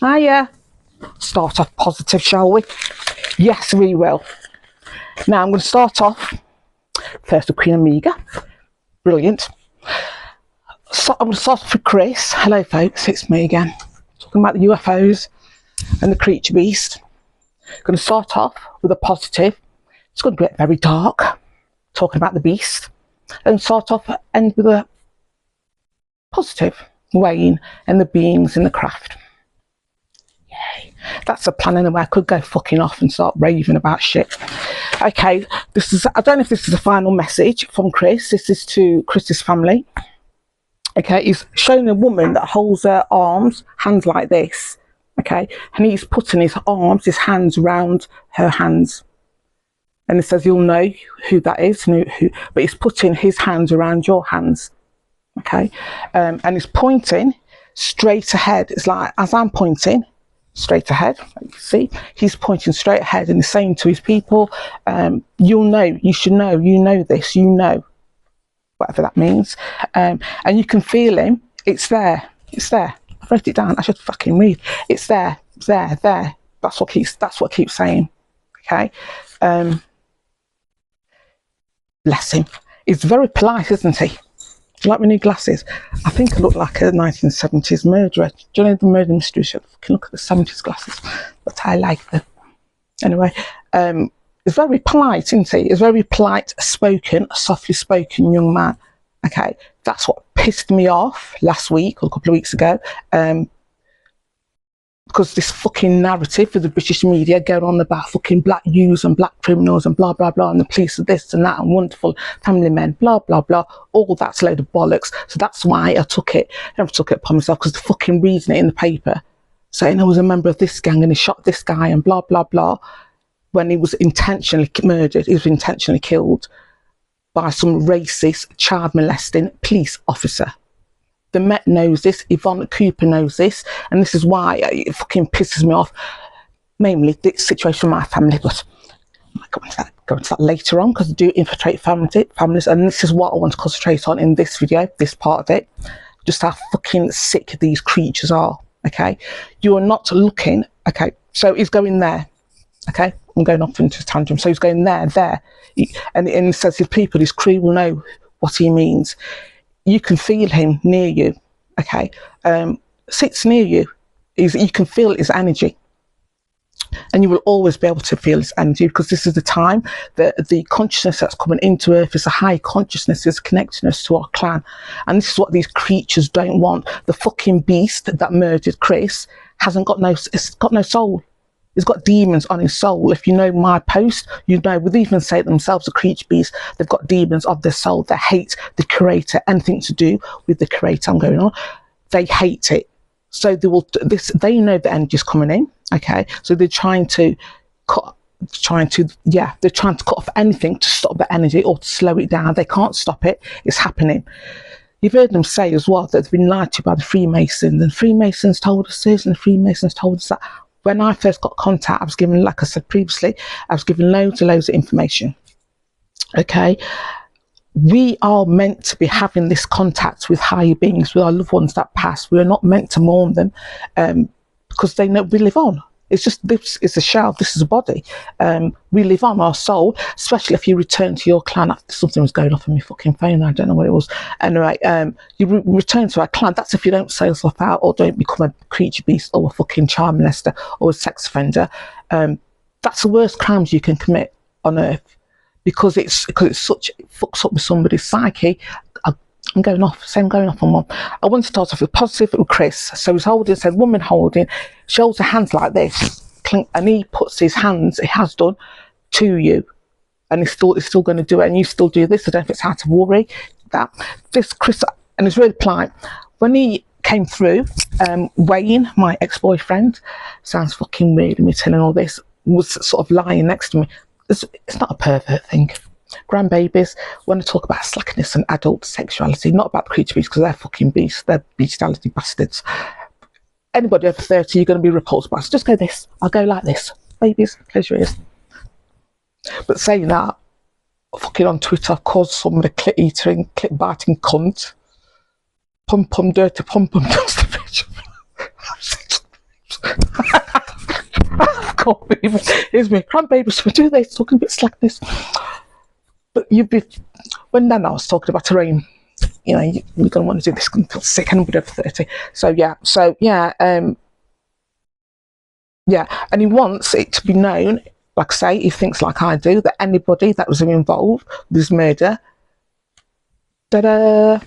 Hiya. Start off positive, shall we? Yes, we will. Now I'm going to start off first with Queen Amiga. Brilliant. So I'm going to start off with Chris. Hello folks, it's me again. Talking about the UFOs and the creature beast. Going to start off with a positive. It's going to get very dark. Talking about the beast. And start off and end with a positive. Wayne and the beings in the craft. Yay. That's the plan anyway. I could go fucking off and start raving about shit. Okay, this is, I don't know if this is the final message from Chris. This is to Chris's family. Okay, he's showing a woman that holds her arms, hands like this. Okay, and he's putting his arms, his hands around her hands. And it says you'll know who that is, but he's putting his hands around your hands. Okay, and he's pointing straight ahead. It's like, as I'm pointing straight ahead, you can see, he's pointing straight ahead and he's saying to his people, you'll know, you should know, you know this, you know, whatever that means. And you can feel him. It's there. It's there. I wrote it down. I should fucking read. It's there. It's there. There. That's what keeps saying. Okay. Bless him. He's very polite, isn't he? Do you like my new glasses? I think I look like a 1970s murderer. Do you know the murder mystery show? You can look at the 70s glasses, but I like them. Anyway, he's very polite, isn't he? He's very polite, spoken, softly spoken young man. Okay, that's what pissed me off last week or a couple of weeks ago. Because this fucking narrative for the British media going on about fucking black youths and black criminals and blah, blah, blah, and the police are this and that and wonderful family men, blah, blah, blah. All that's a load of bollocks. So that's why I took it. I never took it upon myself because they're fucking reading it in the paper. Saying I was a member of this gang and he shot this guy and blah, blah, blah. When he was intentionally murdered, he was intentionally killed by some racist, child molesting police officer. The Met knows this, Yvonne Cooper knows this, and this is why it fucking pisses me off, mainly the situation with my family, but I might go into that later on, because I do infiltrate families, and this is what I want to concentrate on in this video, this part of it, just how fucking sick these creatures are, okay? You are not looking, okay, so he's going there, okay? I'm going off into a tangent. So he's going there, and it says his people, his crew will know what he means. You can feel him near you, okay? Sits near you, you can feel his energy. And you will always be able to feel his energy, because this is the time that the consciousness that's coming into Earth is a high consciousness, is connectedness to our clan. And this is what these creatures don't want. The fucking beast that murdered Chris hasn't got it's got no soul. He's got demons on his soul. If you know my post, you know, would even say themselves, a creature beast, they've got demons of their soul. They hate the creator, anything to do with the creator. I'm going on. They hate it. So they will, they know the energy is coming in, okay? So they're trying to cut off anything to stop the energy or to slow it down. They can't stop it. It's happening. You've heard them say as well that they've been lied to by the Freemasons, and Freemasons told us this and the Freemasons told us that. When I first got contact, I was given, like I said previously, I was given loads and loads of information, okay? We are meant to be having this contact with higher beings, with our loved ones that pass. We are not meant to mourn them, because they know we live on. It's just, this is a shell, this is a body. We live on, our soul, especially if you return to your clan. Something was going off on my fucking phone, I don't know what it was. Anyway, you return to our clan. That's if you don't sell yourself out or don't become a creature beast or a fucking child molester or a sex offender. That's the worst crimes you can commit on Earth, because it's such, it fucks up with somebody's psyche. I'm going off on one. I want to start off with positive with Chris. So he's holding, said woman holding, she holds her hands like this, and he puts his hands, he has done, to you, and he's still going to do it, and you still do this. I don't know if it's out of worry. That this Chris, and it's really polite. When he came through, Wayne, my ex-boyfriend, sounds fucking weird me telling all this, was sort of lying next to me. It's not a pervert thing. Grandbabies, when I talk about slackness and adult sexuality, not about the creature beasts, because they're fucking beasts, they're bestiality bastards. Anybody over 30, you're going to be repulsed by us. Just go this, I'll go like this. Babies, close your ears. But saying that, fucking on Twitter, I've called someone a clit eating, clit biting cunt. Pum dirty pum dust the bitch. Here's me, grandbabies, we do this, talking about slackness. But when then I was talking about her own, you know, you're going to want to do this, going to feel sick, and over 30. So yeah, and he wants it to be known, like I say, he thinks like I do, that anybody that was involved with this murder, that's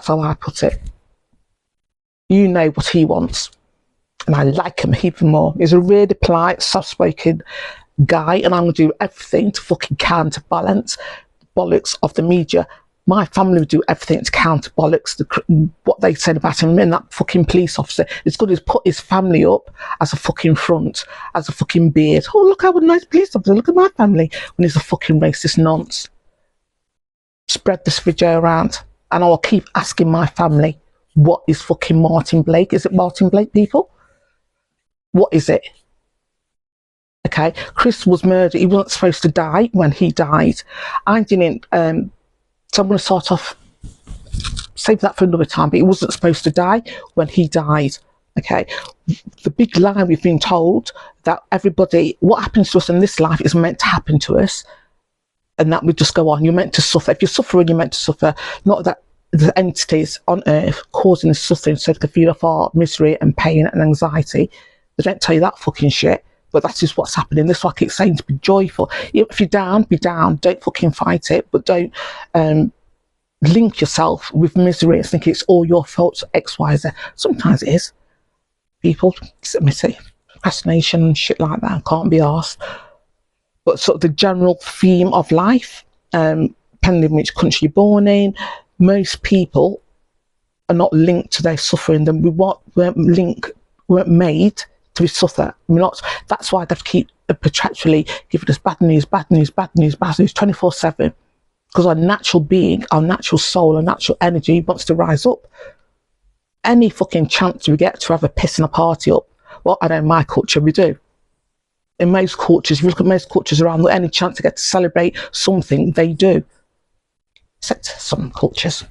how I put it. You know what he wants. And I like him even more. He's a really polite, soft-spoken guy, and I'm going to do everything to fucking counterbalance the bollocks of the media. My family would do everything to counter bollocks, what they said about him, and that fucking police officer. It's good as put his family up as a fucking front, as a fucking beard. Oh, look how a nice police officer, look at my family, when he's a fucking racist nonce. Spread this video around, and I'll keep asking my family, what is fucking Martin Blake? Is it Martin Blake, people? What is it? Okay, Chris was murdered. He wasn't supposed to die when he died. I didn't, so I'm going to start off, save that for another time, but he wasn't supposed to die when he died. Okay, the big lie we've been told, that everybody, what happens to us in this life is meant to happen to us, and that would just go on. You're meant to suffer. If you're suffering, you're meant to suffer. Not that the entities on Earth causing the suffering so they can feed off our misery and pain and anxiety. They don't tell you that fucking shit, but that is what's happening. This is why I keep saying, to be joyful. If you're down, be down. Don't fucking fight it, but don't link yourself with misery and think it's all your fault, X, Y, Z. Sometimes it is. People, admit it, procrastination and shit like that, can't be arsed. But sort of the general theme of life, depending on which country you're born in, most people are not linked to their suffering. Then we weren't made to be suffer. We're not. That's why they have to keep perpetually giving us bad news, 24/7, because our natural being, our natural soul, our natural energy wants to rise up. Any fucking chance we get to have a piss and a party up, well, I know in my culture we do. In most cultures, if you look at most cultures around, any chance to get to celebrate something, they do. Except some cultures. I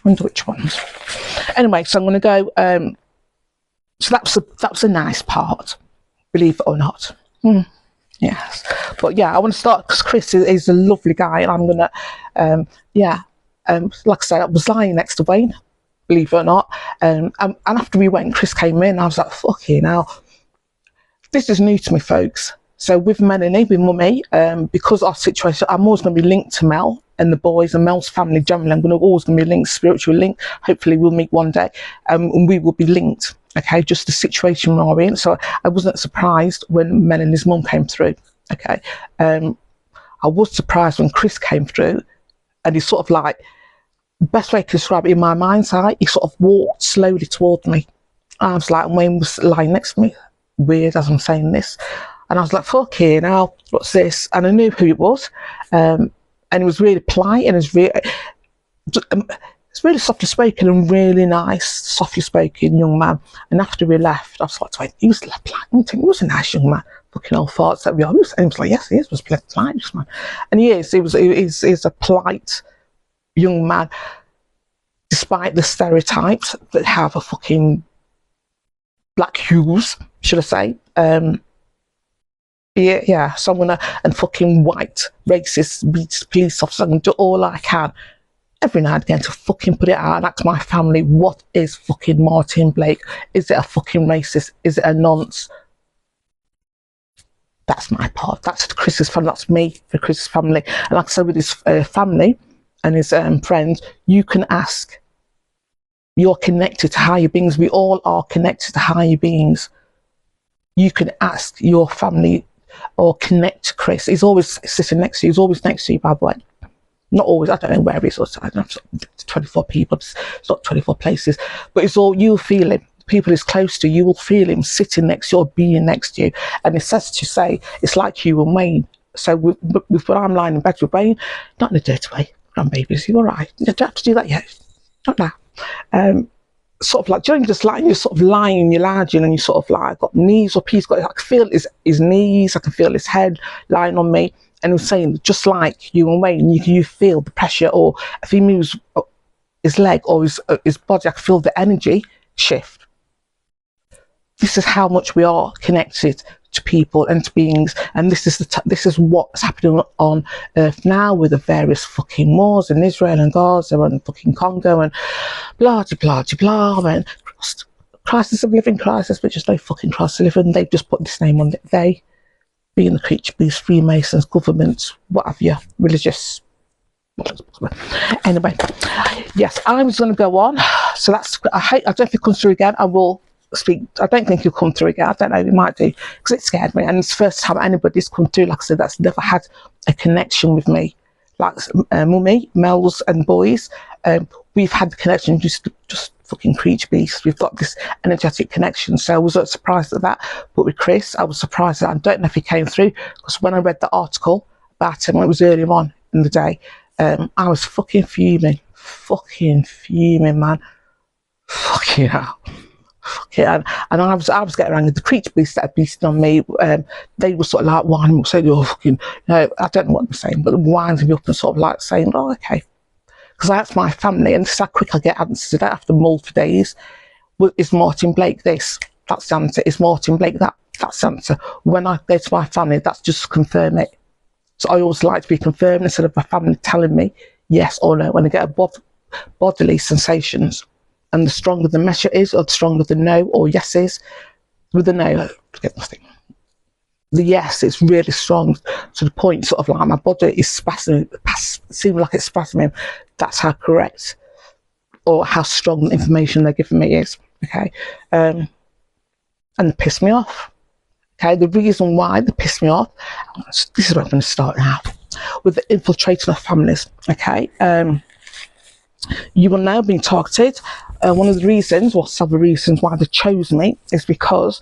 wonder which ones. Anyway, so I'm going to go. So that was a nice part, believe it or not. Yes, but yeah, I want to start because Chris is a lovely guy, and I'm gonna, like I said, I was lying next to Wayne, believe it or not, and after we went, Chris came in. I was like, fucking hell, this is new to me, folks. So with Melanie, with Mummy, because our situation, I'm always going to be linked to Mel and the boys and Mel's family generally. I'm always going to be linked, spiritual link. Hopefully we'll meet one day, and we will be linked. Okay, just the situation we're in. So I wasn't surprised when Melanie's mum came through. Okay, I was surprised when Chris came through, and he sort of like, the best way to describe it in my mind's eye, he sort of walked slowly towards me. I was like, Wayne was lying next to me, weird as I'm saying this, and I was like, fucking hell, what's this? And I knew who it was, and he was really polite, and it's really softly spoken and really nice, softly spoken young man. And after we left, I was like, he was polite, he was a nice young man. Fucking old farts that we are. And he was like, yes, he is, was polite, man. And he is, he's a polite young man, despite the stereotypes that have a fucking black hues, should I say. Someone and fucking white racist police officer. I'm gonna do all I can every now and again to fucking put it out and ask my family, what is fucking Martin Blake? Is it a fucking racist? Is it a nonce? That's my part. That's Chris's family. That's me for Chris's family. And like I said, with his family and his friends, you can ask. You're connected to higher beings. We all are connected to higher beings. You can ask your family or connect to Chris. He's always sitting next to you. He's always next to you, by the way. Not always, I don't know where he is. I don't know, 24 people, it's not 24 places, but it's all, you'll feel him. People he's close to, you will feel him sitting next to you or being next to you. And it's says to say, it's like you and Wayne. So with when I'm lying in bed with Wayne, not in a dirty way, grandbabies, you all right? You don't have to do that yet, not now. Sort of like, you're just lying, you're sort of lying, you're lounging, and you sort of like got knees up, he's got, I can feel his knees, I can feel his head lying on me. And he was saying, just like you and Wayne, you feel the pressure, or if he moves his leg or his body, I can feel the energy shift. This is how much we are connected to people and to beings, and this is what's happening on Earth now with the various fucking wars in Israel and Gaza and fucking Congo and blah blah blah blah, and crisis of living crisis, but just no fucking crisis of living. They've just put this name on it. They, being the creature beasts, Freemasons, governments, what have you, religious. Anyway, yes, I was going to go on. So that's, I don't know if it comes through again. I will speak. I don't think he'll come through again. I don't know, it might do, because it scared me. And it's the first time anybody's come through, like I said, that's never had a connection with me. Like Mummy, Mel's and boys, we've had the connection, just fucking creature beasts. We've got this energetic connection. So I was surprised at that. But with Chris, I was surprised that I don't know if he came through, because when I read the article about him, it was earlier on in the day, I was fucking fuming, man. Fucking hell. And I was getting angry. The creature beasts that are beasting on me, they were sort of like winding up, saying, oh, fucking, I don't know what they're saying, but winding me up and sort of like saying, oh, okay. Because that's my family, and this is how quick I get answers. I don't have to mull for days. Well, is Martin Blake this? That's the answer. Is Martin Blake that? That's the answer. When I go to my family, that's just to confirm it. So I always like to be confirmed instead of my family telling me yes or no. When I get a bodily sensations, and the stronger the measure is, or the stronger the no or yes is, with the no, I get nothing. The yes, it's really strong to the point, sort of like my body is spasming, seeming like it's spasming. That's how correct or how strong the information they're giving me is. Okay, and they piss me off. Okay, the reason why they piss me off, this is where I'm going to start now, with the infiltrating of families. Okay, you will now be targeted. One of the reasons, or several reasons why they chose me, is because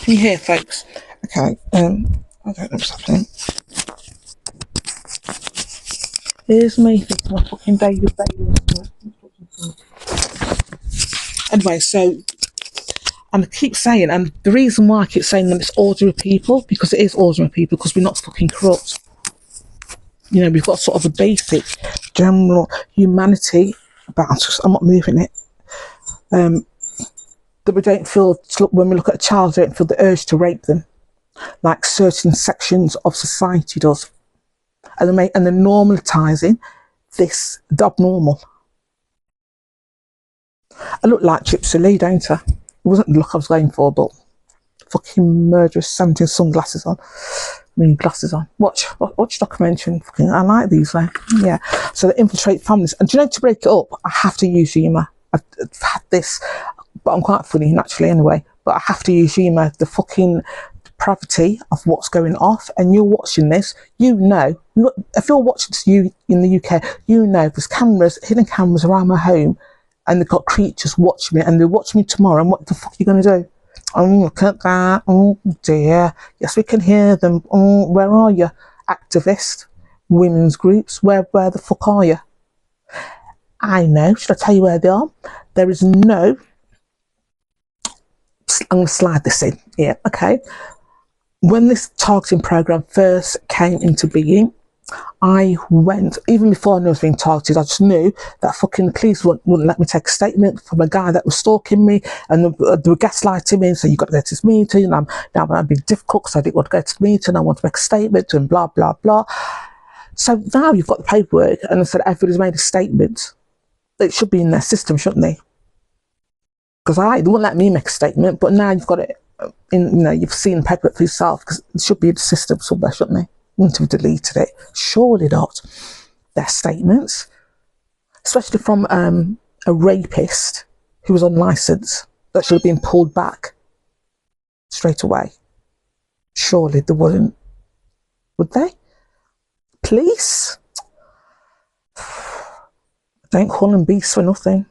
Can you hear, folks? Okay, I don't know what's happening. Here's me thinking my fucking David Bailey. Anyway, so, and I keep saying, and the reason why I keep saying that it's ordinary people, because it is ordinary people, because we're not fucking corrupt. You know, we've got sort of a basic general humanity about us. I'm not moving it. That we don't feel, when we look at a child, we don't feel the urge to rape them, like certain sections of society does. And they're normalising this, the abnormal. I look like Gypsy Lee, don't I? It wasn't the look I was going for, but fucking murderous 70 sunglasses on. Glasses on. Watch documentary. Fucking, I like these, like, yeah. So they infiltrate families. And do you know, to break it up, I have to use humour. I've had this, but I'm quite funny, naturally, anyway. But I have to use humour. The fucking depravity of what's going off, and you're watching this, you know, if you're watching this, you in the UK, you know there's cameras, hidden cameras around my home, and they've got creatures watching me, and they're watching me tomorrow, and what the fuck are you going to do? Oh, look at that. Oh dear. Yes, we can hear them. Oh, where are you? Activist, women's groups, where the fuck are you? I know. Should I tell you where they are? There is no... I'm going to slide this in. Yeah, okay. When this targeting program first came into being, I went, even before I knew I was being targeted, I just knew that fucking the police wouldn't let me take a statement from a guy that was stalking me, and they were gaslighting me and saying, you've got to go to this meeting, and now I'm being difficult because I didn't want to go to the meeting, I want to make a statement, and blah, blah, blah. So now you've got the paperwork, and I said, everybody's made a statement. It should be in their system, shouldn't they? Because they wouldn't let me make a statement, but now you've got it in, you know, you've seen the paperwork for yourself, because it should be in the system somewhere, shouldn't they? Wouldn't have deleted it. Surely not. Their statements, especially from a rapist who was on licence, that should have been pulled back straight away. Surely they wouldn't. Would they? Police? Don't call them beasts for nothing.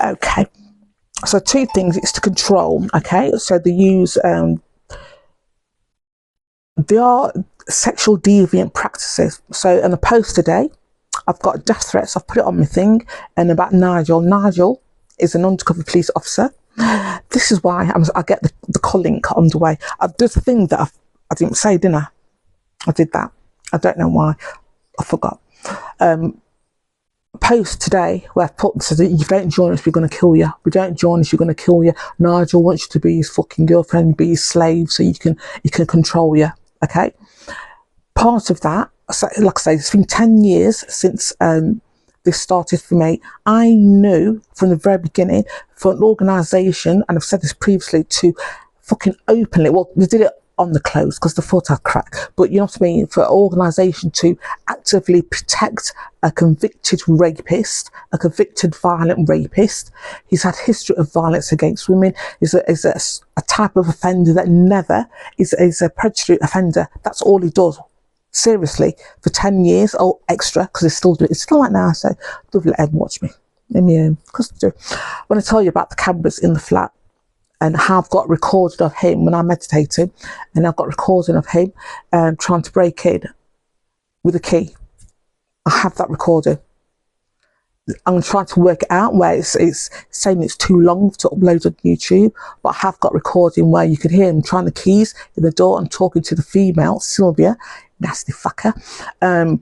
Okay. So two things. It's to control. Okay. So they use... they are sexual deviant practices. So in a post today, I've got death threats. I've put it on my thing, and about Nigel. Nigel is an undercover police officer. This is why I get the call link on the way. There's a thing that I didn't say, didn't I? I did that. I don't know why. I forgot. Post today where I've put, so that if you don't join us, we're going to kill you. If you don't join us, you're going to kill you. Nigel wants you to be his fucking girlfriend, be his slave, so he can control you. Okay. Part of that, so, like I say, it's been 10 years since this started for me. I knew from the very beginning for an organisation, and I've said this previously, to fucking openly, well, they did it on the close because they thought I'd crack, but you know what I mean, for an organisation to actively protect a convicted rapist, a convicted violent rapist. He's had history of violence against women. He's a type of offender that never is a predatory offender. That's all he does. Seriously, for 10 years or extra, because it's still doing it. It's still like now, so don't let him watch me. Let me, because when I tell you about the cameras in the flat, and how I've got recording of him when I'm meditating, and I've got recording of him trying to break in with a key. I have that recording. I'm trying to work it out where it's saying it's too long to upload on YouTube, but I have got recording where you can hear him trying the keys in the door and talking to the female, Sylvia, nasty fucker. And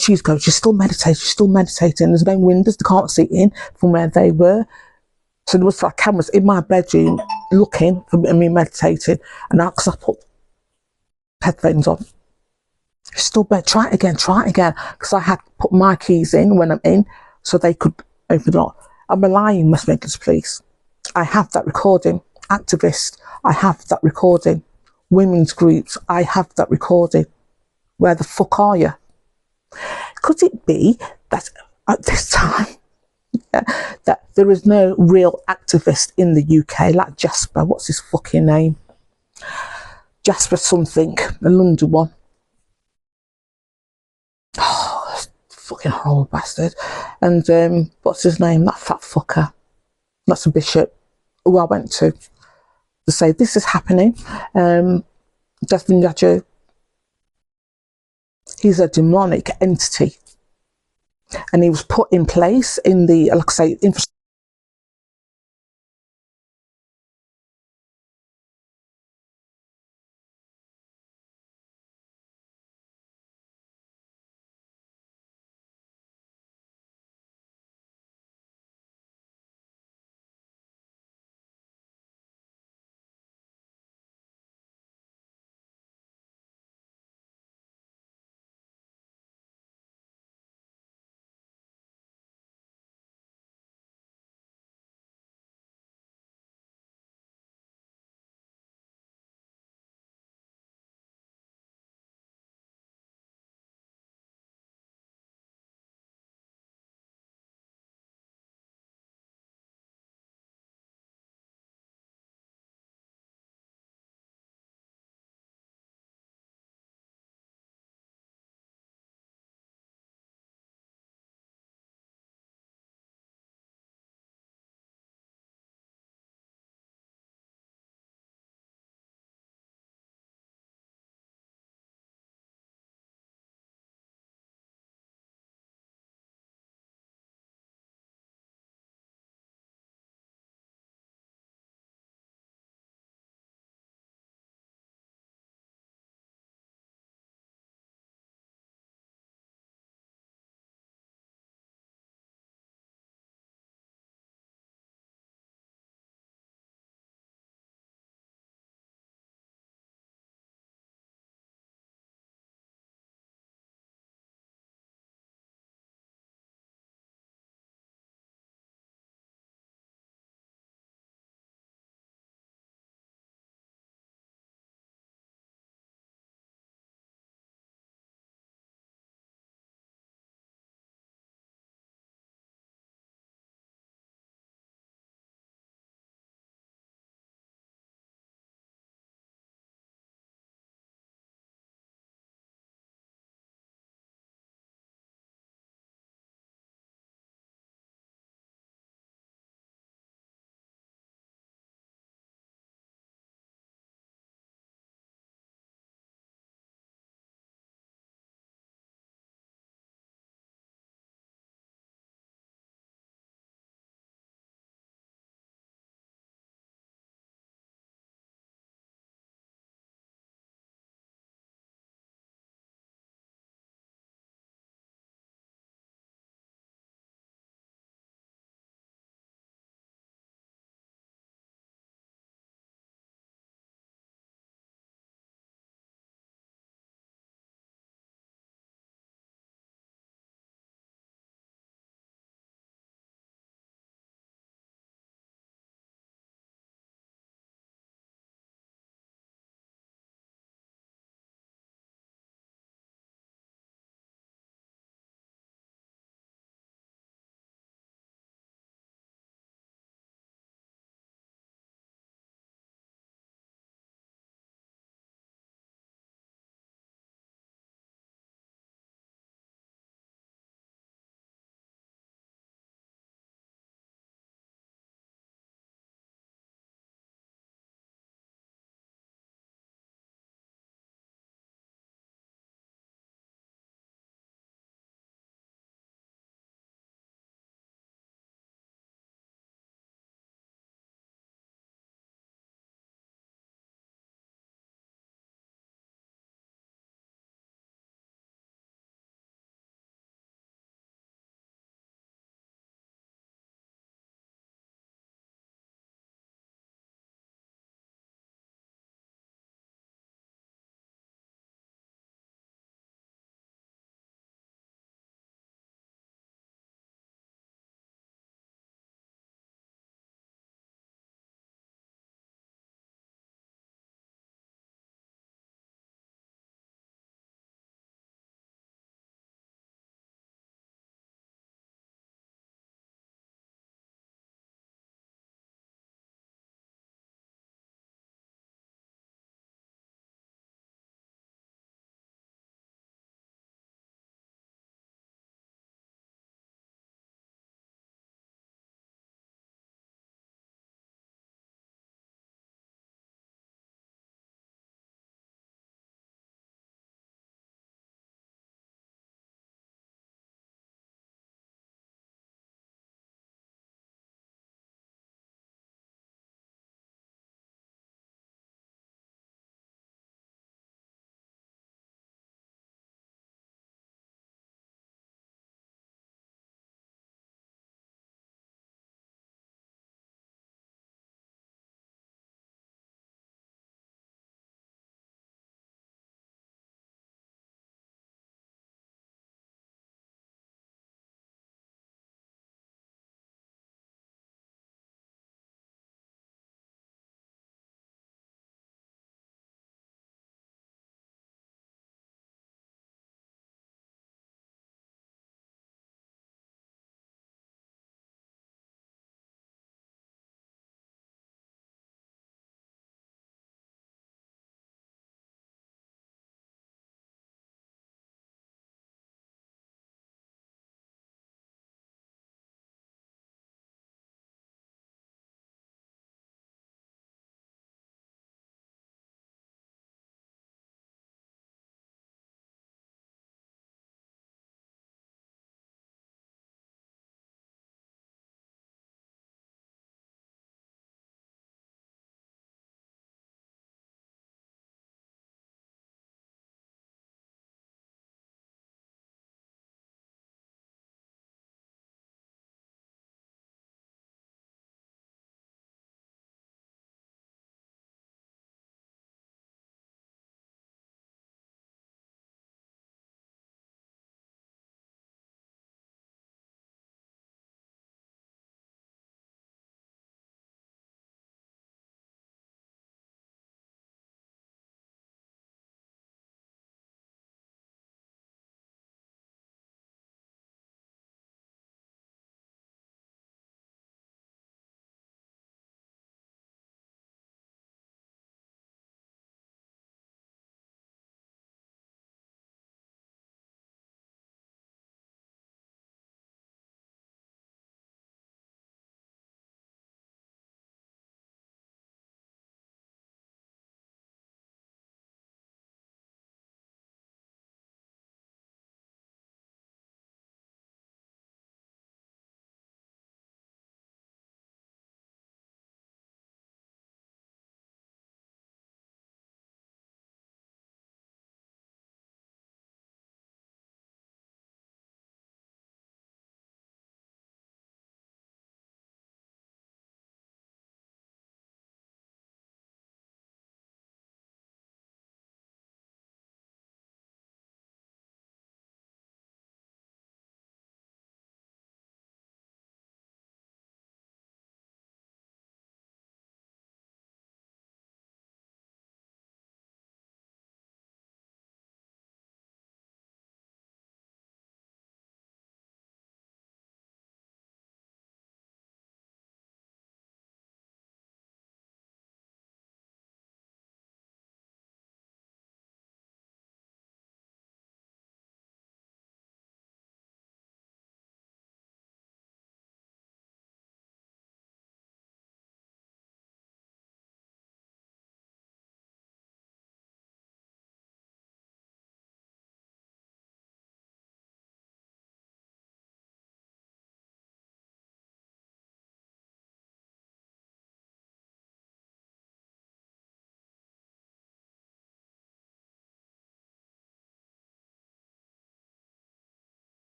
she's still meditating. There's no windows, they can't see in from where they were. So there was like cameras in my bedroom looking for me meditating, and now because I put headphones on, still bed. Try it again, because I had put my keys in when I'm in, so they could open it up. I'm relying West Midlands Police. I have that recording. Activist, I have that recording. Women's groups, I have that recording. Where the fuck are you? Could it be that at this time, that there is no real activist in the UK like Jasper? What's his fucking name? Jasper something, the London one. Oh, fucking horrible bastard. And what's his name? That fat fucker. That's a bishop who I went to. to say this is happening. Desmond Yadjo, he's a demonic entity, and he was put in place in the, like I say, infrastructure.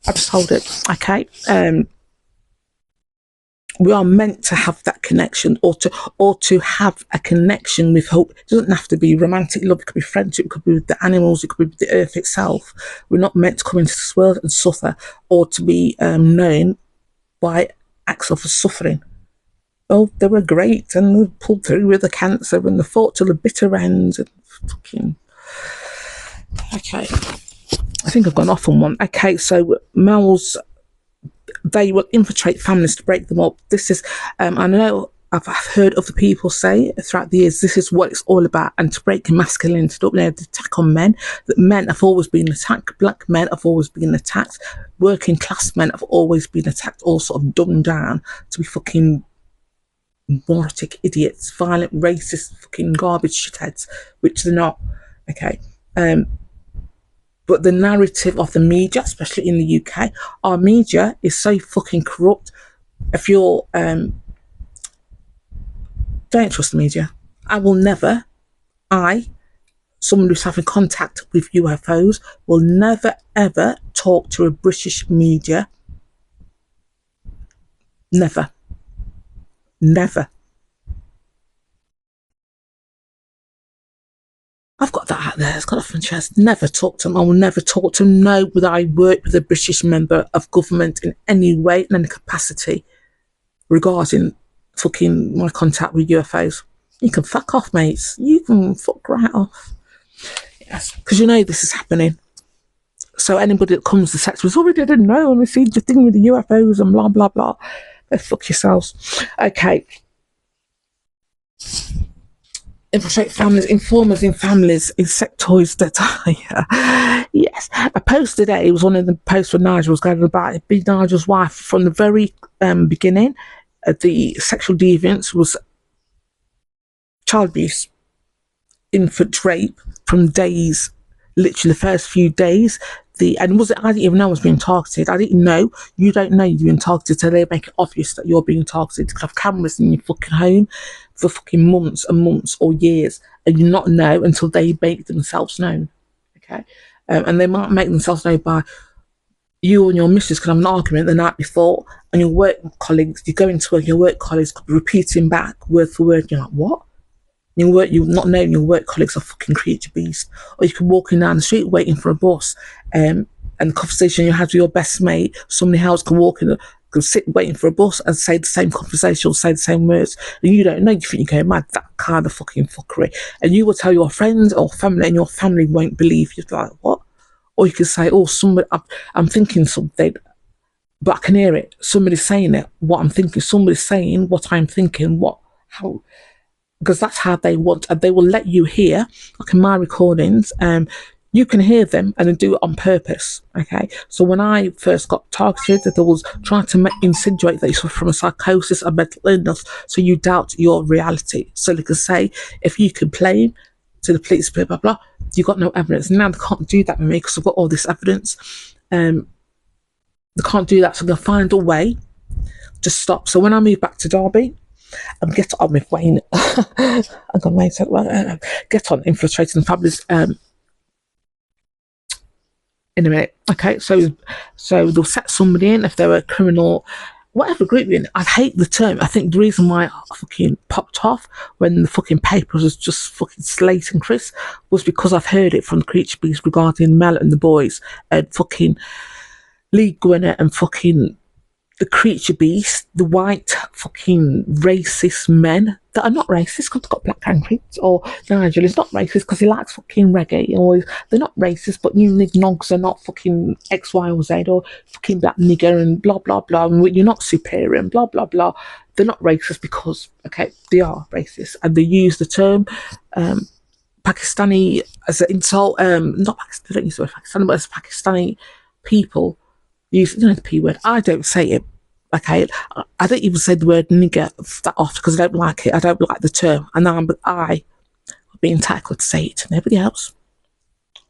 I just hold it. Okay. We are meant to have that connection, or to have a connection with hope. It doesn't have to be romantic love. It could be friendship. It could be with the animals. It could be with the earth itself. We're not meant to come into this world and suffer, or to be known by acts of suffering. Oh, they were great, and they pulled through with the cancer, and they fought till the bitter end. And fucking okay. I think I've gone off on one. Okay, so males, they will infiltrate families to break them up. This is, I know I've heard other people say throughout the years, this is what it's all about, and to break masculinity, to attack on men. That men have always been attacked, black men have always been attacked, working class men have always been attacked, all sort of dumbed down to be fucking moronic idiots, violent, racist, fucking garbage shitheads, which they're not. Okay. But the narrative of the media, especially in the UK, our media is so fucking corrupt. If you're, don't trust the media. I will never, someone who's having contact with UFOs, will never ever talk to a British media. Never. Never. I've got that out there. It's got off my chest. Never talk to them. I will never talk to them. No, whether I work with a British member of government in any way, in any capacity, regarding fucking my contact with UFOs. You can fuck off, mates. You can fuck right off. Yes, because you know this is happening. So anybody that comes to sex was, oh, we didn't know, and we see the thing with the UFOs and blah, blah, blah. Go fuck yourselves. Okay. Infiltrate families, informers in families, insectoids that die. Yes. A post today, it was one of the posts where Nigel was going about it. Be Nigel's wife from the very beginning. The sexual deviance was child abuse, infant rape from days, literally the first few days. And was it? I didn't even know I was being targeted. I didn't know. You don't know you're being targeted, so they make it obvious that you're being targeted. You have cameras in your fucking home for fucking months and months or years, and you not know until they make themselves known. Okay, and they might make themselves known by you and your missus can have an argument the night before, and your work colleagues, you go into work, your work colleagues could be repeating back word for word. You're like, what? You're not knowing your work colleagues are fucking creature beast. Or you can walk in down the street waiting for a bus, and the conversation you had with your best mate, somebody else can walk in, can sit waiting for a bus and say the same conversation or say the same words, and you don't know. You think you're going mad. That kind of fucking fuckery. And you will tell your friends or family, and your family won't believe you. Like, what? Or you can say, oh, somebody, I'm thinking something, but I can hear it. Somebody's saying it. What I'm thinking. Somebody's saying what I'm thinking. How? Because that's how they want, and they will let you hear, like in my recordings, you can hear them and they do it on purpose. Okay, so when I first got targeted, they was trying to insinuate that you suffer from a psychosis, a mental illness, so you doubt your reality. So they can say, if you complain to the police, blah blah blah, you got no evidence. Now they can't do that with me because I've got all this evidence. They can't do that, so they'll find a way to stop. So when I moved back to Derby, get on with Wayne. I'm gonna get on infiltrating families in a minute. Okay, so they'll set somebody in if they're a criminal, whatever group you're in. I hate the term. I think the reason why I fucking popped off when the fucking papers was just fucking slating Chris was because I've heard it from the creature beast regarding Mel and the boys and fucking Lee Gwyneth and fucking the creature beast, the white fucking racist men that are not racist because they've got black grandkids, or Nigel is not racist because he likes fucking reggae, or they're not racist but you nogs are not fucking X, Y or Z, or fucking black nigger and blah blah blah, and you're not superior and blah blah blah. They're not racist because, okay, they are racist, and they use the term Pakistani as an insult. Not Pakistani, don't use the word Pakistani, but as Pakistani people use, the P word. I don't say it. Okay, I don't even say the word nigger that often because I don't like it. I don't like the term, and I be entitled to say it to nobody else.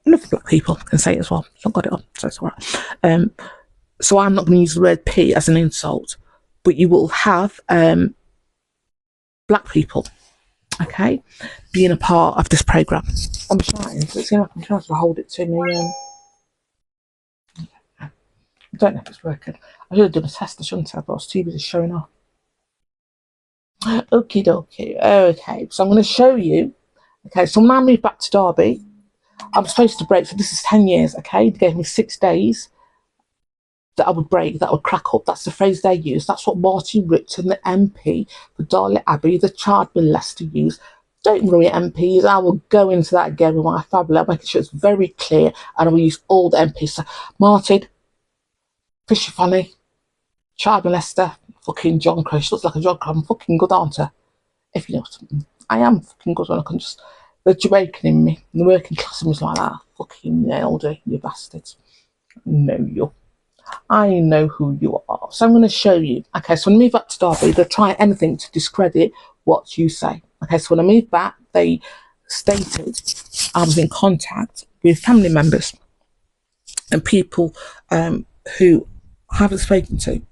And other black people can say it as well. So I've got it on, so it's alright. So I'm not going to use the word P as an insult, but you will have black people, okay, being a part of this program. I'm trying. Let's see if I can try to hold it to me. I don't know if it's working. I should have done a test, shouldn't I? But I was too busy showing off. Okie dokie. Okay, so I'm going to show you. Okay, so when I moved back to Derby, I'm supposed to break. So this is 10 years. Okay, they gave me 6 days that I would break, that I would crack up. That's the phrase they use. That's what Martin Richton, the MP for Darley Abbey, the child molester, used. Don't worry, MPs. I will go into that again with my family. I'm making sure it's very clear, and I will use all the MPs. So, Martin, Fisher Fanny, child molester, fucking John Crow. She looks like a John Crow. I'm fucking good, aren't I? If you know what I mean. I am fucking good when I can just. The Jamaican in me, the working class in me is like that. Fucking nailed it, you bastards. No, you. I know who you are. So I'm going to show you. Okay, so when I move back to Derby, they'll try anything to discredit what you say. Okay, so when I moved back, they stated I was in contact with family members and people who I haven't spoken to.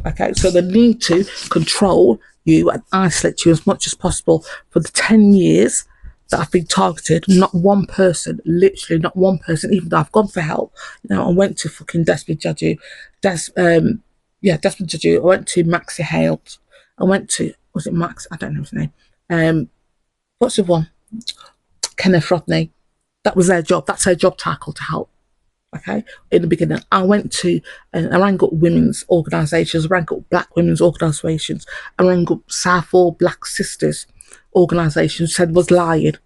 Okay, so they need to control you and isolate you as much as possible. For the 10 years that I've been targeted, not one person, literally not one person, even though I've gone for help. You know, I went to fucking Desmond Judge, Desmond Judge. I went to Maxie Hales. I went to, was it Max? I don't know his name. What's the one? Kenneth Rodney. That was their job. That's their job title, to help. Okay, in the beginning, I went to and I rang up women's organisations, rang up black women's organisations, I rang up Southall Black Sisters organisations, said was lying.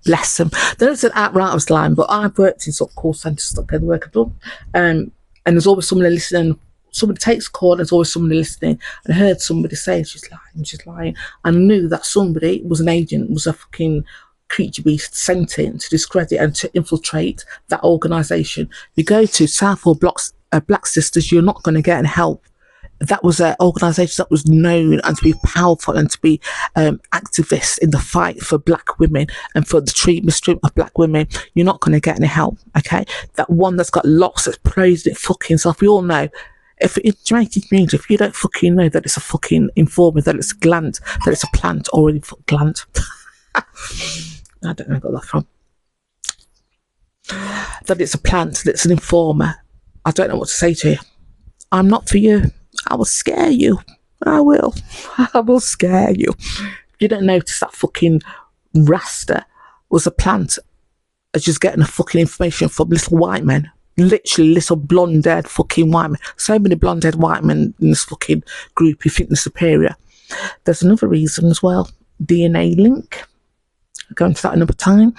Bless them. They don't say outright I was lying, but I've worked in sort of call centres, stuff the work I've done. And there's always somebody listening. Somebody takes a call, and there's always somebody listening. And I heard somebody say, she's lying. I knew that somebody was an agent, was a fucking creature beast sent in to discredit and to infiltrate that organisation. You go to Southall Black Sisters, you're not going to get any help. That was an organisation that was known and to be powerful and to be activists in the fight for black women and for the mistreatment of black women. You're not going to get any help, okay? That one that's got locks, that's praised it fucking self. We all know. If in Jamaican community, if you don't fucking know that it's a fucking informer, that it's a gland, that it's a plant or a gland. I don't know where I got that from. That it's a plant, that it's an informer. I don't know what to say to you. I'm not for you. I will scare you. I will. I will scare you. If you don't notice that fucking Rasta was a plant, it's just getting a fucking information from little white men. Literally little blonde-haired fucking white men. So many blonde-haired white men in this fucking group who think they're superior. There's another reason as well. DNA link. I'll go into that another time.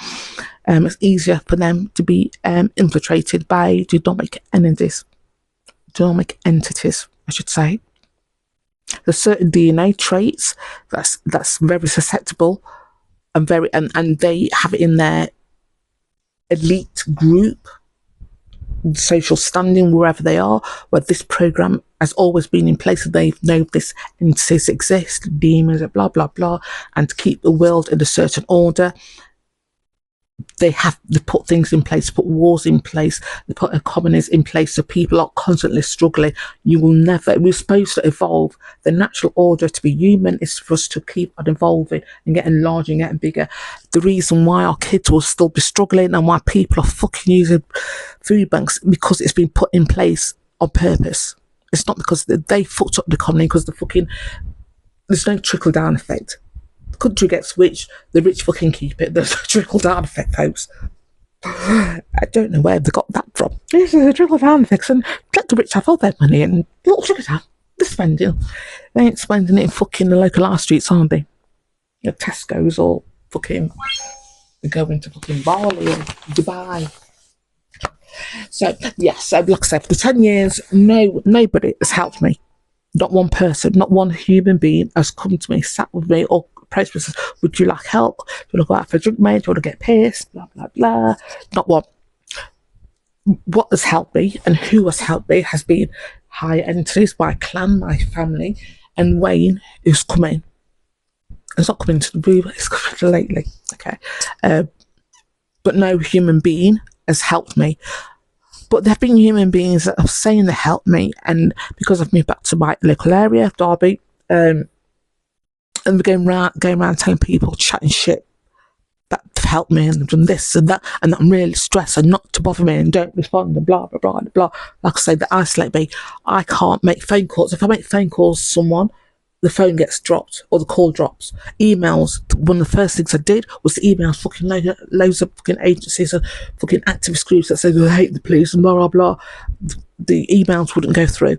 It's easier for them to be infiltrated by genomic entities. Genomic entities, I should say. There's certain DNA traits that's very susceptible and they have it in their elite group, social standing, wherever they are, where this program has always been in place and they know this entities exist, demons, blah blah blah, and to keep the world in a certain order, they put things in place, put wars in place, they put economies in place, so people are constantly struggling. We're supposed to evolve. The natural order to be human is for us to keep on evolving and getting larger and getting bigger. The reason why our kids will still be struggling and why people are fucking using food banks, because it's been put in place on purpose. It's not because they fucked up the economy, because there's no trickle down effect. Country gets rich, the rich fucking keep it. There's a trickle down effect, folks. I don't know where they got that from. This is a trickle down effect, and let the rich have all their money and little trickle down. They're spending. They ain't spending it in fucking the local high streets, aren't they? You know, Tesco's or fucking they go into fucking Bali or Dubai. So yes, like I said, for the 10 years, nobody has helped me. Not one person, not one human being has come to me, sat with me, or approached me and says, would you like help? Do you want to go out for a drink, mate? Do you want to get pissed? Blah, blah, blah. Not one. What has helped me and who has helped me has been higher entities, my clan, my family, and Wayne, who's coming. It's not coming to the room, it's coming lately, okay? But no human being has helped me. But there have been human beings that have saying they helped me, and because I've moved back to my local area, Derby, and we're going around telling people, chatting shit, that they've helped me and they've done this and that, and I'm really stressed and not to bother me and don't respond and blah, blah, blah, blah. Like I say, they isolate me. I can't make phone calls. If I make phone calls to someone, the phone gets dropped or the call drops. Emails, one of the first things I did was the emails fucking loads of fucking agencies and fucking activist groups that say they hate the police and blah, blah, blah. The emails wouldn't go through.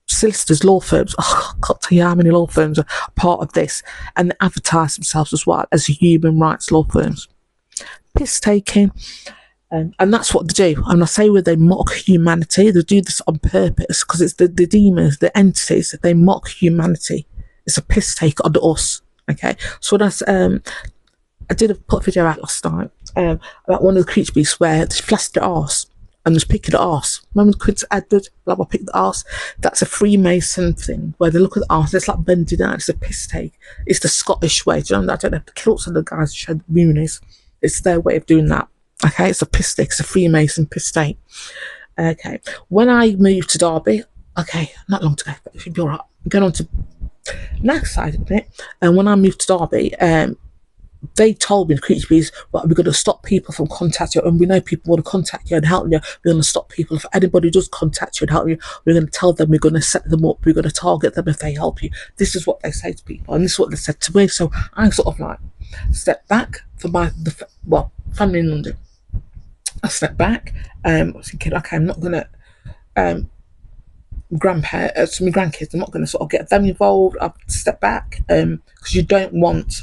Solicitors, law firms, I can't tell you how many law firms are part of this, and they advertise themselves as well as human rights law firms. Piss taking. And that's what they do. And I say where they mock humanity, they do this on purpose because it's the demons, the entities, they mock humanity. It's a piss take on us. Okay. So when I did put a video out last night about one of the creature beasts where they flaccid their arse and just picking the arse. Remember the kids Edward, blah blah, pick the arse? That's a Freemason thing where they look at the arse, it's like bending out, it's a piss take. It's the Scottish way. Do you know, I don't know if the kilts and the guys show the moonies. It's their way of doing that. Okay, it's a piss take, it's a Freemason piss take. Okay, when I moved to Derby, okay, not long to go, but if you'd be alright, I'm going on to next side of it. And when I moved to Derby, they told me, the creature bees, well, we're going to stop people from contacting you, and we know people want to contact you and help you. We're going to stop people. If anybody does contact you and help you, we're going to tell them, we're going to set them up, we're going to target them if they help you. This is what they say to people, and this is what they said to me. So I sort of like stepped back for my family in London. I stepped back. I was thinking, okay, I'm not going to my grandkids, I'm not going to sort of get them involved. I've stepped back because you don't want.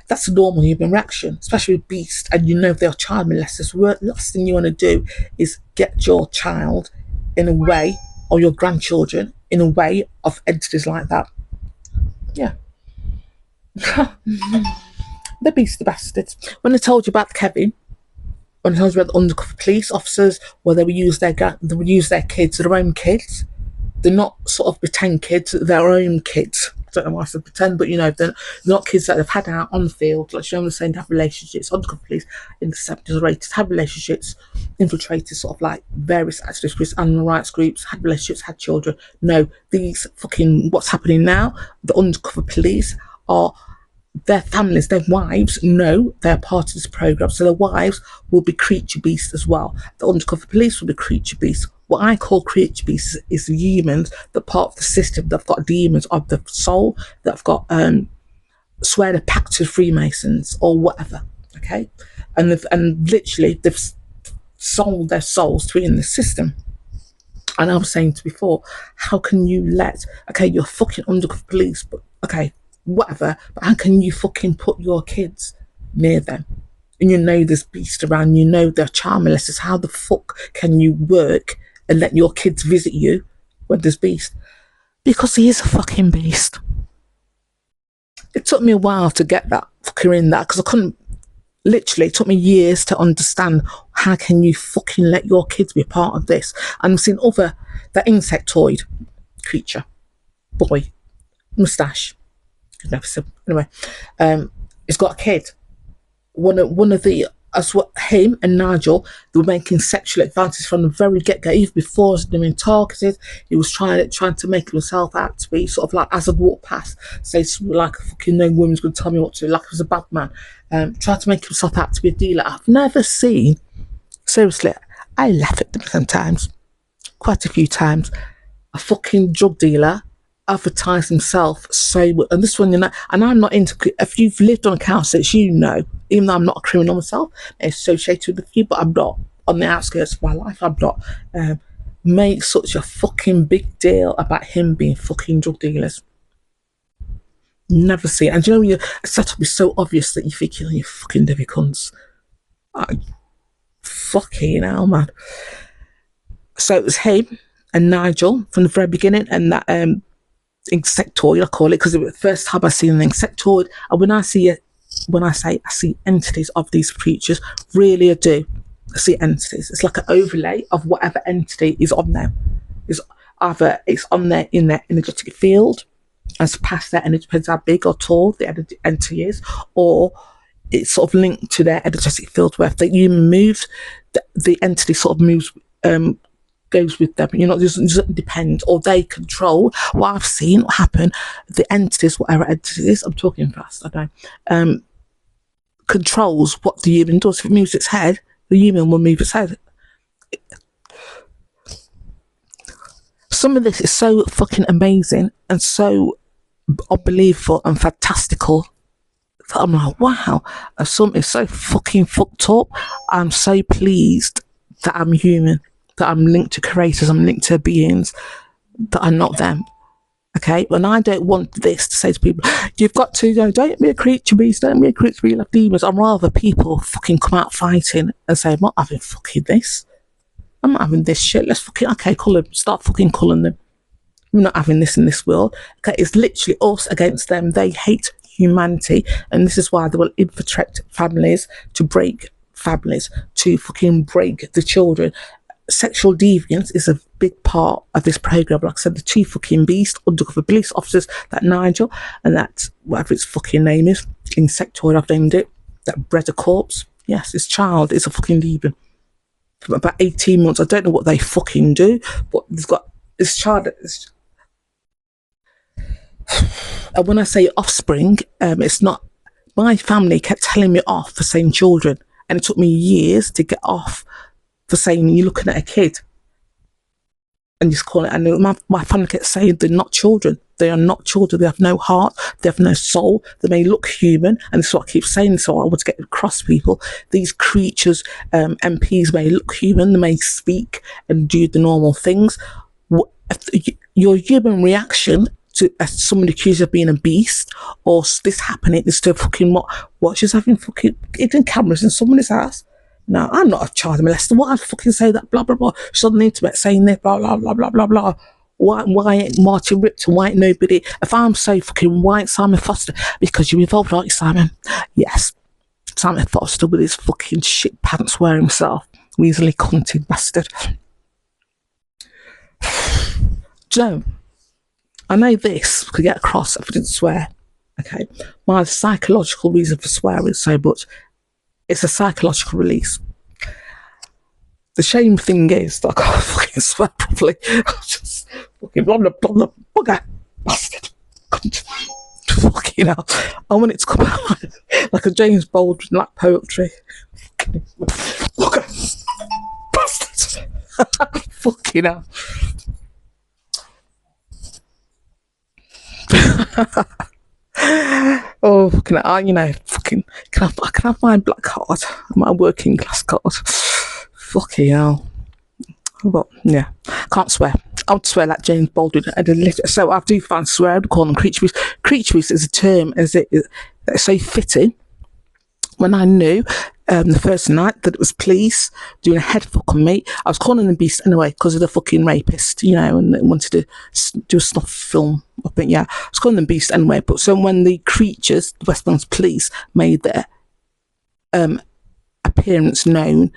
That's a normal human reaction, especially with beasts, and you know they're child molesters. The last thing you want to do is get your child in a way, or your grandchildren in a way of entities like that. Yeah. The beast, the bastards. When I told you about Kevin, when I told you about the undercover police officers, where they would use their kids, their own kids. They're not sort of pretend kids, their own kids. I don't know why I said pretend, but you know, they're not kids that they've had out on the field. Like Sean was saying, to have relationships, undercover police in the 70s or 80s, had relationships, infiltrated sort of like various activist groups, animal rights groups, had relationships, had children. No, these fucking, what's happening now, the undercover police are, their families, their wives know they're part of this program, so their wives will be creature beasts as well. The undercover police will be creature beasts. What I call creature beasts is the humans that part of the system that've got demons of the soul, that've got swear to pact with Freemasons or whatever. Okay, and literally they've sold their souls to be in the system. And I was saying to before, how can you let, okay, you're fucking undercover police, but okay, whatever, but how can you fucking put your kids near them? And you know there's beasts around, you know they're child molesters. How the fuck can you work and let your kids visit you when there's beast? Because he is a fucking beast. It took me a while to get that fucker in that, because I couldn't, literally, it took me years to understand how can you fucking let your kids be a part of this. And I've seen that insectoid creature, boy, moustache, anyway, he's got a kid. One of the, as what him and Nigel, they were making sexual advances from the very get-go. Even before they were targeted, he was trying to make himself out to be sort of like, as I'd walk past, say like a fucking no woman's going to tell me what to do, like he was a bad man. Tried to make himself out to be a dealer. I've never seen, seriously, I laugh at them sometimes, quite a few times, a fucking drug dealer advertise himself so much. And this one, you know, and I'm not into, if you've lived on a council, you know, even though I'm not a criminal myself, associated with a few, but I'm not on the outskirts of my life, I'm not make such a fucking big deal about him being fucking drug dealers. Never see it. And do you know, when your setup is so obvious that you think, you fucking divvy cunts. Fucking hell, man. So it was him and Nigel from the very beginning, and that insectoid, I call it, because it was the first time I seen an insectoid. And when I say I see entities of these creatures, really I do. I see entities. It's like an overlay of whatever entity is on them. It's either it's on there in their energetic field, as past their energy, depends how big or tall the entity is, or it's sort of linked to their energetic field, where if you move, the entity sort of moves, goes with them. You know, it doesn't depend, or they control. What I've seen happen, the entities, whatever entity it is, I'm talking fast, I know, controls what the human does. If it moves its head, the human will move its head. Some of this is so fucking amazing and so unbelievable and fantastical that I'm like, wow. And some is so fucking fucked up. I'm so pleased that I'm human, that I'm linked to creators, I'm linked to beings that are not them. Okay, and I don't want this to say to people, you've got to, don't be a creature beast, don't be a creature beast like demons. I'd rather people fucking come out fighting and say, I'm not having fucking this. I'm not having this shit. Let's fucking, okay, call them, start fucking calling them. I'm not having this in this world. Okay, it's literally us against them. They hate humanity, and this is why they will infiltrate families, to break families, to fucking break the children. Sexual deviance is a big part of this program. Like I said, the two fucking beasts, undercover police officers, that Nigel and that whatever its fucking name is, insectoid, I've named it, that bred a corpse. Yes, this child is a fucking demon. For about 18 months, I don't know what they fucking do, but they've got this child. And when I say offspring, it's not. My family kept telling me off for saying children, and it took me years to get off for saying you're looking at a kid and just call it. And my family kept saying they're not children. They are not children. They have no heart. They have no soul. They may look human, and this is what I keep saying. So I want to get across people. These creatures, MPs may look human. They may speak and do the normal things. Your human reaction to someone accused of being a beast or this happening is to fucking what she's having fucking hidden cameras in someone's house. No, I'm not a child molester. What I'd fucking say that blah blah blah. She's on the internet saying this blah blah blah blah blah blah. Why ain't Martin Ripton? Why ain't nobody? If I'm so fucking white, Simon Foster, because you involved, aren't you, Simon? Yes, Simon Foster with his fucking shit pants wearing himself, weaselly cunted bastard. Joe, I know this could get across if I didn't swear. Okay, my psychological reason for swearing so much. It's a psychological release. The shame thing is that I can't fucking swear properly. I'm just fucking blah blah blah blah bugger bastard. Fucking hell. I want it to come out like a James Baldwin like poetry. Bugger bastard. Fucking hell. Oh, fucking, fucking, can I have my black card, my working class card? Fucking hell. But yeah, can't swear. I would swear like James Baldwin. So I do find swear. I would call them creature beast. Creature beast is a term, it's so fitting. When I knew the first night that it was police doing a head fuck on me, I was calling them beast anyway because of the fucking rapist, and they wanted to do a snuff film. I think, yeah, I was calling them beast anyway. But so when the creatures, the Westlands police, made their appearance known,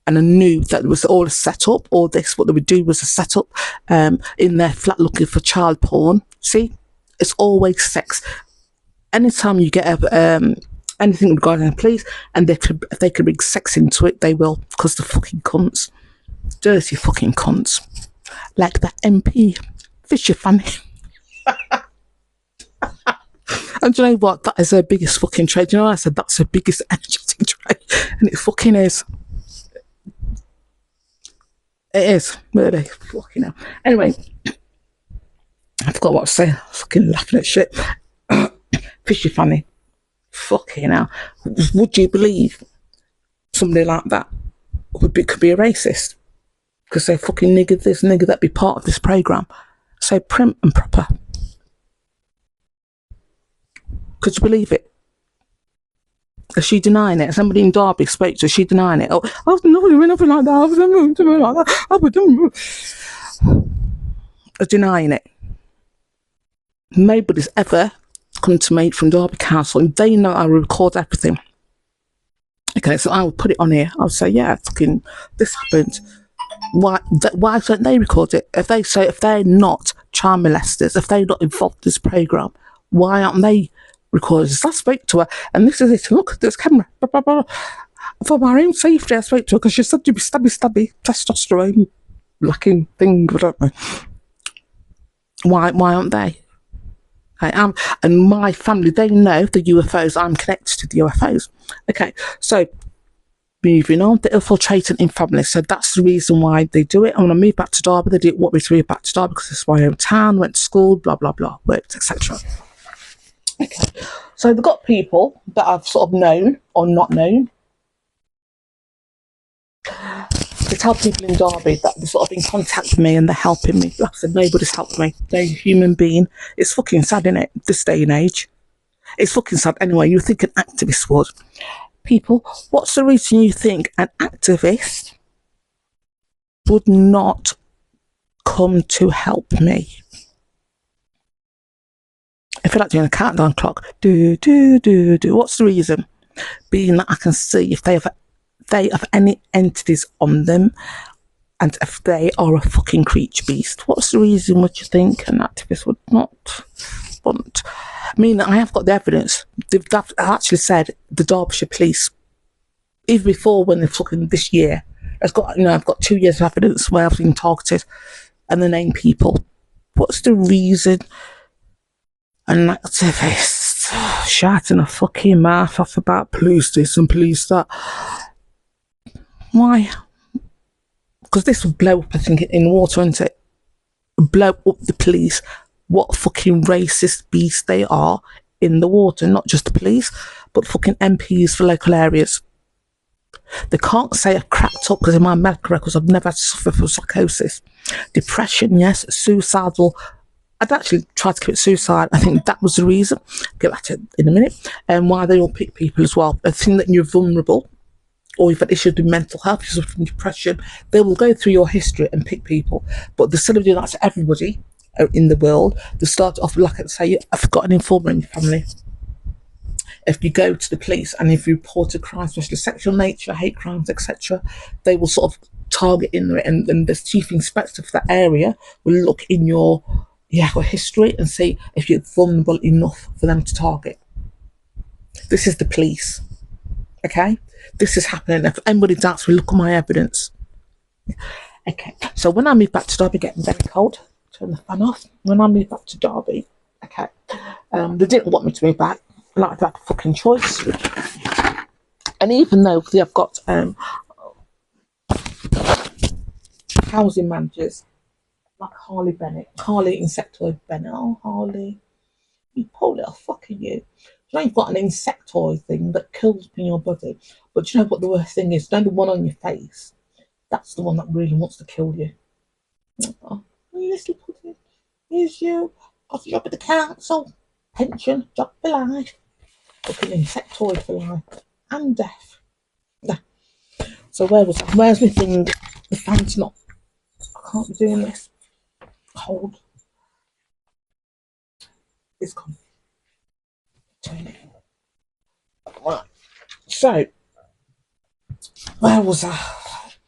and I knew that it was all a setup, all this, what they would do was a setup in their flat looking for child porn. See, it's always sex. Anytime you get anything regarding the police, and if they could bring sex into it, they will, because the fucking cunts, dirty fucking cunts, like that MP Fisher Fanny. And do you know what? That is her biggest fucking trade. Do you know what I said? That's her biggest energetic trade, and it fucking is. It is, really. Fucking hell. Anyway, I forgot what I was saying. Fucking laughing at shit. Fishy Fanny. Fucking hell. Would you believe somebody like that could be a racist? Because they fucking nigger this, nigger that, be part of this programme. So prim and proper. Could you believe it? Is she denying it? Somebody in Derby spoke to her, is she denying it? Oh, I was not doing nothing like that. I was doing nothing like that. I was denying it. Nobody's ever come to me from Derby Council, and they know I record everything. Okay, so I will put it on here. I'll say, yeah, fucking, this happened. Why don't they record it? If they're not child molesters, if they're not involved in this programme, why aren't they recording this? I spoke to her, and this is it. Look at this camera. Blah, blah, blah. For my own safety, I spoke to her because she said to be stabby, testosterone lacking thing. I don't know. Why aren't they? And my family, they know the UFOs. I'm connected to the UFOs. Okay, so moving on, the infiltrating in family. So that's the reason why they do it. And when I moved back to Derby, they didn't want me to move back to Derby because it's my hometown, went to school, blah, blah, blah, worked, etc. Okay, so they've got people that I've sort of known or not known. To tell people in Derby that they're sort of in contact with me and they're helping me. Like I said, nobody's helped me. No human being. It's fucking sad, isn't it? This day and age. It's fucking sad. Anyway, you think an activist would. People, what's the reason you think an activist would not come to help me? I feel like doing a countdown clock. Do, do, do, do. What's the reason? Being that I can see if they have any entities on them and if they are a fucking creature beast. What's the reason would you think an activist would not want? I mean, I have got the evidence. They've actually said the Derbyshire police, even before when they're fucking this year, I've got 2 years of evidence where I've been targeted and they name people. What's the reason an activist shouting a fucking mouth off about police this and police that? Why? Because this will blow up, I think, in water, won't it? Blow up the police. What fucking racist beasts they are in the water. Not just the police, but fucking MPs for local areas. They can't say I've cracked up because in my medical records I've never had to suffer from psychosis. Depression, yes. Suicidal. I'd actually tried to commit suicide. I think that was the reason. I'll get back to it in a minute. And why they all pick people as well. I think that you're vulnerable, or you've had issues with mental health, issues with depression. They will go through your history and pick people. But instead of doing that to everybody in the world, they start off like I say, I've got an informer in your family. If you go to the police and if you report a crime, especially sexual nature, hate crimes, etc., they will sort of target in there, and the chief inspector for that area will look in your history and see if you're vulnerable enough for them to target. This is the police. Okay? This is happening. If anybody doubts me, look at my evidence. Okay, so when I moved back to Derby, getting very cold, turn the fan off. When I moved back to Derby, okay, they didn't want me to move back. Like, I've had a fucking choice. And even though they've got housing managers like Harley Insectoid Bennett. Oh, Harley, you poor little fucker, you. You know, you've got an insectoid thing that kills in your body. But you know what the worst thing is? You know the one on your face? That's the one that really wants to kill you. Oh, little pudding. Here's you. Got a job at the council. Pension. Job for life. Fucking insectoid for life. And death. Nah. So where was that? Where's my thing? The fan's not. I can't be doing this. Cold. It's gone. Turn it. Right. So where was I?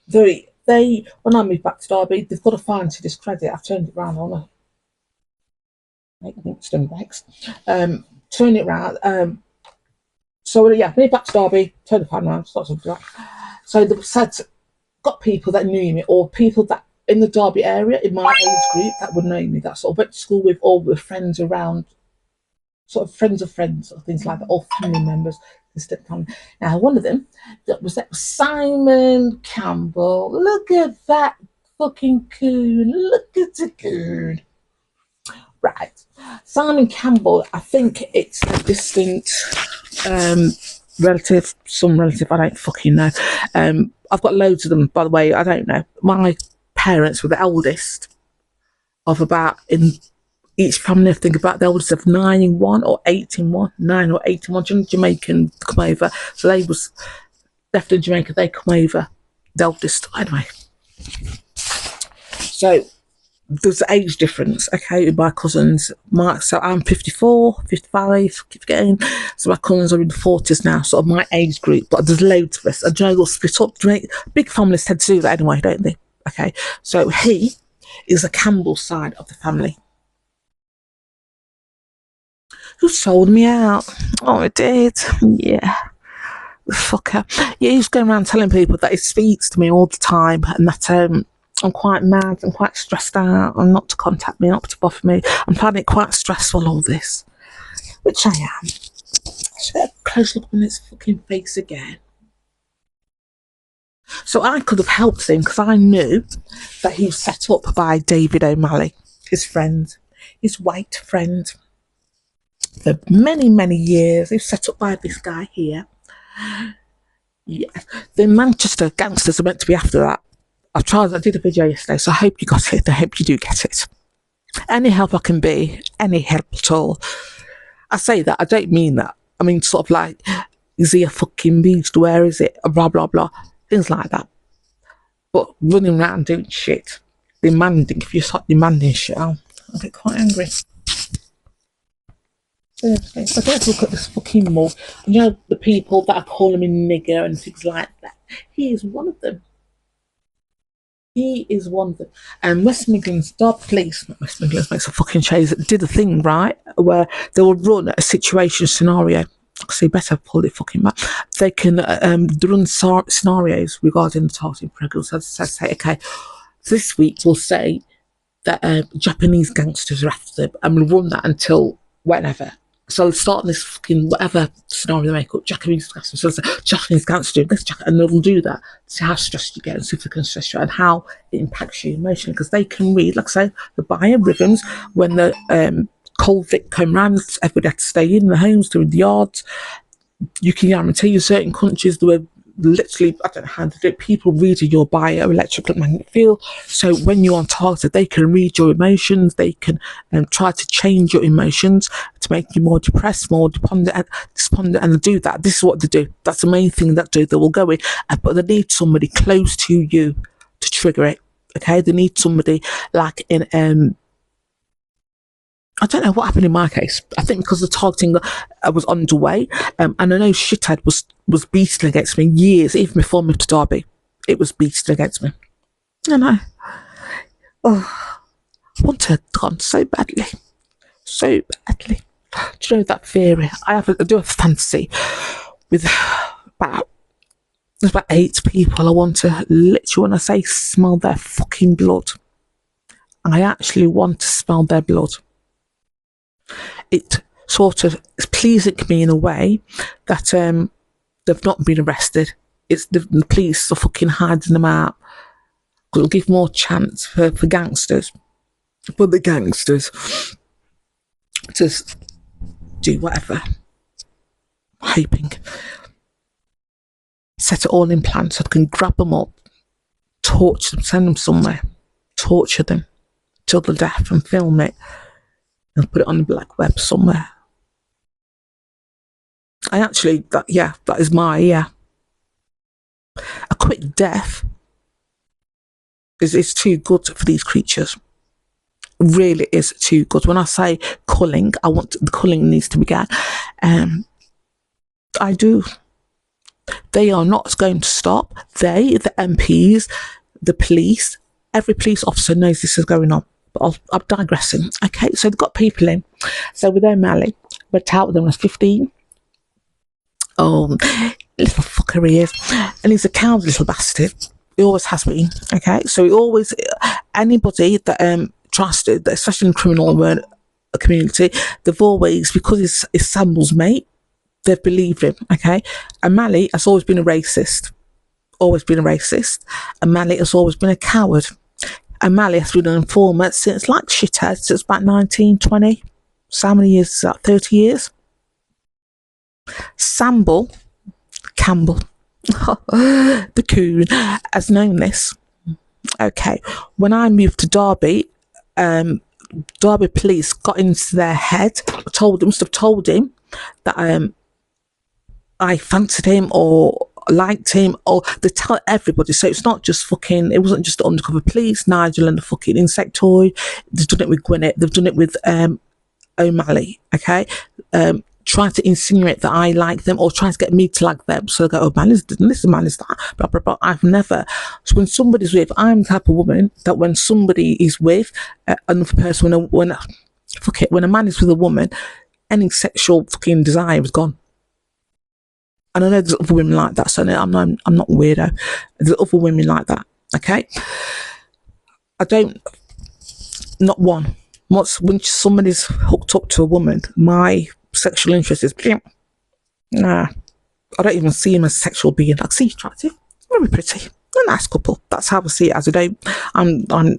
They when I moved back to Derby, they've got a fine to discredit. I've turned it round on her. Make instant bags. Turn it round. So yeah, moved back to Derby, turn the fan round, start something like that. So they said got people that knew me, or people that in the Derby area in my age group that would know me, that sort of went to school with, or were friends around, sort of friends of friends or things like that, or family members. Now, one of them that was Simon Campbell. Look at that fucking coon. Look at the coon. Right. Simon Campbell, I think it's a distant relative, some relative, I don't fucking know. I've got loads of them, by the way, I don't know. My parents were the eldest of about, in each family, I think about the eldest of 9 in one or 8 in one, 9 or 8 in one. Jamaican come over, so they was left in Jamaica. They come over, the eldest anyway. So there's an age difference, okay, with my cousins. So I'm 54, 55, keep forgetting. So my cousins are in the 40s now, sort of my age group. But there's loads of us. And Joe will split up. Big families tend to do that anyway, don't they? Okay, so he is the Campbell side of the family. Who sold me out? Oh, it did. Yeah. The fucker. Yeah, he's going around telling people that he speaks to me all the time and that I'm quite mad, I'm quite stressed out, and not to contact me, not to bother me. I'm finding it quite stressful, all this, which I am. So a close look on his fucking face again. So I could have helped him because I knew that he was set up by David O'Malley, his friend, his white friend. For many, many years, he was set up by this guy here. Yes, the Manchester gangsters are meant to be after that. I did a video yesterday, so I hope you got it. I hope you do get it. Any help I can be, any help at all. I say that, I don't mean that. I mean, sort of like, is he a fucking beast? Where is it? Blah, blah, blah. Things like that. But running around doing shit, demanding, if you start demanding shit, I'll get quite angry. Seriously, I don't look at this fucking mug. You know, the people that are calling me nigger and things like that. He is one of them. He is one of them. And West Midlands, Police, not West Midlands, makes a fucking chase, did a thing, right, where they will run a situation scenario. So you better pull it fucking back. They can run scenarios regarding the targeting program. So say, okay, this week we'll say that Japanese gangsters are after them, and we'll run that until whenever. So start this fucking whatever scenario they make up, Japanese gangsters. So Japanese gangsters doing this, and they'll do that. See how stressed you get, and see if they can stress you, and how it impacts you emotionally. Because they can read, like I say, the buyer rhythms when the cold Vic come round. Everybody had to stay in the homes, doing the yards. You can guarantee you certain countries there were literally, I don't know how to do it, people reading your bioelectrical magnetic field. So when you're on target, they can read your emotions. They can try to change your emotions to make you more depressed, more despondent, and do that. This is what they do. That's the main thing that do. They will go in, but they need somebody close to you to trigger it. Okay, they need somebody like in I don't know what happened in my case. I think because the targeting was underway, and I know Shithead was beasting against me years, even before I moved to Derby. It was beasting against me. I know. Oh, I want her gone so badly. So badly. Do you know that theory? I do a fantasy with there's about 8 people I want to literally, when I say smell their fucking blood, I actually want to smell their blood. It sort of is pleasing me in a way that they've not been arrested. It's the police are fucking hiding them out. It'll give more chance for gangsters, for the gangsters to do whatever. Hoping. Set it all in plan so I can grab them up, torture them, send them somewhere, torture them till the death and film it and put it on the black web somewhere. I actually, that is my, a quick death is too good for these creatures. Really is too good. When I say culling, the culling needs to begin. I do. They are not going to stop. They, the MPs, the police, every police officer knows this is going on. But I'm digressing. Okay, so they've got people in. So with O'Malley, went out with them when I was 15. Oh, little fucker he is. And he's a coward little bastard. He always has been. Okay, so he always, anybody that trusted, especially in the criminal community, they've always, because he's Samuel's mate, they've believed him. Okay, O'Malley has always been a racist. Always been a racist. O'Malley has always been a coward. O'Malley has been an informant since, like Shithead, since about 1920. So how many years is that? 30 years? Campbell, the coon, has known this. Okay, when I moved to Derby, Derby police got into their head, must have told him that I fancied him or liked him, or they tell everybody. So it's not just fucking, it wasn't just the undercover police, Nigel and the fucking insectoid. They've done it with Gwyneth, they've done it with O'Malley. Okay, trying to insinuate that I like them or trying to get me to like them. So they go, oh, man, this, man is that, blah, blah, blah. I've never. So when somebody's with, I'm the type of woman that when somebody is with another person, when a man is with a woman, any sexual fucking desire is gone. And I know there's other women like that, so I'm not weirdo. There's other women like that, okay? I don't, not one. Once when somebody's hooked up to a woman, my sexual interest is, nah. I don't even see him as a sexual being. I see attractive, very pretty, a nice couple. That's how I see it. As I don't, I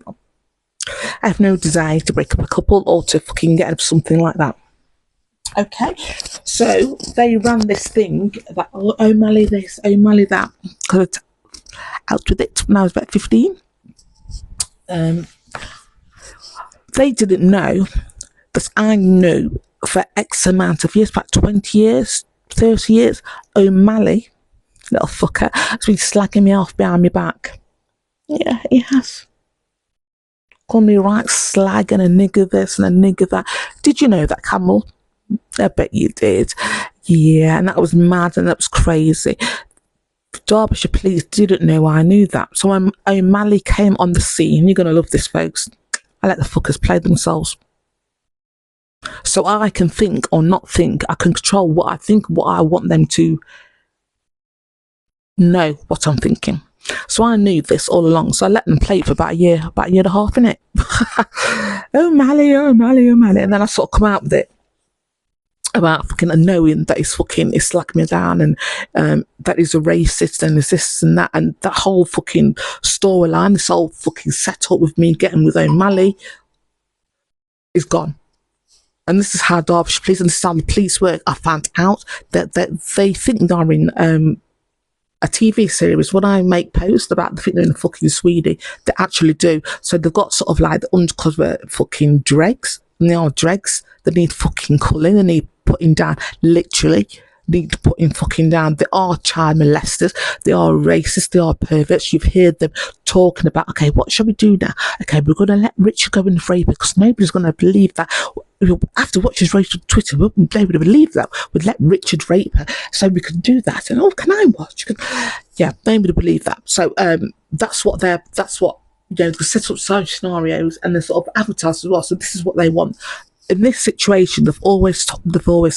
have no desire to break up a couple or to fucking get something like that. Okay, so they ran this thing that O'Malley this, O'Malley that. Got out with it when I was about 15. They didn't know that I knew for X amount of years, about 20 years, 30 years, O'Malley, little fucker, has been slagging me off behind my back. Yeah, he has. Called me right slag and a nigger this and a nigger that. Did you know that, Camel? I bet you did. Yeah, and that was mad and that was crazy. Derbyshire police didn't know I knew that. So when O'Malley came on the scene, you're going to love this, folks. I let the fuckers play themselves. So I can think or not think. I can control what I think, what I want them to know what I'm thinking. So I knew this all along. So I let them play it for about a year and a half, innit? O'Malley. And then I sort of come out with it about fucking knowing that he's slacked me down and that he's a racist and there's this and that whole fucking storyline, this whole fucking setup with me getting with O'Malley is gone. And this is how Derbyshire police and this is how the police work. I found out that they think they're in a TV series. When I make posts about the thing they're in a fucking Swede, they actually do. So they've got sort of like the undercover fucking dregs, and they are dregs. They need fucking culling, they need putting down, literally need putting fucking down. They are child molesters, they are racist, they are perverts. You've heard them talking about, okay, what shall we do now? Okay, we're going to let Richard go and rape it because nobody's going to believe that. After watching his race on Twitter, nobody would believe that. We'd let Richard rape her, so we could do that. And can I watch? Yeah, nobody would believe that. So that's what they set up such scenarios and they sort of advertise as well. So this is what they want. In this situation, they've always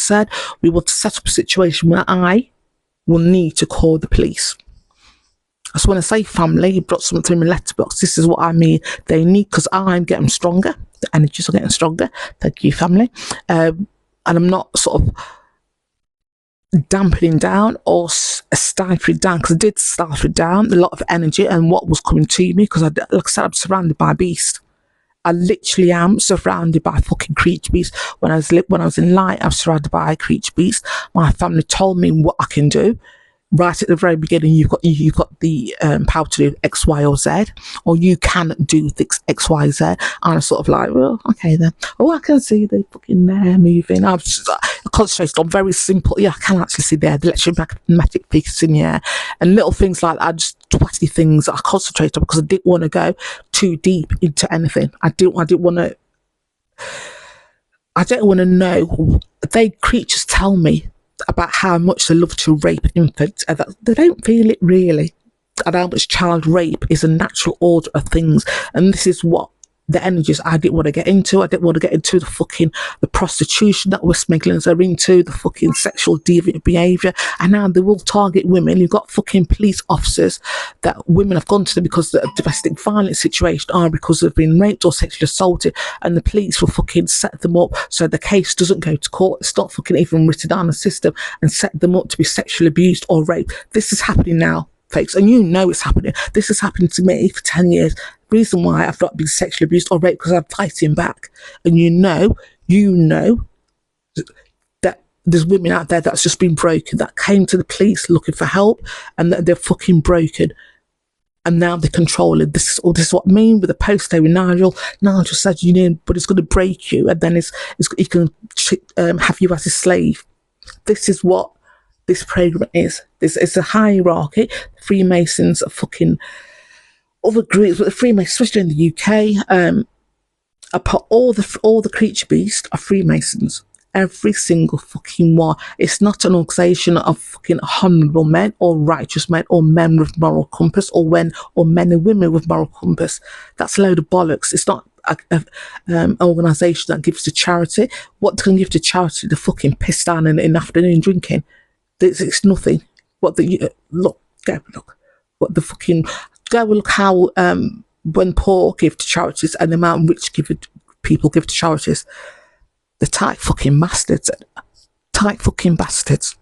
said, we want to set up a situation where I will need to call the police. So when I say family, you brought something in my letterbox. This is what I mean. They need, because I'm getting stronger. The energies are getting stronger. Thank you, family. And I'm not sort of dampening down or stifling down, because I did stifle down a lot of energy and what was coming to me, because like I said, I'm surrounded by beasts. I literally am surrounded by fucking creature beasts. When I was in light, I was surrounded by creature beasts. My family told me what I can do. Right at the very beginning, you've got the power to do X, Y, or Z, or you can do things X, Y, Z. And I'm sort of like, well, okay then. Oh, I can see the fucking there moving. I concentrated on very simple. Yeah, I can actually see there the electromagnetic figures in the air and little things like that. Just twatty things that I concentrated on because I didn't want to go too deep into anything. I didn't want to know. They creatures tell me about how much they love to rape infants, and that they don't feel it really, and how much child rape is a natural order of things. And this is what the energies I didn't want to get into. I didn't want to get into the prostitution that West Midlands are into, the fucking sexual deviant behaviour. And now they will target women. You've got fucking police officers that women have gone to them because of the domestic violence situation, or because they've been raped or sexually assaulted, and the police will fucking set them up so the case doesn't go to court. It's not fucking even written down the system, and set them up to be sexually abused or raped. This is happening now, folks, and you know it's happening. This has happened to me for 10 years. Reason why I've not been sexually abused or raped, because I'm fighting back. And you know that there's women out there that's just been broken, that came to the police looking for help, and that they're fucking broken, and now they're controlling. This is what I mean with the post there with Nigel. Nigel said, but it's going to break you, and then he can have you as a slave. This is what this program is. It's a hierarchy. Freemasons are fucking other groups, but the Freemasons, especially in the UK, all the creature beasts are Freemasons. Every single fucking one. It's not an organisation of fucking honourable men or righteous men or men with moral compass or men and women with moral compass. That's a load of bollocks. It's not an organisation that gives to charity. What can give to charity? The fucking piss down in the afternoon drinking. It's nothing. Look. What the fucking... Go and look how when poor give to charities and the amount rich people give to charities, the tight fucking bastards. Tight fucking bastards.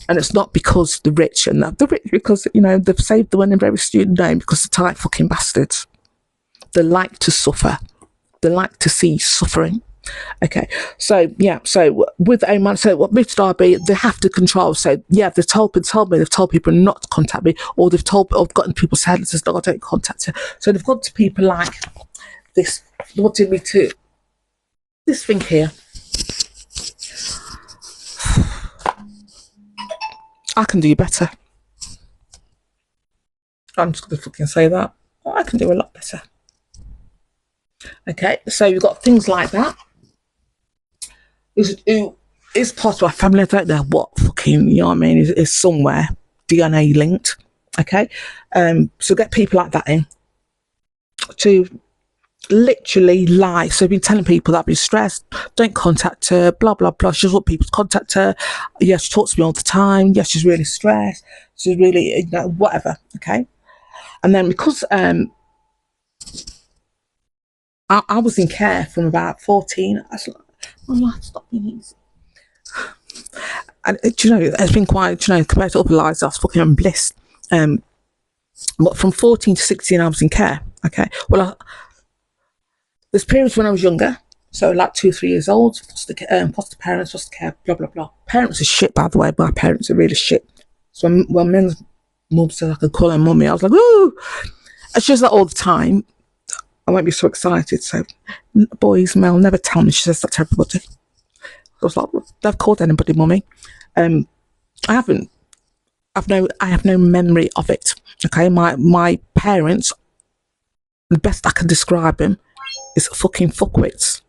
And it's not because the rich and the rich, because, you know, they've saved the one in very student name, because the tight fucking bastards. They like to suffer. They like to see suffering. Okay, so yeah, so with Oman, so what Mr. Derby, they have to control. So yeah, they've told people not to contact me, or they've gotten people's heads and says, no, I don't contact you. So they've gone to people like this, wanting me to, this thing here. I can do better. I'm just gonna fucking say that. I can do a lot better. Okay, so you've got things like that. Is part of our family. I don't know what fucking, you know what I mean, is somewhere DNA linked. Okay, so get people like that in to literally lie. So I've been telling people that I've been stressed, don't contact her, blah blah blah. She doesn't want people to contact her. Yeah, she talks to me all the time. Yeah, she's really stressed. She's really, you know, whatever. Okay, and then because I was in care from about 14. I was like, my life stopped being easy. And you know, it's been quite, you know, compared to other lives, I was fucking in bliss. But from 14 to 16, I was in care. Okay, well, there's periods when I was younger, so like 2 or 3 years old, foster parents, foster care, blah blah blah. Parents are shit, by the way. My parents are really shit. So when men's mum said I could call her mummy, I was like, ooh. And she does that all the time. I won't be so excited. So, boys, Mel, never tell me. She says that to everybody. I was like, they've called anybody mummy. I haven't. I have no memory of it. Okay, my parents, the best I can describe them is fucking fuckwits.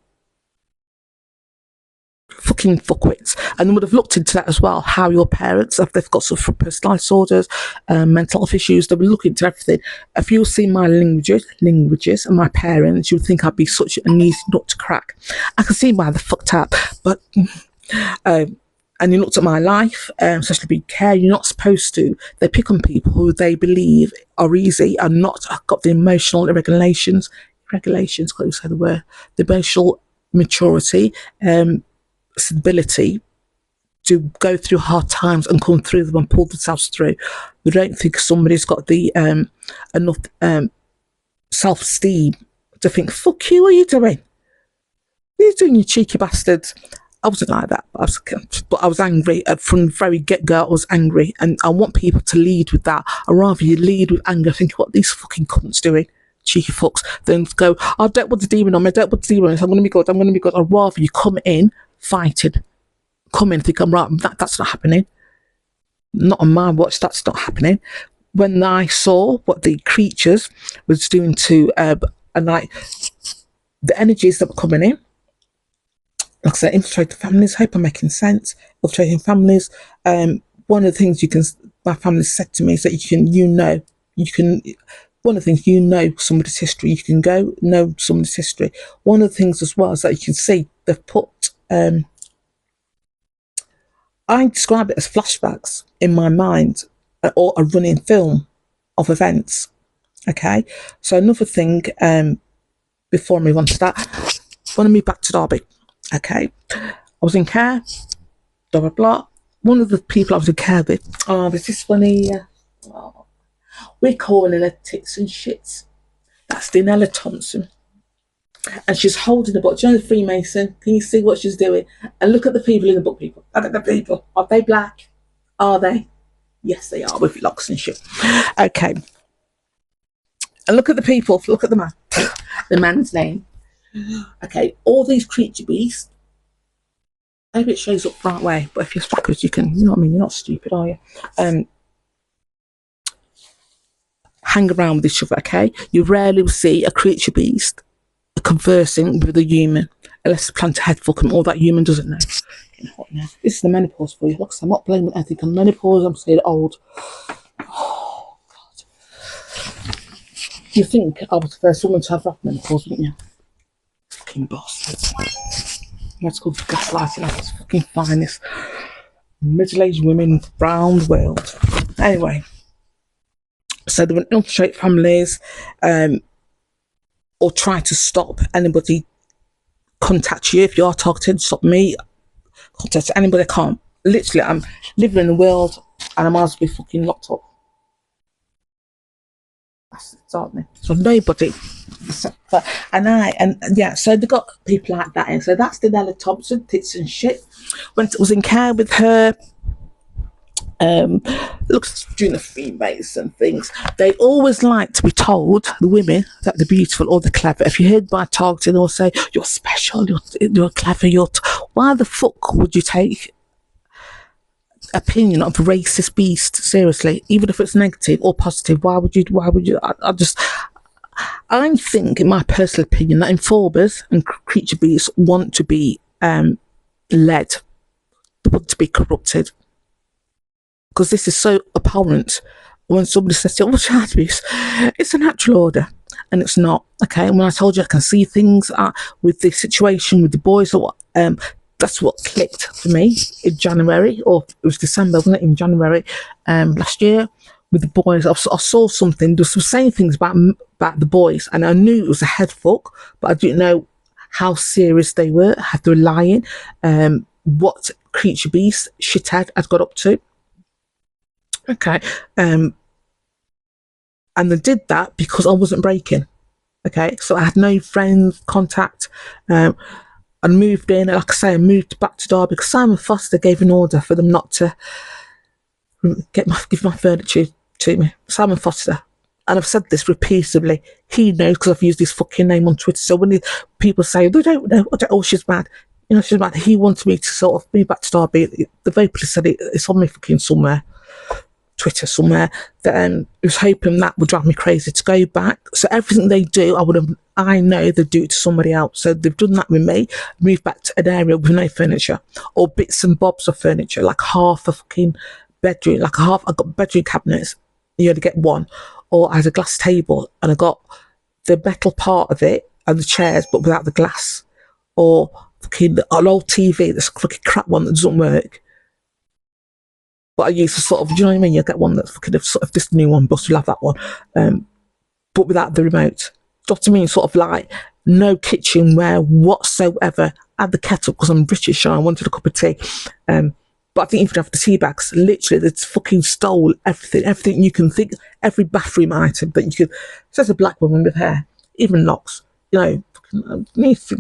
Fucking fuckwits. And they would have looked into that as well, how your parents, if they've got sort of personality disorders, mental health issues, they would look into everything. If you see my languages and my parents, you would think I'd be such an easy nut to crack. I can see why they're fucked up, but and you looked at my life, especially being care, you're not supposed to. They pick on people who they believe are easy and not got the emotional regulations, can't you say the word, the emotional maturity, stability to go through hard times and come through them and pull themselves through. We don't think somebody's got the enough self-esteem to think, fuck you, what are you doing? What are you doing, you cheeky bastards? I wasn't like that, but I was angry. From the very get-go, I was angry, and I want people to lead with that. I'd rather you lead with anger, think what these fucking cunts doing, cheeky fucks, than go, I don't want the demon on me, I don't want the demon on me, I'm going to be good, I'm going to be good. I'd rather you come in fighting. Come in, think I'm right. That's not happening. Not on my watch, that's not happening. When I saw what the creatures was doing to, and like, the energies that were coming in, like I said, infiltrating families, hope I'm making sense. Infiltrating families. One of the things my family said to me is that one of the things, somebody's history. You can go know somebody's history. One of the things as well is that you can see they've put, I describe it as flashbacks in my mind, or a running film of events. Okay, so another thing, before I move on to that, I want to move back to Derby. Okay, I was in care, blah blah blah. One of the people I was in care with, there's this funny, we're calling her tits and shits. That's Dinella Thompson. And she's holding the book. Do you know the Freemason? Can you see what she's doing? And look at the people in the book, people. Look at the people. Are they black? Are they? Yes, they are, with locks and shit. Okay. And look at the people. Look at the man. The man's name. Okay. All these creature beasts. Maybe it shows up the right way, but if you're backwards, you can, you know what I mean? You're not stupid, are you? Hang around with each other, okay? You rarely will see a creature beast conversing with a human, unless the plant head fuck them, all that human doesn't know. Getting hot now. This is the menopause for you. Look, I'm not blaming anything on menopause, I'm saying old. Oh, God. You think I was the first woman to have that menopause, wouldn't you? Fucking boss. That's called gaslighting. That's fucking finest. Middle-aged women round the world. Anyway, so they would infiltrate families. or try to stop anybody contact you. If you are targeted, stop me, contact anybody. I can't. Literally, I'm living in the world and I might as well be fucking locked up. That's me. So nobody except for, and yeah, so they got people like that in. So that's Daniela Thompson, tits and shit. When it was in care with her, looks doing the females and things. They always like to be told, the women, that they're beautiful or they're clever. If you heard by targeting, they'll say you're special, you're clever, why the fuck would you take opinion of a racist beast seriously, even if it's negative or positive? Why would you I think, in my personal opinion, that informers and creature beasts want to be led, they want to be corrupted, because this is so apparent. When somebody says, "Oh, child abuse," it's a natural order, and it's not. Okay, and when I told you I can see things with the situation with the boys, or that's what clicked for me in January, or it was December, wasn't it? In January last year, with the boys, I saw something. There was some saying things about the boys, and I knew it was a head fuck, but I didn't know how serious they were, how they were lying, what creature beast shithead had got up to. Okay, and they did that because I wasn't breaking. Okay, so I had no friends contact. I moved in, like I say, I moved back to Derby because Simon Foster gave an order for them not to give my furniture to me. Simon Foster. And I've said this repeatedly. He knows because I've used his fucking name on Twitter. So when people say, they don't know, oh, she's mad. You know, she's mad. He wanted me to sort of move back to Derby. The Vapor said it's on me fucking somewhere. Twitter somewhere, that I was hoping that would drive me crazy to go back. So everything they do, I know they do it to somebody else. So they've done that with me, moved back to an area with no furniture, or bits and bobs of furniture, like half a fucking bedroom, I got bedroom cabinets, you only get one, or I had a glass table and I got the metal part of it and the chairs, but without the glass, or fucking an old TV, this fucking crap one that doesn't work. But I used to sort of, do you know what I mean? You get one that's fucking sort of this new one, but you'll have that one, but without the remote. Do you know what I mean? Sort of like no kitchenware whatsoever. I had the kettle because I'm British and I wanted a cup of tea. But I didn't even have the tea bags. Literally, they fucking stole everything you can think, every bathroom item that you could. Says a black woman with hair, even locks. You know, needs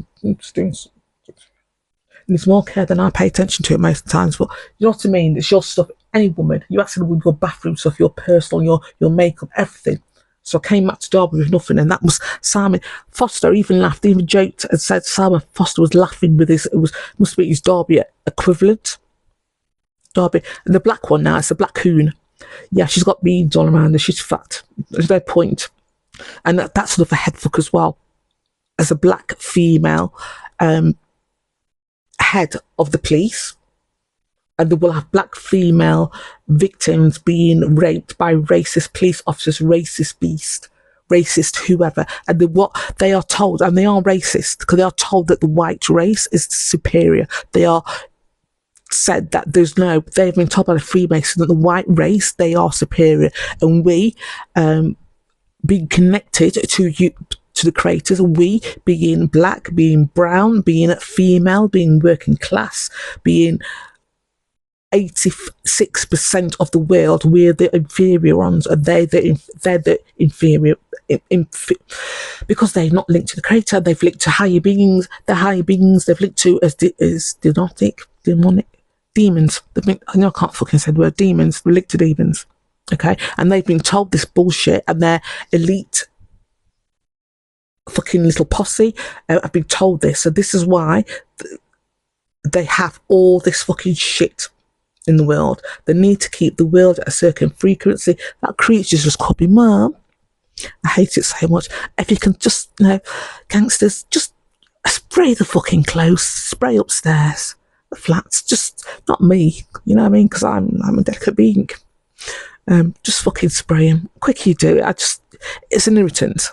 more care than I pay attention to it most of the times. But you know what I mean? It's your stuff. Any woman, you actually with your bathroom stuff, your personal, your makeup, everything. So I came back to Derby with nothing, and that was Simon Foster. Even laughed, even joked, and said Simon Foster was laughing with his. Must be his Derby equivalent. Derby, and the black one now, it's a black coon. Yeah, she's got beads all around her. She's fat. There's no point, and that's another headfuck as well. As a black female head of the police. And they will have black female victims being raped by racist police officers, racist beast, racist whoever. And what they are told, and they are racist, because they are told that the white race is superior. They are said that they've been told by the Freemasons that the white race, they are superior. And we, being connected to the creators, we being black, being brown, being female, being working class, being 86% of the world, we're the inferior ones, and they're the inferior, because they're not linked to the creator. They've linked to higher beings. The higher beings they've linked to as demonic demons. I can't fucking say the word demons. They're linked to demons. Okay, and they've been told this bullshit, and their elite fucking little posse have been told this. So this is why they have all this fucking shit in the world. They need to keep the world at a certain frequency. That creature's just called me Mum. I hate it so much. If you can just, gangsters, just spray the fucking clothes, spray upstairs, the flats, just not me, you know what I mean? Because I'm a delicate being. Just fucking spray them. Quick you do it. It's an irritant.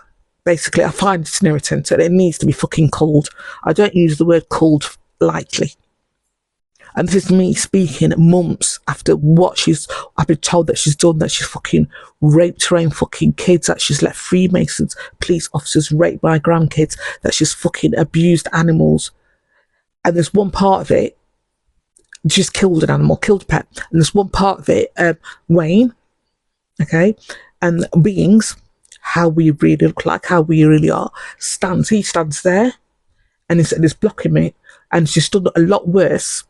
Basically, I find it's an irritant and it needs to be fucking cold. I don't use the word cold lightly. And this is me speaking months after I've been told that she's done, that she's fucking raped her own fucking kids, that she's let Freemasons, police officers rape my grandkids, that she's fucking abused animals. And there's one part of it, she's killed an animal, killed a pet. And there's one part of it, Wayne, okay, and beings, how we really look like, how we really are, he stands there and he's blocking me. And she's done a lot worse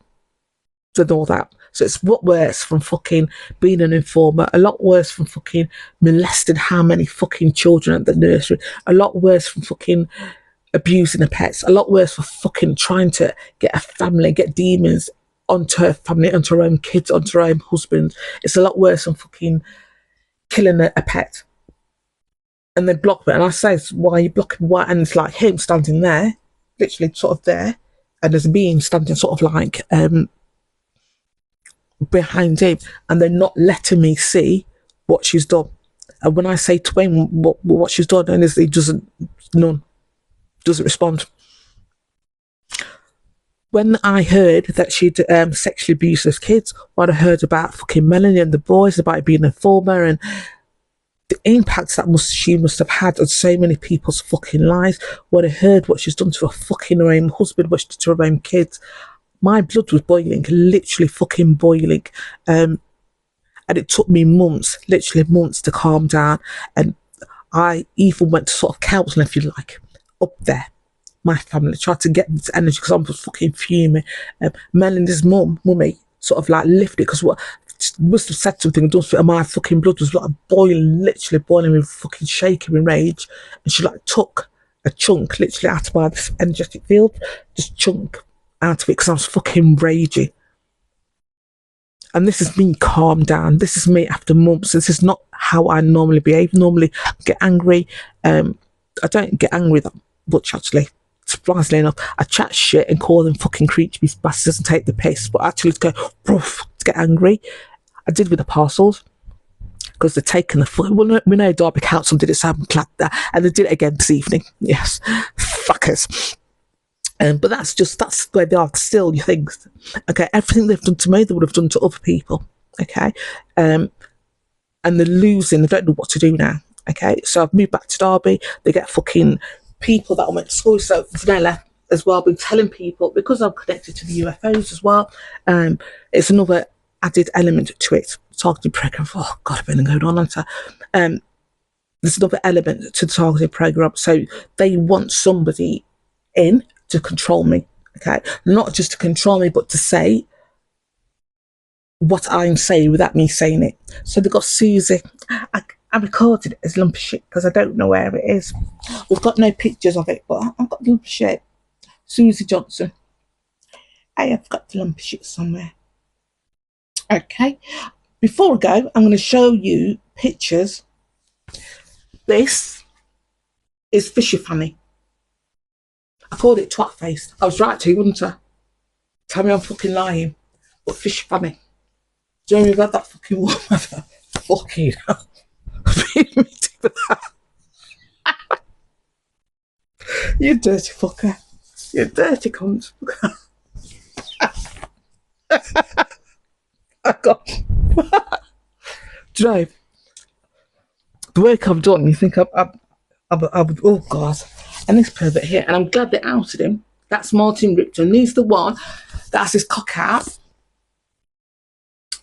than all that. So it's a lot worse from fucking being an informer, a lot worse from fucking molesting how many fucking children at the nursery, a lot worse from fucking abusing the pets, a lot worse for fucking trying to get a family, get demons onto her family, onto her own kids, onto her own husband. It's a lot worse than fucking killing a pet. And they block me, and I say, why are you blocking? Why? And it's like him standing there, literally sort of there, and there's a being standing sort of like behind him, and they're not letting me see what she's done. And when I say to Wayne what she's done, and he doesn't respond. When I heard that she'd sexually abused those kids, when I heard about fucking Melanie and the boys, about it being a informer, and the impacts that she must have had on so many people's fucking lives, when I heard what she's done to her fucking her own husband, what she did to her own kids, my blood was boiling, literally fucking boiling. And it took me months, literally months, to calm down. And I even went to sort of counselling, if you like, up there. My family tried to get this energy because I was fucking fuming. Melanie's mummy, sort of like lifted, because what must have said something, and my fucking blood was like boiling, literally boiling, with fucking shaking with rage. And she like took a chunk literally out of my energetic field, just chunk out of it, because I was fucking raging. And this is me calmed down. This is me after months. This is not how I normally behave. Normally I get angry. I don't get angry that much, actually. Surprisingly enough, I chat shit and call them fucking creepy bastards and take the piss. But actually to go, to get angry, I did with the parcels. Because they're taking the foot. Well, we know Derby Council did it, so I'm glad that. And they did it again this evening. Yes. Fuckers. But that's where they are. Still, you think, okay, everything they've done to me, they would have done to other people. Okay. And they're losing. They don't know what to do now. Okay. So I've moved back to Derby. They get fucking people that I went to school. So Vanilla as well, been telling people, because I'm connected to the UFOs as well. It's another added element to it. Targeted program. Oh God, I've been going on. So, there's another element to the targeted program. So they want somebody in to control me, okay? Not just to control me, but to say what I'm saying without me saying it. So they've got Susie. I recorded it as lump of shit because I don't know where it is. We've got no pictures of it, but I've got the lump of shit. Susie Johnson. Hey, I've got the lump of shit somewhere. Okay. Before I go, I'm going to show you pictures. This is Fishy Fanny. I called it twat face. I was right too, wasn't I? Tell me I'm fucking lying. But Fishy Fanny. Do you know about that fucking woman? Fucking hell. You dirty fucker. You dirty cunt. I got. Do you know, the work I've done, you think I'm oh God. And this pervert here, and I'm glad they outed him. That's Martin Ripton. He's the one that has his cock out,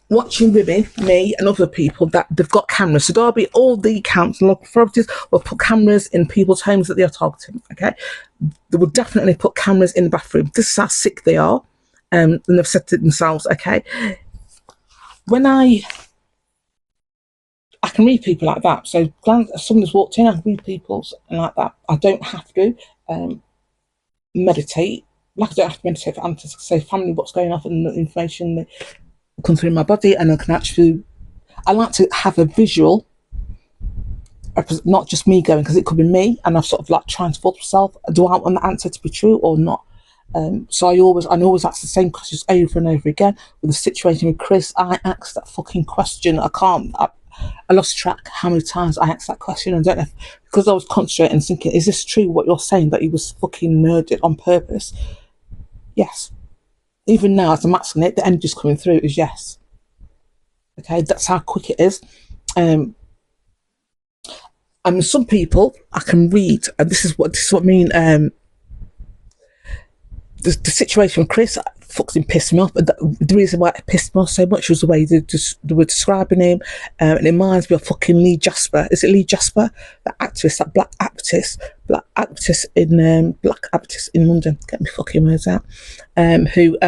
watching women, me and other people, that they've got cameras. So Derby, all the council local authorities will put cameras in people's homes that they are targeting, okay? They will definitely put cameras in the bathroom. This is how sick they are. And they've said to themselves, okay, when I can read people like that. So if someone's walked in, I can read people's and like that. I don't have to meditate. Like I don't have to meditate for answers. Say family, what's going on, and the information that comes through my body, and I can actually. I like to have a visual, not just me going, because it could be me, and I've sort of like transformed myself. Do I want the answer to be true or not? So I always ask the same questions over and over again. With the situation with Chris, I asked that fucking question. I lost track how many times I asked that question. I don't know because I was concentrating and thinking, is this true what you're saying, that he was fucking murdered on purpose? Yes. even now as I'm asking it, the energy's coming through is yes. Okay, that's how quick it is. And some people I can read, and this is what I mean. The situation with Chris fucking pissed me off. And the reason why it pissed me off so much was the way they were describing him. And it reminds me of fucking Lee Jasper. Is it Lee Jasper? That activist, that black activist in London. Get me fucking words out. Who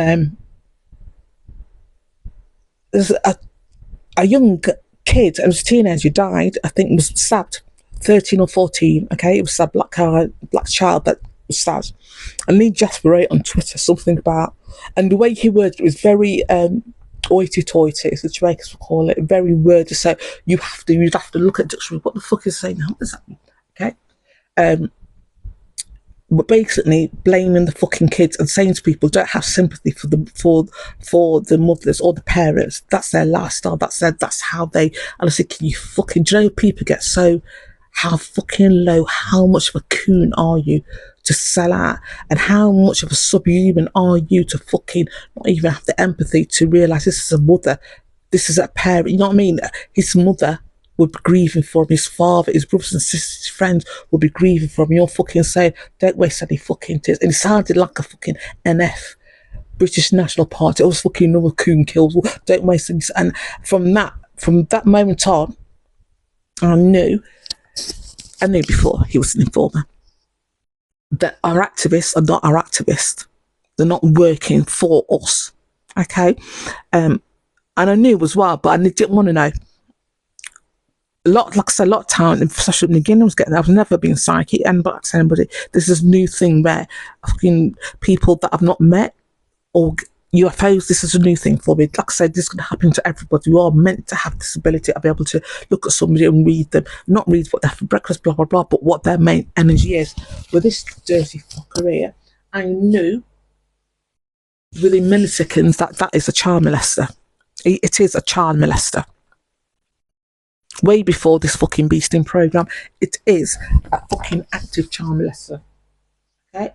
there's a young kid, it was a teenager who died, I think was stabbed, 13 or 14, okay? It was a black child that was stabbed. And Lee Jasper wrote on Twitter something about, and the way he worded it was very hoity-toity, as the Jamaicans would call it, very wordy. So you'd have to look at dictionary, what the fuck is saying now? What does that mean? Okay? But basically blaming the fucking kids and saying to people, don't have sympathy for the mothers or the parents. That's their lifestyle. That's how they. And I said, can you fucking? Do you know people get so how fucking low? How much of a coon are you to sell out? And how much of a subhuman are you to fucking not even have the empathy to realise this is a mother, this is a parent. You know what I mean? His mother would be grieving for him, his father, his brothers and sisters, his friends would be grieving for him. You're fucking saying, don't waste any fucking tears. And it sounded like a fucking NF, British National Party. It was fucking another coon kills. Don't waste any. And from that moment on, I knew before he was an informer that our activists are not our activists. They're not working for us. Okay? And I knew as well, but I didn't want to know. Like I said, a lot of time, especially in the beginning, I was never being psychic, and but like anybody, there's this new thing where fucking people that I've not met or UFOs, this is a new thing for me. Like I said, this is going to happen to everybody. You are meant to have this ability to be able to look at somebody and read them, not read what they have for breakfast, blah, blah, blah, but what their main energy is. With this dirty fucker here, I knew within milliseconds that is a child molester. It is a child molester. Way before this fucking beasting program, it is a fucking active child molester. Okay?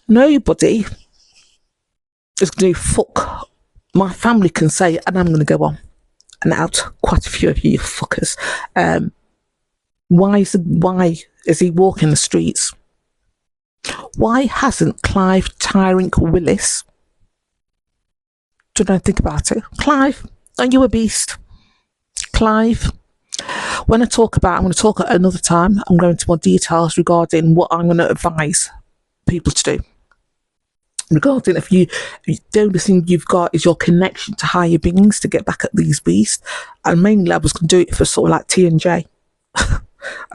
Nobody is going to fuck. My family can say it, and I'm going to go on and out. Quite a few of you fuckers. Why is he walking the streets? Why hasn't Clive Tyrink Willis? Don't think about it. Clive, are you a beast? Clive. When I'm going to talk at another time. I'm going into more details regarding what I'm going to advise people to do. Regarding if the only thing you've got is your connection to higher beings to get back at these beasts, and mainly I was going to do it for sort of like T and J. I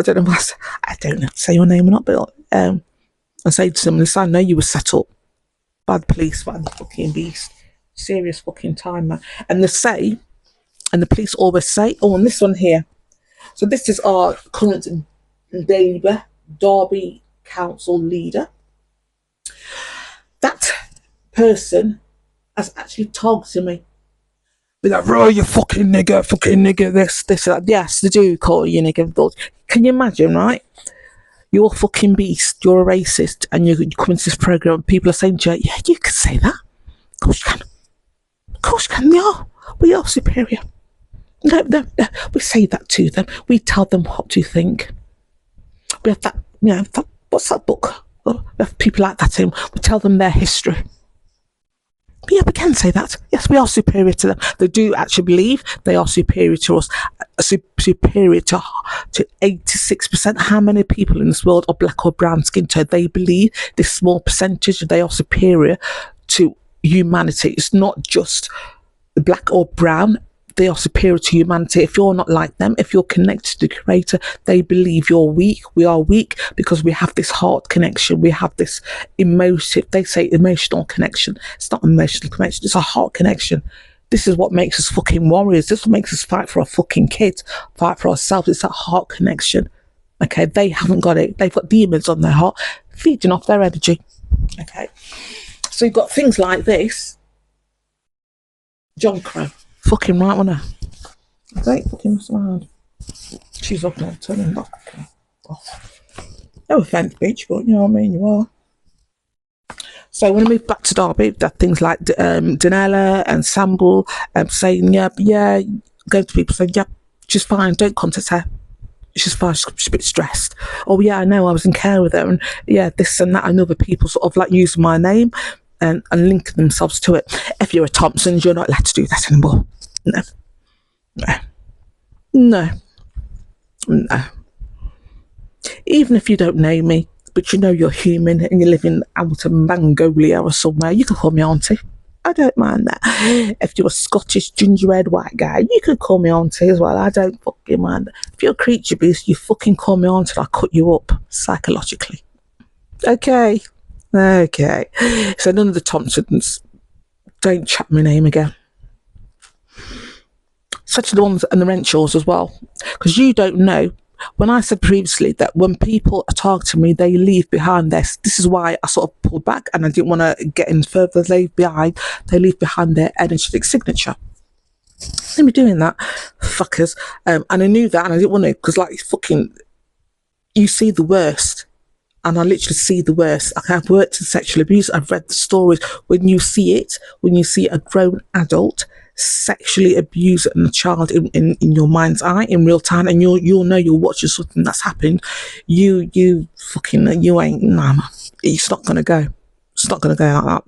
don't know what I don't know say your name or not, but I say to them, listen, I know you were set up by the police, by the fucking beast. Serious fucking time, man. And the police always say, oh, and this one here. So this is our current Labour Derby Council leader. That person has actually targeted me. Be like, bro, you fucking nigger, this, that. Yes, they do call you nigger. Can you imagine, right? You're a fucking beast, you're a racist, and you come into this program and people are saying to you, yeah, you can say that. Of course you can. Of course you can. We are superior. No, we say that to them. We tell them what to think. We have that, what's that book? We have people like that in. We tell them their history. But yeah, we can say that. Yes, we are superior to them. They do actually believe they are superior to us. Superior to 86%. How many people in this world are black or brown skin tone? They believe this small percentage, they are superior to humanity. It's not just black or brown. They are superior to humanity. If you're not like them, if you're connected to the Creator, they believe you're weak. We are weak because we have this heart connection. We have this emotive, they say emotional connection. It's not emotional connection, it's a heart connection. This is what makes us fucking warriors. This is what makes us fight for our fucking kids, fight for ourselves. It's that heart connection. Okay, they haven't got it. They've got demons on their heart, feeding off their energy. Okay, so you've got things like this. John Crow. Fucking right, wasn't I? Great fucking smile. She's up now, turning off. No offence, bitch, but you know what I mean, you are. So when I moved back to Derby, there are things like Danella and Samble saying, yeah, going to people saying, yeah, she's fine, don't contact her. She's fine, she's a bit stressed. Oh yeah, I know, I was in care with her, and yeah, this and that, and other people sort of like using my name and linking themselves to it. If you're a Thompson's, you're not allowed to do that anymore. No. No. No. No. Even if you don't know me, but you know you're human and you live in out of Mongolia or somewhere, you can call me auntie. I don't mind that. If you're a Scottish ginger-haired white guy, you can call me auntie as well. I don't fucking mind that. If you're a creature beast, you fucking call me auntie and I'll cut you up psychologically. Okay. Okay. So none of the Thompsons, don't chat my name again. Such the ones and the Renshaws as well. Because you don't know. When I said previously that when people are targeting me, they leave behind this. This is why I sort of pulled back and I didn't want to get in further. They leave behind their energetic signature. Let me doing that, fuckers. And I knew that, and I didn't want to, because like fucking, you see the worst. And I literally see the worst. I've worked in sexual abuse. I've read the stories. When you see a grown adult sexually abuse a child in your mind's eye in real time, and you'll know you're watching something that's happened, you ain't, nah, it's not gonna go. It's not gonna go like that.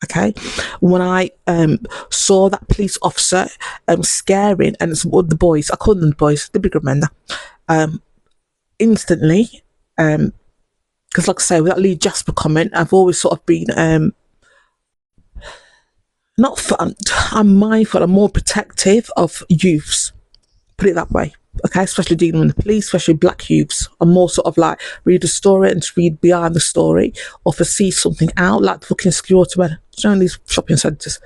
Okay, when I saw that police officer scaring, and it's the boys, I call them the boys, the bigger men, instantly, because like I say, with that Lee Jasper comment, I've always sort of been not fun. I'm mindful. I'm more protective of youths. Put it that way. Okay, especially dealing with the police, especially black youths. I'm more sort of like read a story and read behind the story, or if I see something out, like the fucking security men. You know, in these shopping centres,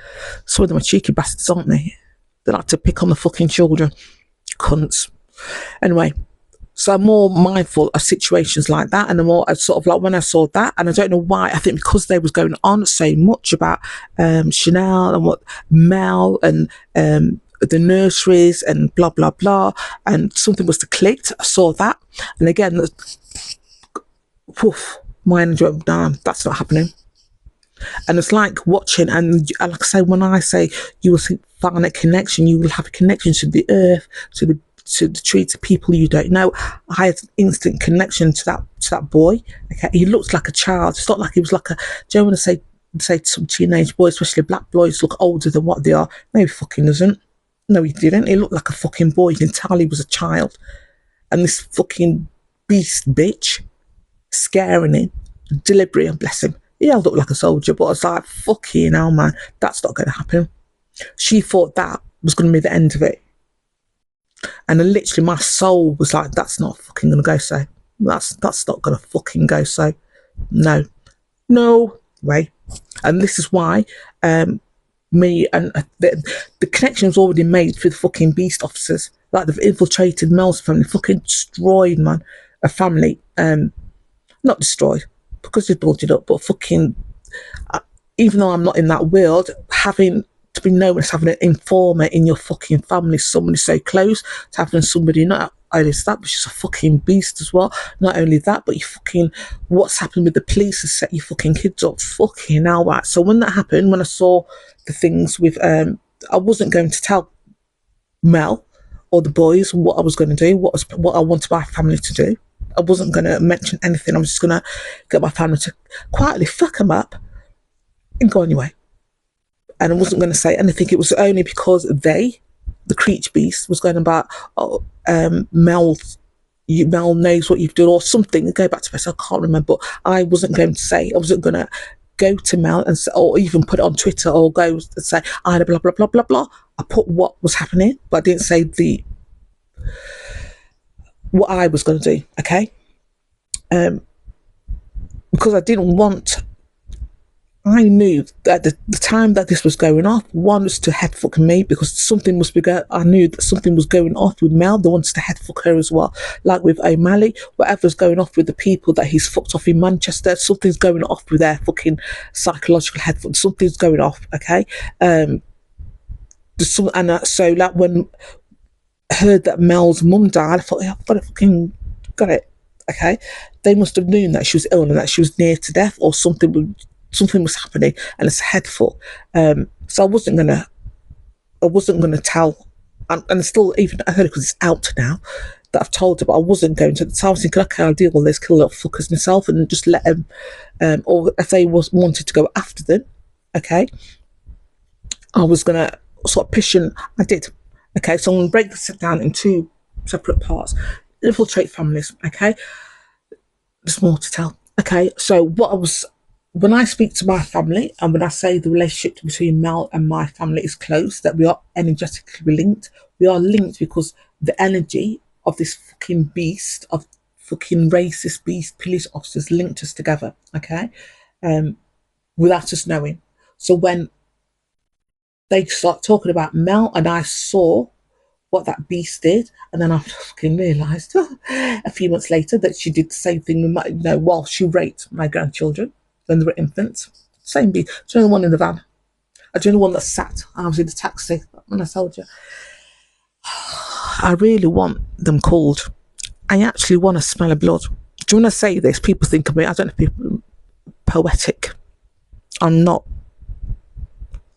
some of them are cheeky bastards, aren't they? They like to pick on the fucking children, cunts. Anyway. So I'm more mindful of situations like that, and I'm more sort of like when I saw that, and I don't know why. I think because they was going on so much about Chanel and what Mel and the nurseries and blah blah blah, and something was to click. I saw that, and again, woof, my energy went down. That's not happening. And it's like watching, and like I say, when I say you will find a connection, you will have a connection to the earth, to the tree, to people you don't know. I had an instant connection to that boy. Okay, he looked like a child. It's not like he was like a. Do you want to say some teenage boys, especially black boys, look older than what they are? No, he fucking doesn't. No, he didn't. He looked like a fucking boy. You can tell he was a child. And this fucking beast bitch scaring him deliberately, and bless him. He held up like a soldier, but I was like, fucking hell, man, that's not going to happen. She thought that was going to be the end of it. And then literally my soul was like, that's not fucking going to go so. That's not going to fucking go so. No way. And this is why me and the connection was already made for the fucking beast officers. Like they've infiltrated Mel's family, fucking destroyed, man, a family. Not destroyed, because they built it up, but fucking, even though I'm not in that world, having to be known as having an informer in your fucking family, somebody so close to having somebody not only established as a fucking beast as well. Not only that, but you fucking, what's happened with the police has set your fucking kids up. Fucking hell, right? So when that happened, when I saw the things with, I wasn't going to tell Mel or the boys what I was going to do, what I wanted my family to do. I wasn't going to mention anything. I was just going to get my family to quietly fuck them up and go on your way. And I wasn't going to say anything. It was only because the creature beast, was going about, Mel knows what you've done or something. Go back to this, I can't remember. But I wasn't going to say, I wasn't going to go to Mel and say, or even put it on Twitter or go and say, I had a blah, blah, blah, blah, blah. I put what was happening, but I didn't say what I was going to do, okay? Because I didn't want, I knew that the time that this was going off, one was to head fuck me, because something must be going, I knew that something was going off with Mel. They wanted to head fuck her as well. Like with O'Malley, whatever's going off with the people that he's fucked off in Manchester, something's going off with their fucking psychological head. Something's going off, okay? So like when I heard that Mel's mum died, I thought, yeah, I've got it, okay? They must have known that she was ill and that she was near to death or something. something was happening, and it's a head full. So I wasn't gonna tell, and still, even I heard it because it's out now that I've told her, but I wasn't going to. So I was thinking, okay, I'll deal with this, kill little fuckers myself, and just let them, or if they wanted to go after them, okay, I was gonna sort of push, and I did. Okay, so I'm gonna break this down in two separate parts. Infiltrate families, okay? There's more to tell. Okay, so when I speak to my family, and when I say the relationship between Mel and my family is close, that we are energetically linked, we are linked because the energy of this fucking beast, of fucking racist beast, police officers linked us together, okay? Without us knowing. So when they start talking about Mel, and I saw what that beast did, and then I fucking realised a few months later that she did the same thing with my, while she raped my grandchildren when they were infants. Same beast. Do you know the one in the van? Do you know the one that sat? I was in the taxi when I told you. I really want them called. I actually want to smell of blood. Do you want to say this? People think of me, I don't know if people poetic. I'm not.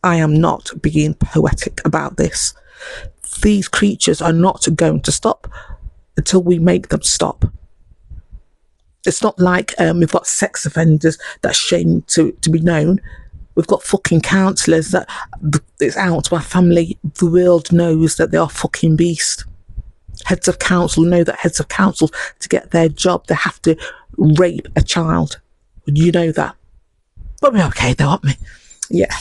I am not being poetic about this. These creatures are not going to stop until we make them stop. It's not like we've got sex offenders that's shamed to be known. We've got fucking counsellors that it's out. My family, the world knows that they are fucking beasts. Heads of council know that heads of council, to get their job, they have to rape a child. You know that. But we're okay though, aren't we? Yeah.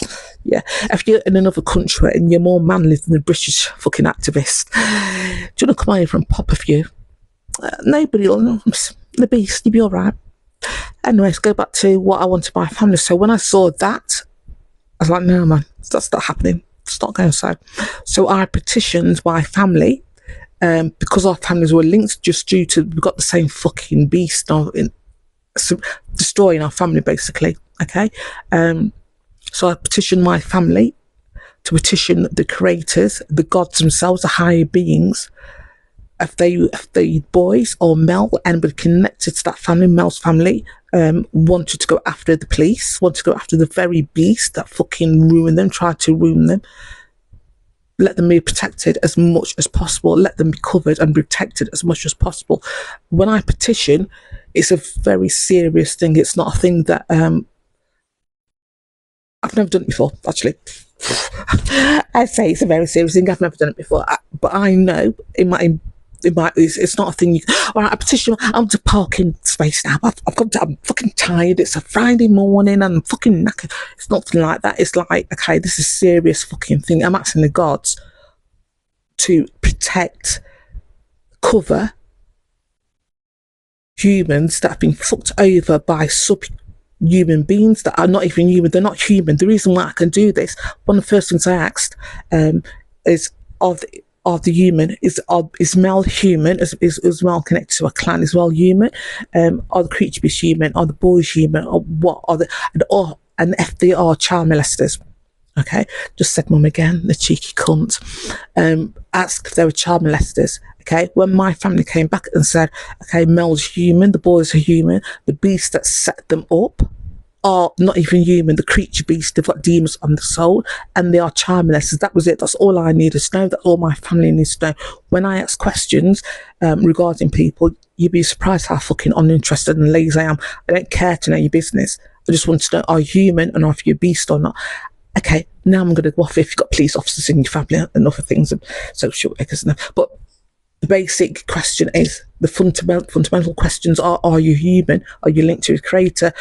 If you're in another country and you're more manly than the British fucking activist, do you want to come over and pop a few? Nobody will know. The beast, you'll be alright. Anyways, go back to what I wanted my family. So when I saw that, I was like, no man, that's not happening. It's not going so. So I petitioned my family, because our families were linked, just due to we've got the same fucking beast destroying our family basically. Okay. So I petitioned my family to petition the creators, the gods themselves, the higher beings. If they boys or Mel, anybody connected to that family, Mel's family, wanted to go after the police, wanted to go after the very beast that fucking ruined them, tried to ruin them, let them be protected as much as possible, let them be covered and protected as much as possible. When I petition, it's a very serious thing. It's not a thing that I've never done it before, actually. I say it's a very serious thing. I've never done it before, but I know it's not a thing. All right, I petition. I'm to parking space now. I'm fucking tired. It's a Friday morning and I'm fucking knackered. It's nothing like that. It's like, okay, this is a serious fucking thing. I'm asking the gods to protect, cover humans that have been fucked over by human beings that are not even human. They're not human. The reason why I can do this, one of the first things I asked is, are the human, is Mel human? Is Mel connected to a clan? Is Mel human? Are the creature beasts human? Are the boys human? Or what are the, and if they are child molesters? Okay, just said mum again, the cheeky cunt. Ask if they were child molesters. Okay, when my family came back and said, okay, Mel's human, the boys are human, the beasts that set them up are not even human, the creature beasts, they've got demons on the soul, and they are child molesters. That was it. That's all I needed to know. That's all my family needs to know. When I ask questions regarding people, you'd be surprised how fucking uninterested and lazy I am. I don't care to know your business. I just want to know, are you human and are you a beast or not? Okay, now I'm going to go off if you've got police officers in your family and other things and social workers and that. But the basic question is, the fundamental questions are you human? Are you linked to a creator?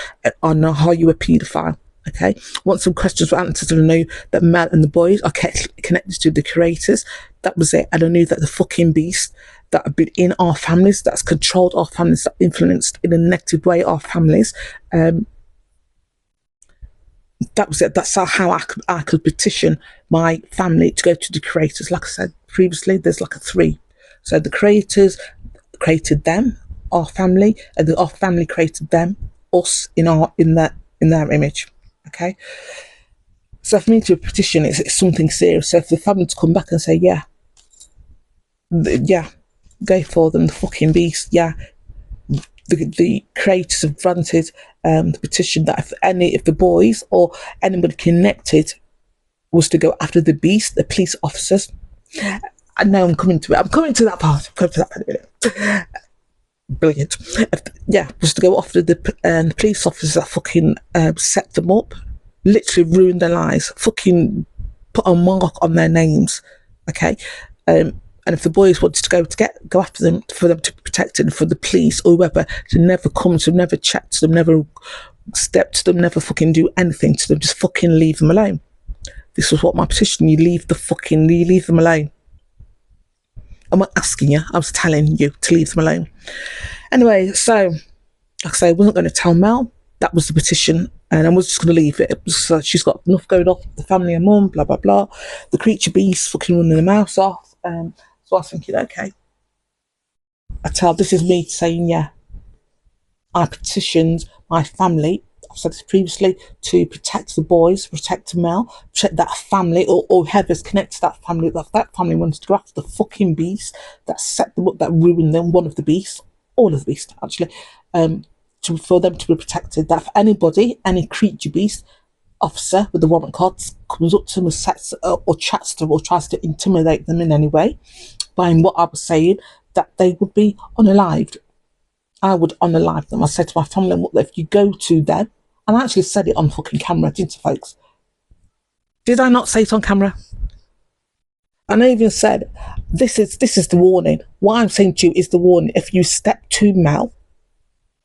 Or are you a paedophile? Okay, once some questions were answered and I knew that Mel and the boys are connected to the creators, that was it. And I knew that the fucking beast that have been in our families, that's controlled our families, that influenced in a negative way our families, that was it. That's how I could petition my family to go to the creators. Like I said previously, there's like a 3. So the creators created them, our family, and our family created them, us in their image. Okay. So for me to petition, it's something serious. So if the family to come back and say, yeah, go for them, the fucking beast, yeah, the creators have granted the petition that if the boys or anybody connected was to go after the beast, the police officers. And now I'm coming to it. I'm coming to that part. I'm coming to that part in a minute. Brilliant. Yeah, was to go after the police officers that fucking set them up, literally ruined their lives, fucking put a mark on their names. Okay. And if the boys wanted to go after them, for them to be protected, for the police or whoever to never come to them, never chat to them, never step to them, never fucking do anything to them, just fucking leave them alone. This was what my petition. You leave them alone. I'm not asking you, I was telling you to leave them alone. Anyway, so like I say, I wasn't going to tell Mel. That was the petition, and I was just going to leave it. She's got enough going off with the family and mum, blah blah blah. The creature beast fucking running the mouse off. So I was thinking, okay, this is me saying, yeah, I petitioned my family, I've said this previously, to protect the boys, protect Mel, protect that family, or whoever's connected to that family. That family wanted to go after the fucking beast that set them up, that ruined them, one of the beasts, all of the beasts, actually, for them to be protected. That if anybody, any creature beast officer with the warrant cards comes up to them and sets or chats to them or tries to intimidate them in any way, by what I was saying, that they would be unalived. I would unalive them. I said to my family, if you go to them, and I actually said it on fucking camera, didn't I, folks? Did I not say it on camera? And I even said, this is the warning. What I'm saying to you is the warning. If you step to Mel,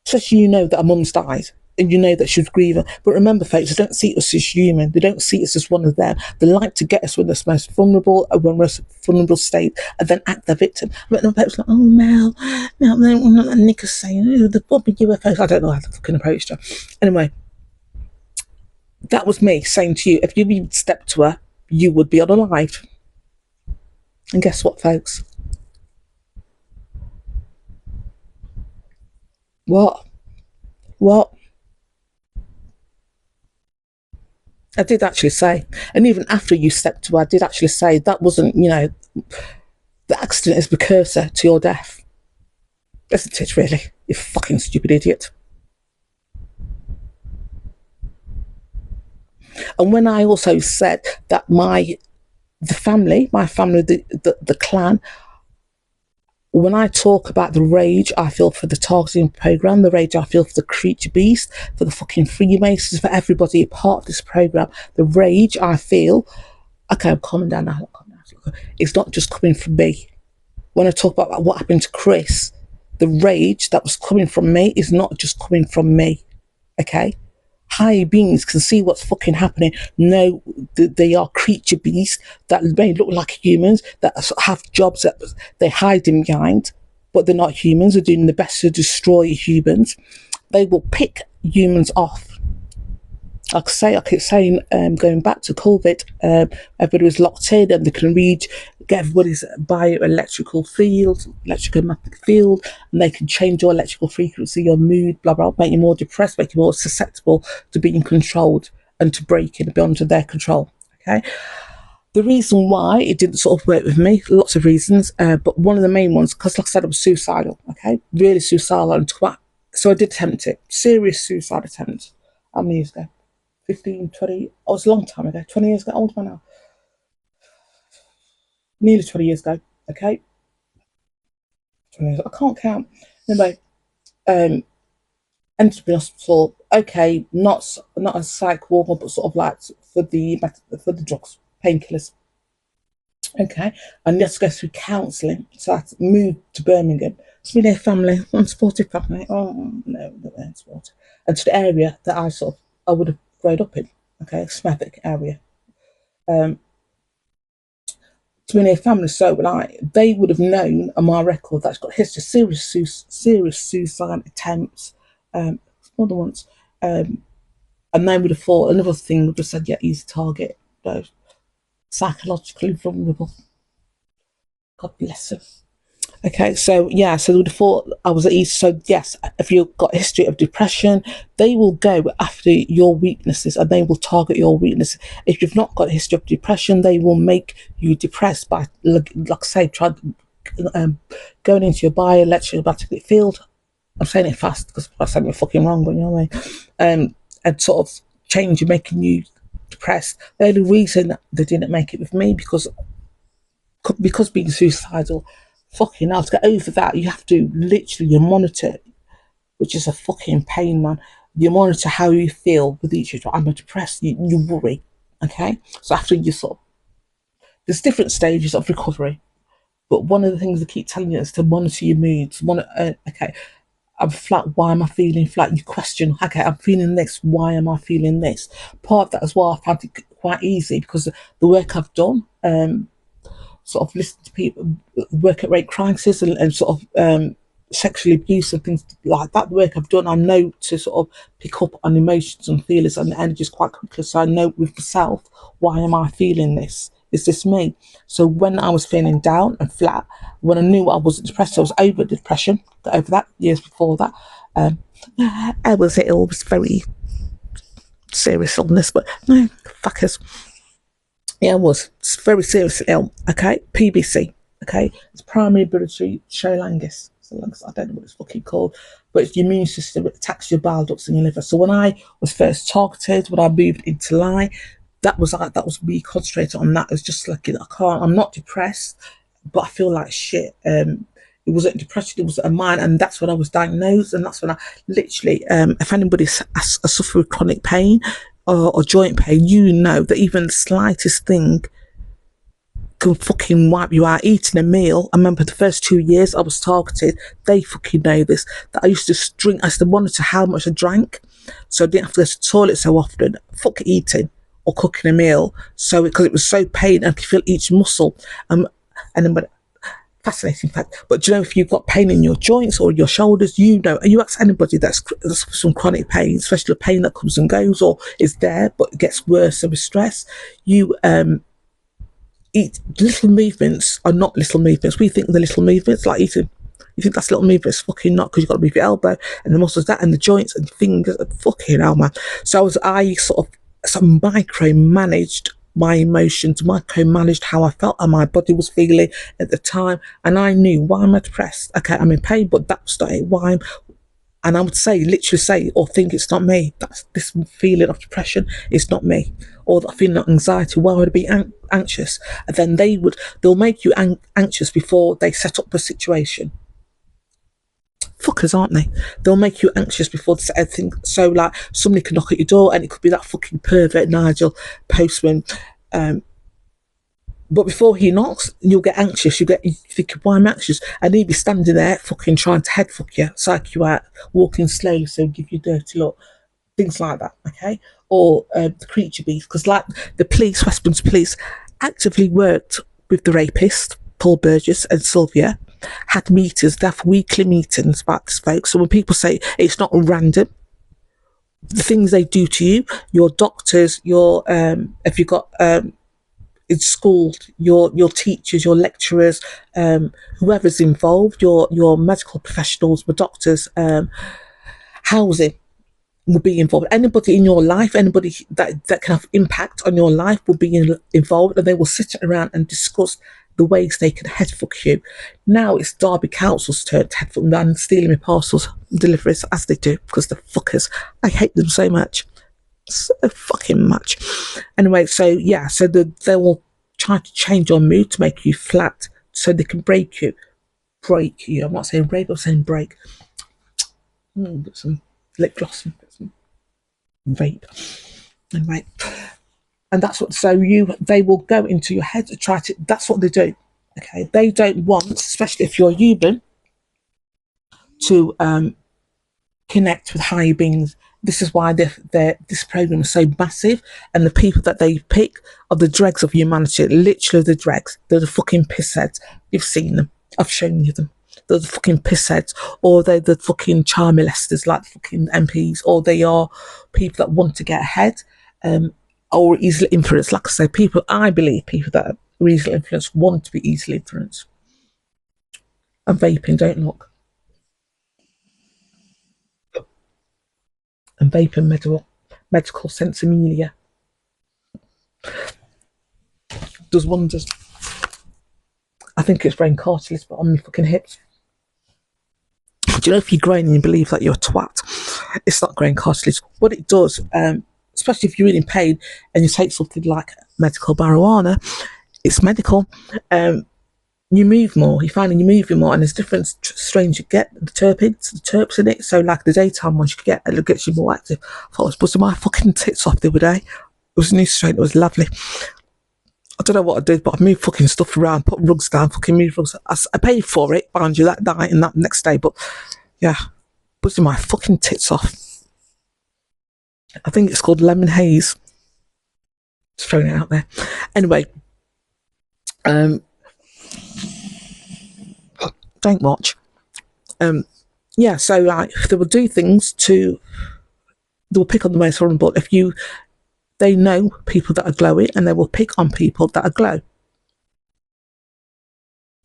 especially you know that her mum's died, and you know that she was grieving. But remember, folks, they don't see us as human. They don't see us as one of them. They like to get us when we're most vulnerable, when we're in a vulnerable state, and then act the victim. But no, folks like, oh, Mel, Nick is saying, oh, the Bobby UFOs. I don't know how to fucking approach her. Anyway, that was me saying to you, if you even stepped to her, you would be unalived. And guess what, folks? What? I did actually say, and even after you stepped to her, I did actually say that wasn't, the accident is precursor to your death. Isn't it, really? You fucking stupid idiot. And when I also said that my family, the clan, when I talk about the rage I feel for the targeting program, the rage I feel for the creature beast, for the fucking Freemasons, for everybody a part of this program, the rage I feel, okay, I'm calming down now, it's not just coming from me. When I talk about what happened to Chris, the rage that was coming from me is not just coming from me, okay? Higher beings can see what's fucking happening, know that they are creature beasts that may look like humans, that have jobs that they're hiding behind, but they're not humans. They're doing the best to destroy humans. They will pick humans off. I keep saying, going back to COVID, everybody was locked in and they can get everybody's bioelectrical field, electromagnetic field, and they can change your electrical frequency, your mood, blah, blah, make you more depressed, make you more susceptible to being controlled and to breaking beyond their control, okay? The reason why it didn't sort of work with me, lots of reasons, but one of the main ones, because like I said, I was suicidal, okay? Really suicidal. So I did attempt it. Serious suicide attempt. How many years ago? 15, 20, oh, it was a long time ago, 20 years ago, how old am I now? Nearly 20 years ago, okay? 20 years, I can't count. Anyway, ended up in hospital, okay, not a psych ward, but sort of like for the drugs, painkillers, okay? And you have to go through counselling, so I had to move to Birmingham. It's really a family, unsupportive family, oh, no, unsupportive. And to the area that I would have grown up in, okay, Smethwick area. To be a family, so they would have known on my record that's got history, serious suicide attempts, more than once, and they would have thought another thing would have said, yeah, he's a target, psychologically vulnerable. God bless him. Okay, so yeah, so they would have thought I was at ease. So yes, if you've got a history of depression, they will go after your weaknesses and they will target your weaknesses. If you've not got a history of depression, they will make you depressed by, like I say, going into your bioelectromagnetic field I'm saying it fast because I said it fucking wrong, but you know what I mean. And sort of change you, making you depressed. The only reason they didn't make it with me because being suicidal, fucking hell, to get over that, you have to literally you monitor, which is a fucking pain, man. You monitor how you feel with each other. I'm depressed. You worry, okay? So after you sort of, there's different stages of recovery, but one of the things they keep telling you is to monitor your moods. Okay, I'm flat. Why am I feeling flat? You question. Okay, I'm feeling this. Why am I feeling this? Part of that as well. I found it quite easy because the work I've done. Sort of listen to people work at rate crisis and sort of sexual abuse and things like that. The work I've done, I know to sort of pick up on emotions and feelings and energies quite quickly. So I know with myself, why am I feeling this? Is this me? So when I was feeling down and flat, when I knew I wasn't depressed, I was over depression, got over that years before that. I was ill, it was very serious illness, but no, fuckers. Yeah, I was very seriously ill. Okay, PBC. Okay, it's primary biliary cholangitis. I don't know what it's fucking called, but it's your immune system. It attacks your bile ducts in your liver. So when I was first targeted, when I moved into lie, that was me concentrating on that. It's just like I can't. I'm not depressed, but I feel like shit. It wasn't depression, it was a mind, and that's when I was diagnosed, and that's when I literally, if anybody suffers with chronic pain or joint pain, you know that even the slightest thing can fucking wipe you out. Eating a meal, I remember the first 2 years I was targeted, they fucking know this, that I used to drink, I used to monitor how much I drank, so I didn't have to go to the toilet so often. Fuck eating or cooking a meal, so because it was so pain, I could feel each muscle. And then when fascinating fact. But do you know, if you've got pain in your joints or your shoulders, you know, and you ask anybody that's some chronic pain, especially a pain that comes and goes or is there but it gets worse with stress, you eat little movements are not little movements. We think the little movements like eating. You think that's little movements? Fucking not, because you've got to move your elbow and the muscles that and the joints and fingers. Fucking hell, man. So I sort of micromanaged my emotions, micromanaged how I felt and my body was feeling at the time, and I knew why am I depressed? Okay, I'm in pain, but that's not it. Why? And I would literally say, or think it's not me. That's this feeling of depression is not me, or that feeling of anxiety. Why would I be anxious? And then they'll make you anxious before they set up the situation. Fuckers, aren't they? They'll make you anxious before they set everything. So like somebody can knock at your door, and it could be that fucking pervert Nigel postman. But before he knocks, you'll get anxious. You think, why am I anxious? And he'd be standing there, fucking trying to head fuck you, psych you out, walking slowly, so give you a dirty look, things like that. Okay, or the creature beast, because like the police, Westminster Police, actively worked with the rapist Paul Burgess and Sylvia, had meetings, they have weekly meetings about this, folks. So when people say it's not random, the things they do to you, your doctors, your if you've got in school, your teachers, your lecturers, whoever's involved, your medical professionals, the doctors, housing will be involved. Anybody in your life, anybody that can have impact on your life will be involved, and they will sit around and discuss the ways they can headfuck you. Now it's Derby Council's turn to headfuck me and stealing my parcels and deliveries, as they do, because the fuckers, I hate them so much. So fucking much. Anyway, so yeah, so they will try to change your mood to make you flat so they can break you. I'm not saying rape, I'm saying break. Got some lip gloss, got some vape. Anyway, and that's what, so they will go into your head to try to, that's what they do. Okay, they don't want, especially if you're human, to connect with higher beings. This is why this program is so massive, and the people that they pick are the dregs of humanity, literally the dregs. They're the fucking pissheads. You've seen them. I've shown you them. They're the fucking pissheads, or they're the fucking child molesters like fucking MPs, or they are people that want to get ahead, or easily influenced. Like I say, I believe people that are easily influenced want to be easily influenced. And vaping, don't look. And vaping medical sensimedia does wonders. I think it's brain cartilage, but on my fucking hips. Do you know if you're growing and you believe that you're a twat, it's not growing cartilage. What it does, especially if you're really in pain and you take something like medical marijuana, it's medical. You move more. You're finding you're moving more, and there's different strains you get. The terps in it. So like the daytime ones you get, it gets you more active. I thought I was busting my fucking tits off the other day. It was a new strain. It was lovely. I don't know what I did, but I moved fucking stuff around, put rugs down, fucking moved rugs. I paid for it, mind you, that night and that next day, but yeah, buzzing my fucking tits off. I think it's called lemon haze. Just throwing it out there. Anyway, don't watch. Yeah, so like they will do things to, they will pick on the most vulnerable. They know people that are glowy, and they will pick on people that are glow.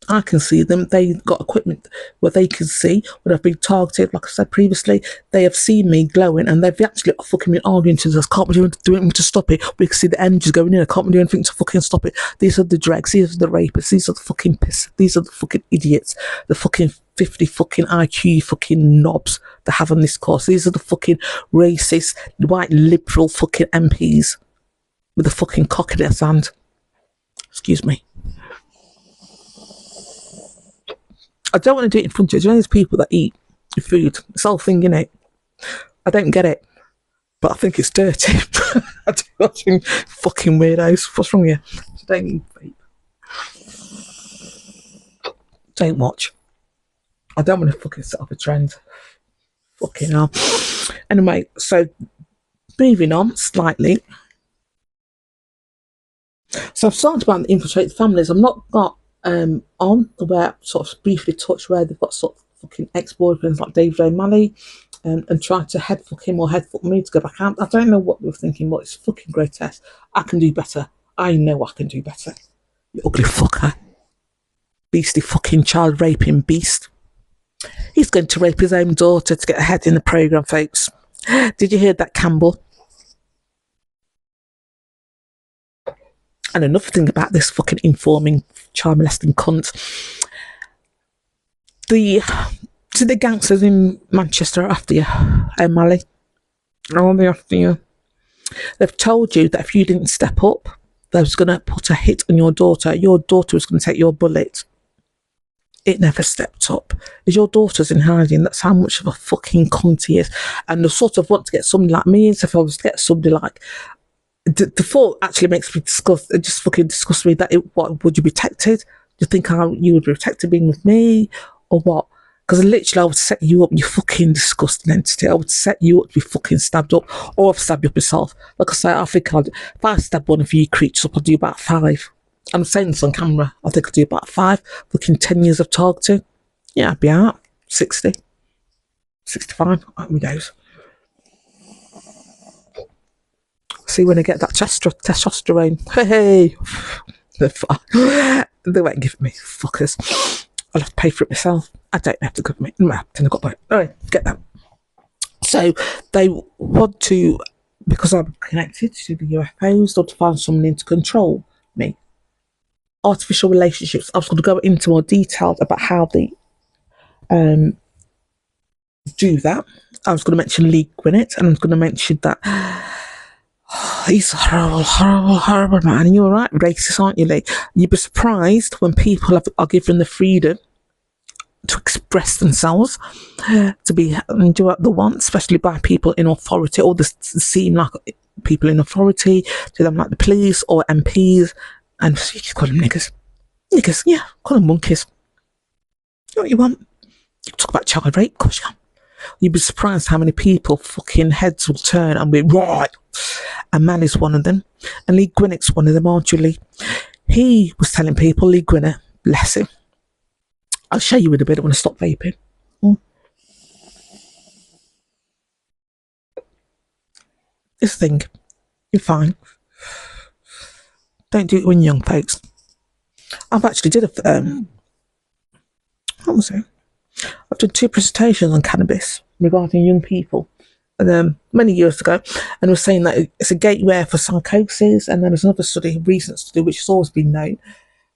I can see them. They've got equipment where they can see when I've been targeted. Like I said previously, they have seen me glowing, and they've actually fucking been arguing to us. Can't we do anything to stop it? We can see the energies going in. I can't we do anything to fucking stop it? These are the dregs. These are the rapists. These are the fucking piss. These are the fucking idiots. The fucking 50 fucking IQ fucking knobs that have on this course. These are the fucking racist, white liberal fucking MPs with the fucking cock in their hand. Excuse me. I don't want to do it in front of you. Do you know these people that eat your food? It's the whole thing, innit? I don't get it. But I think it's dirty. I think fucking weirdos. What's wrong with you? So don't eat vape. Don't watch. I don't want to fucking set up a trend. Fucking hell. Anyway, so moving on slightly. So I've started about the infiltrated families. I'm not got on where sort of briefly touched where they've got sort of fucking ex-boyfriends like David O'Malley and tried to headfuck him or headfuck me to go back out. I don't know what they were thinking, but it's fucking grotesque. I can do better. I know I can do better. You ugly fucker. Beastie fucking child raping beast. He's going to rape his own daughter to get ahead in the programme, folks. Did you hear that, Campbell? And another thing about this fucking informing, child molesting cunt. The gangsters in Manchester are after you, O'Malley. Oh, they're after you. They've told you that if you didn't step up, they was going to put a hit on your daughter. Your daughter was going to take your bullet. It never stepped up. Is your daughter's in hiding? That's how much of a fucking cunt he is. And the sort of want to get somebody like me, so if I was to get somebody like... The thought actually makes me disgust. It just fucking disgusts me that what would you be protected? Do you think you would be protected being with me or what? Because literally I would set you up, you fucking disgusting entity. I would set you up to be fucking stabbed up, or I've stabbed you up myself. Like I say, I think if I stab one of you creatures up, I'll do about 5. I'm saying this on camera. I think I'll do about 5. Looking 10 years of targeting. Yeah, I'd be out. 60. 65. Who knows? See when I get that testosterone. Hey! They won't give it me, fuckers. I'll have to pay for it myself. I don't have to government. No, I got by. Alright, get that. So they want to, because I'm connected to the UFOs, or to find someone in to control me. Artificial relationships. I was going to go into more detail about how they do that. I was going to mention Lee Gwinnett, and I was going to mention that he's a horrible man. And you're right, racist, aren't you, Lee? You'd be surprised when people are given the freedom to express themselves, to be and do what they want, especially by people in authority, or they seem like people in authority to them, like the police or MPs, and you just call them niggers. Niggers, yeah, call them monkeys. You know what you want? You talk about child rape, of course you can. You'd be surprised how many people fucking heads will turn and be right. And man is one of them. And Lee Gwinnett's one of them, aren't you, Lee? He was telling people, Lee Gwinnett, bless him. I'll show you in a bit. I want to stop vaping. This thing, you're fine. Don't do it when you're young, folks. I've actually did what was it? I've done 2 presentations on cannabis regarding young people, and many years ago, and was saying that it's a gateway for psychosis. And then there's another study, recent study, which has always been known,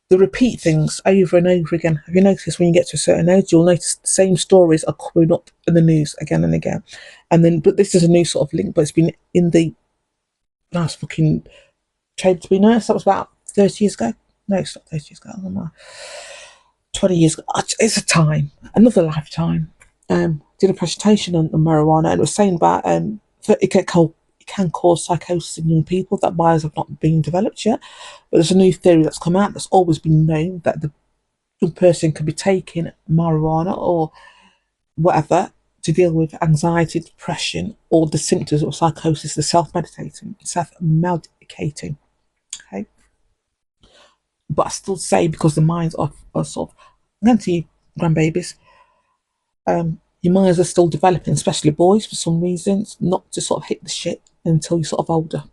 they repeat things over and over again. Have you noticed when you get to a certain age, you'll notice the same stories are coming up in the news again and again. And then, but this is a new sort of link, but it's been in the last fucking trained to be nurse. That was about 30 years ago. No, it's not 30 years ago. I don't know. 20 years ago. It's a time, another lifetime. Did a presentation on marijuana, and it was saying about it can cause psychosis in young people, that minds have not been developed yet. But there's a new theory that's come out that's always been known, that the young person could be taking marijuana or whatever to deal with anxiety, depression, or the symptoms of psychosis. They're self-medicating. Okay, but I still say, because the minds are sort of, I'm going to you, grandbabies, your minds are still developing, especially boys for some reasons, not to sort of hit the shit until you're sort of older.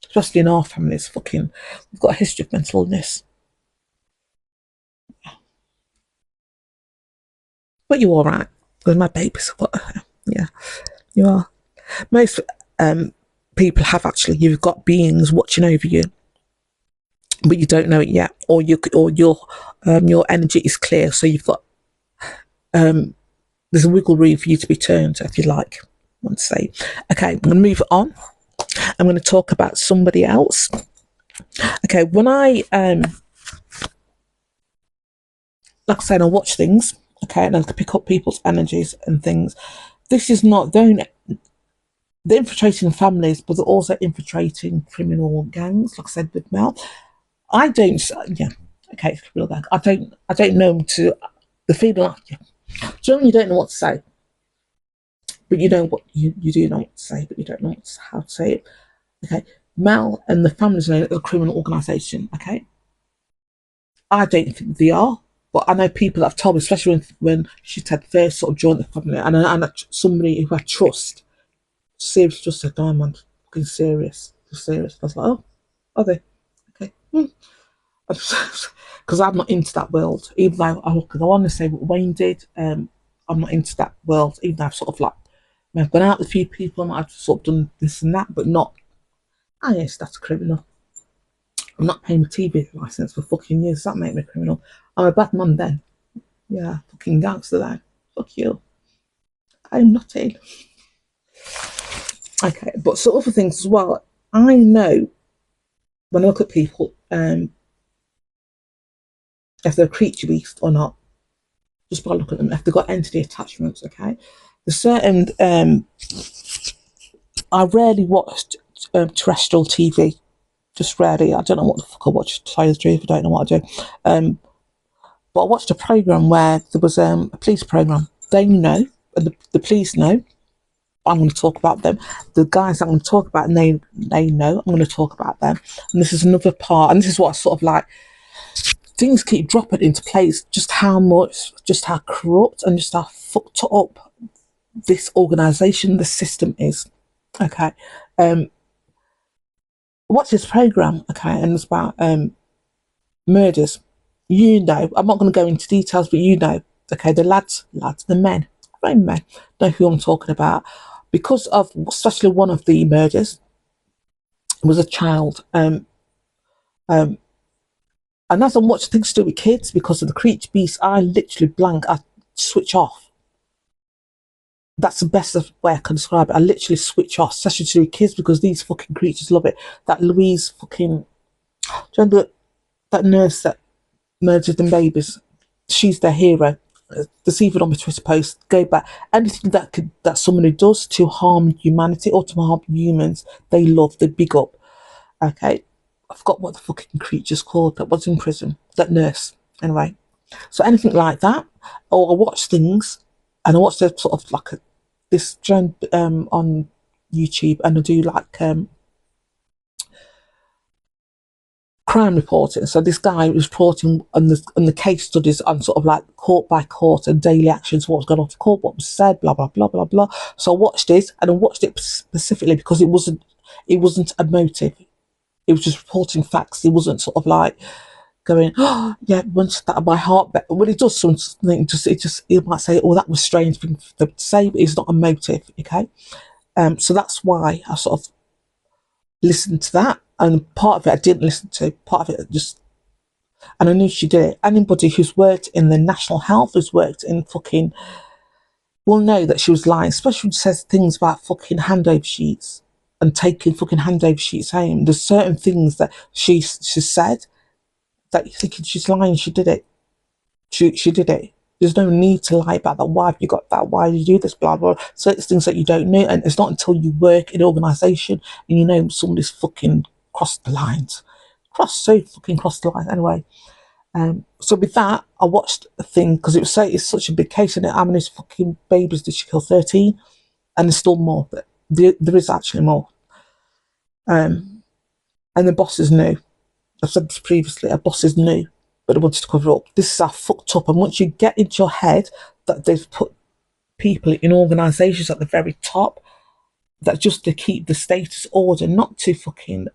Especially in our family, it's fucking, we've got a history of mental illness. But you're all right. With my babies, what? Yeah, you are. Most people have, actually. You've got beings watching over you, but you don't know it yet, or your energy is clear, so you've got there's a wiggle room for you to be turned, if you like. I want to say, okay, I'm going to move on. I'm going to talk about somebody else. Okay, when I like I said, I watch things. Okay, and I can pick up people's energies and things. This is not they're infiltrating families, but they're also infiltrating criminal gangs. Like I said with Mel, I don't. Yeah, okay, it's real gang. I don't know to the feeling like you. Generally, you don't know what to say, but you know what you do know what to say, but you don't know how to say it. Okay, Mel and the family's known as a criminal organisation. Okay, I don't think they are. But I know people that have told me, especially when she had first sort of joined the family, and somebody who I trust, serious, just said, "No, man, fucking serious, serious." I was like, "Oh, are they? Okay." Because I'm not into that world, even though I want to say what Wayne did. I'm not into that world, even though I've sort of like, I've gone out with a few people and I've sort of done this and that, but not. Ah, yes, that's a criminal. I'm not paying my TV license for fucking years. Does that make me a criminal? I'm a bad man then. Yeah, fucking gangster then. Fuck you. I'm not in. Okay, but so other things as well. I know when I look at people, if they're a creature beast or not, just by looking at them, if they've got entity attachments. Okay, there's certain. I rarely watched terrestrial TV. Just rarely. I don't know what the fuck I watch. To tell you the truth, I don't know what I do. But I watched a program where there was a police program. They know, and the police know. I'm going to talk about them. The guys I'm going to talk about, and they know I'm going to talk about them. And this is another part, and this is what I sort of like. Things keep dropping into place. Just how corrupt, and just how fucked up this organisation, the system is. Okay, watch this program. Okay, and it's about murders. You know, I'm not going to go into details, but you know, okay, the lads, the men, grown men, know who I'm talking about. Because of, especially one of the murders, was a child. And as I'm watching things to do with kids, because of the creature beast, I literally blank, I switch off. That's the best way I can describe it. I literally switch off, especially to do with kids, because these fucking creatures love it. That Louise fucking, do you remember that nurse that murdered them babies? She's their hero. There's even on my Twitter post, go back, anything that somebody does to harm humanity or to harm humans, they love, they big up. Okay, I forgot what the fucking creature's called that was in prison, that nurse. Anyway, so anything like that, or I watch things, and I watch the sort of like this on YouTube, and I do like crime reporting. So this guy was reporting on the case studies on sort of like court by court and daily actions, what's gone off court, what was said, blah blah blah blah blah. So I watched it, and I watched it specifically because it wasn't a motive. It was just reporting facts. It wasn't sort of like going, oh yeah, once that my heart. When it does something, it might say, oh, that was strange thing to say, but it's not a motive. Okay, so that's why I sort of listened to that, and part of it I didn't listen to. Part of it just And I knew she did it. Anybody who's worked in the National Health, who's worked in fucking, will know that she was lying, especially when she says things about fucking handover sheets and taking fucking handover sheets home. There's certain things that she said that you're thinking she's lying. She did it. She did it. There's no need to lie about that. Why have you got that? Why did you do this? Blah, blah. So it's things that you don't know. And it's not until you work in an organisation and you know somebody's fucking crossed the lines. Crossed the lines. Anyway, so with that, I watched a thing because it's such a big case, and how many fucking babies did she kill? 13, and there's still more. But there is actually more. And the bosses knew. I've said this previously. Our bosses knew, but they wanted to cover up. This is how fucked up. And once you get into your head that they've put people in organisations at the very top, that just to keep the status order, not to fucking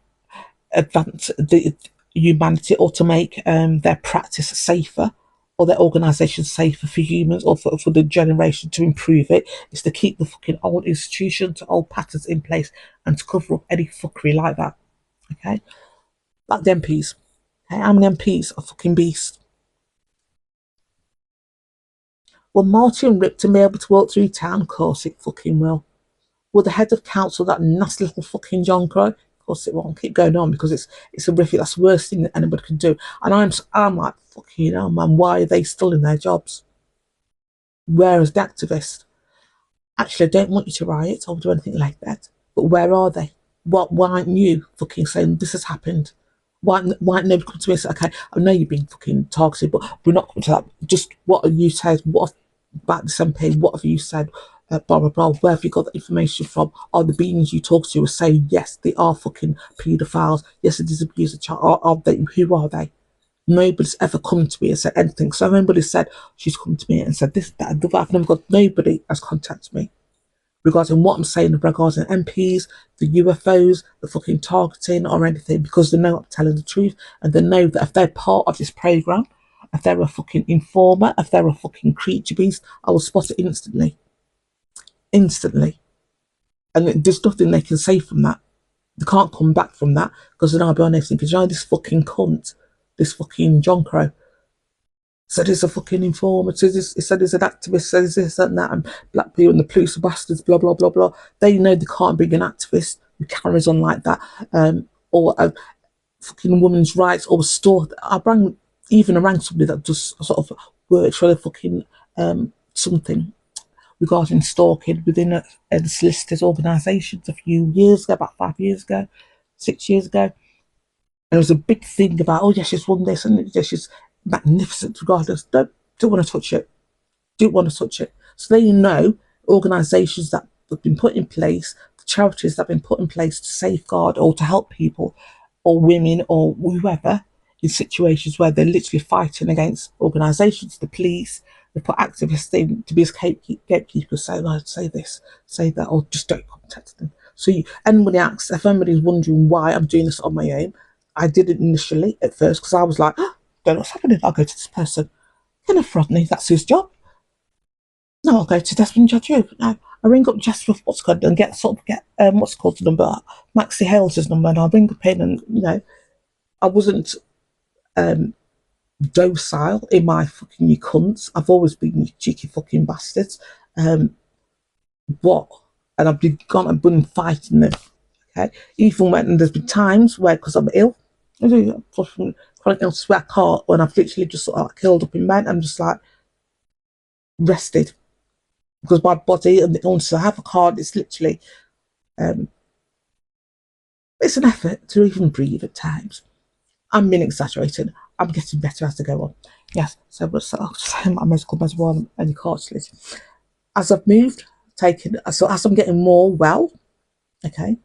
advance the humanity or to make their practice safer or their organisation safer for humans or for the generation to improve it. It's to keep the fucking old institutions, old patterns in place and to cover up any fuckery like that. Okay? Like the MPs. Okay? How many MPs are fucking beasts? Will Martin Ripton be able to walk through town? Of course it fucking will. Will the head of council, that nasty little fucking John Crow? Of course it won't. Keep going on because it's horrific. That's the worst thing that anybody can do. And I'm like, fucking hell, man, why are they still in their jobs? Where is the activist? Actually, I don't want you to riot or do anything like that. But where are they? Why aren't you fucking saying this has happened? Why nobody come to me and say, okay, I know you've been fucking targeted, but we're not coming to that. Just what have you said? What about this MP? What have you said? Blah blah blah. Where have you got the information from? Are the beings you talk to are saying yes, they are fucking paedophiles? Yes, it is abuse of child. Are they? Who are they? Nobody's ever come to me and said anything. So nobody said she's come to me and said this, that, and the other. I've never got. Nobody has contacted me regarding what I'm saying regarding MPs, the UFOs, the fucking targeting or anything, because they know I'm telling the truth and they know that if they're part of this program, if they're a fucking informer, if they're a fucking creature beast, I will spot it instantly. Instantly. And there's nothing they can say from that. They can't come back from that because then I'll be on everything. Because you know this fucking cunt, this fucking John Crow, said he's a fucking informer, he said he's an activist, says this and that, and black people and the police are bastards, blah, blah, blah, blah. They know they can't bring an activist who carries on like that, or a fucking women's rights, or a store. Even around somebody that just sort of works for the fucking something regarding stalking within a solicitor's organisations a few years ago, about 5 years ago, 6 years ago. And there was a big thing about, oh, yes, she's won this and yes, she's magnificent regardless. Don't want to touch it. Don't want to touch it. So they know organisations that have been put in place, the charities that have been put in place to safeguard or to help people or women or whoever in situations where they're literally fighting against organisations, the police. They put activists in to be as gatekeepers, say, no, say this, say that, or just don't contact them. So anybody asks, if anybody's wondering why I'm doing this on my own, I did it initially at first because I was like, oh, don't know what's happening. I'll go to this person. Kenneth Rodney, that's his job. No, I'll go to Desmond Judge. No, I ring up Jess with what's called and get what's called the number, Maxie Hales' number, and I'll ring up in and I wasn't docile in my fucking you cunts. I've always been you cheeky fucking bastards. What? And I've been fighting them. Okay, even when there's been times where because I'm ill, chronic illness where I can't, when I've literally just sort of killed up in bed, I'm just like rested because my body and the illness I have, I can't. It's literally, it's an effort to even breathe at times. I'm being exaggerating. I'm getting better as I go on. Yes, so I'll say my medical measure and cartilage. As I've moved, so as I'm getting more well, okay,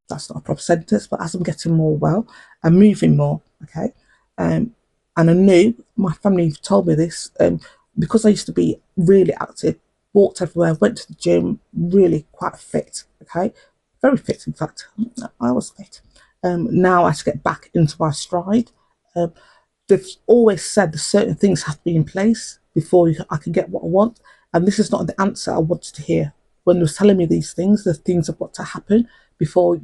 that's not a proper sentence, but as I'm getting more well, I'm moving more, okay, and I knew my family told me this, because I used to be really active, walked everywhere, went to the gym, really quite fit, okay, very fit in fact. I was fit. Now I have to get back into my stride. They've always said that certain things have to be in place before I can get what I want, and this is not the answer I wanted to hear. When they were telling me these things, the things have got to happen before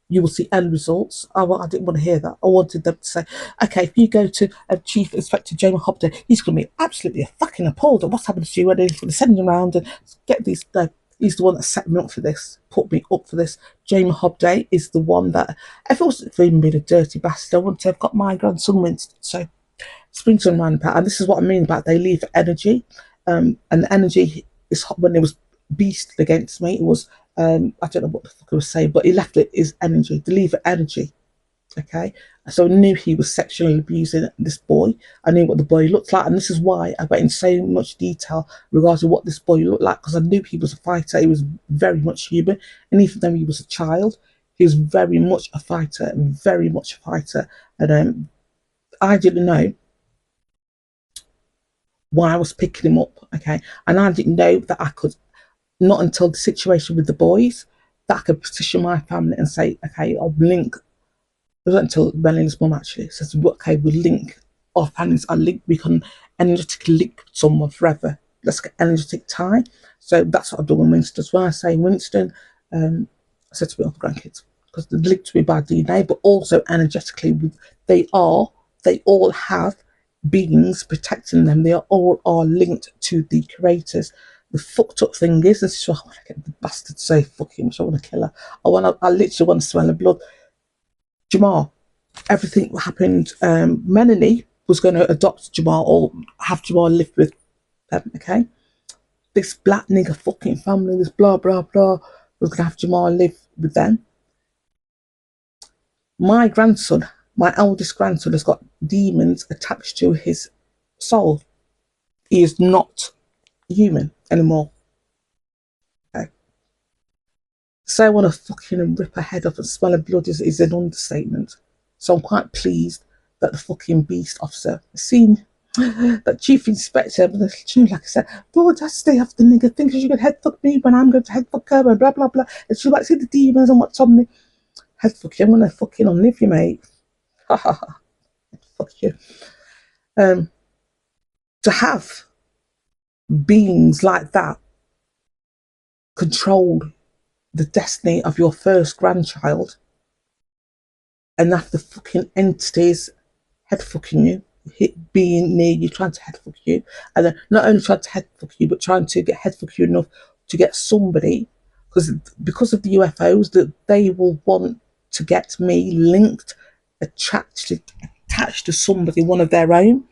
you will see end results. I didn't want to hear that. I wanted them to say, okay, if you go to Chief Inspector Jamie Hobday, he's going to be absolutely fucking appalled at what's happened to you, and he's going to send him around and get these. He's the one that set me up for this, put me up for this. Jamie Hobday is the one that, if it wasn't for even being a dirty bastard, I wouldn't have got my grandson Winston. So, springs on roundabout, and this is what I mean about they leave energy, and the energy is hot. When it was beasted against me, it was I don't know what the fuck I was saying, but he left it is energy, they leave energy. Okay, so I knew he was sexually abusing this boy. I knew what the boy looked like, and this is why I went in so much detail regarding what this boy looked like, because I knew he was a fighter. He was very much human, and even though he was a child, he was very much a fighter, and very much a fighter. And I didn't know why I was picking him up. Okay, and I didn't know that I could, not until the situation with the boys, that I could petition my family and say, okay, I'll link. It wasn't until Melanie's mum actually says, okay, we'll link. Our families are linked. We can energetically link someone forever. Let's get energetic tie. So that's what I've done with Winston. When I say Winston, I said to my other grandkids, because they're linked to me by DNA, but also energetically, they all have beings protecting them. They all are linked to the creators. The fucked up thing is, this is what I want to get the bastard to say, fuck him, I want to kill her. I literally want to smell her blood. Jamal, everything happened. Melanie was going to adopt Jamal or have Jamal live with them, okay? This black nigger fucking family, this blah, blah, blah, was going to have Jamal live with them. My grandson, my eldest grandson, has got demons attached to his soul. He is not human anymore. Okay. So I want to fucking rip her head off and smell her blood is an understatement. So I'm quite pleased that the fucking beast officer seen that chief inspector, like I said, Lord, I stay off the nigger thing because you can head fuck me when I'm going to head fuck her and blah blah blah. And she might see the demons and what's on me. Head fuck you, I'm gonna fucking unlive you, mate. Fuck you. To have beings like that control the destiny of your first grandchild, and have the fucking entities head fucking you, being near you, trying to head fuck you, and then not only trying to head fuck you, but trying to get head fuck you enough to get somebody, because of the UFOs, that they will want to get me linked, attached to somebody, one of their own,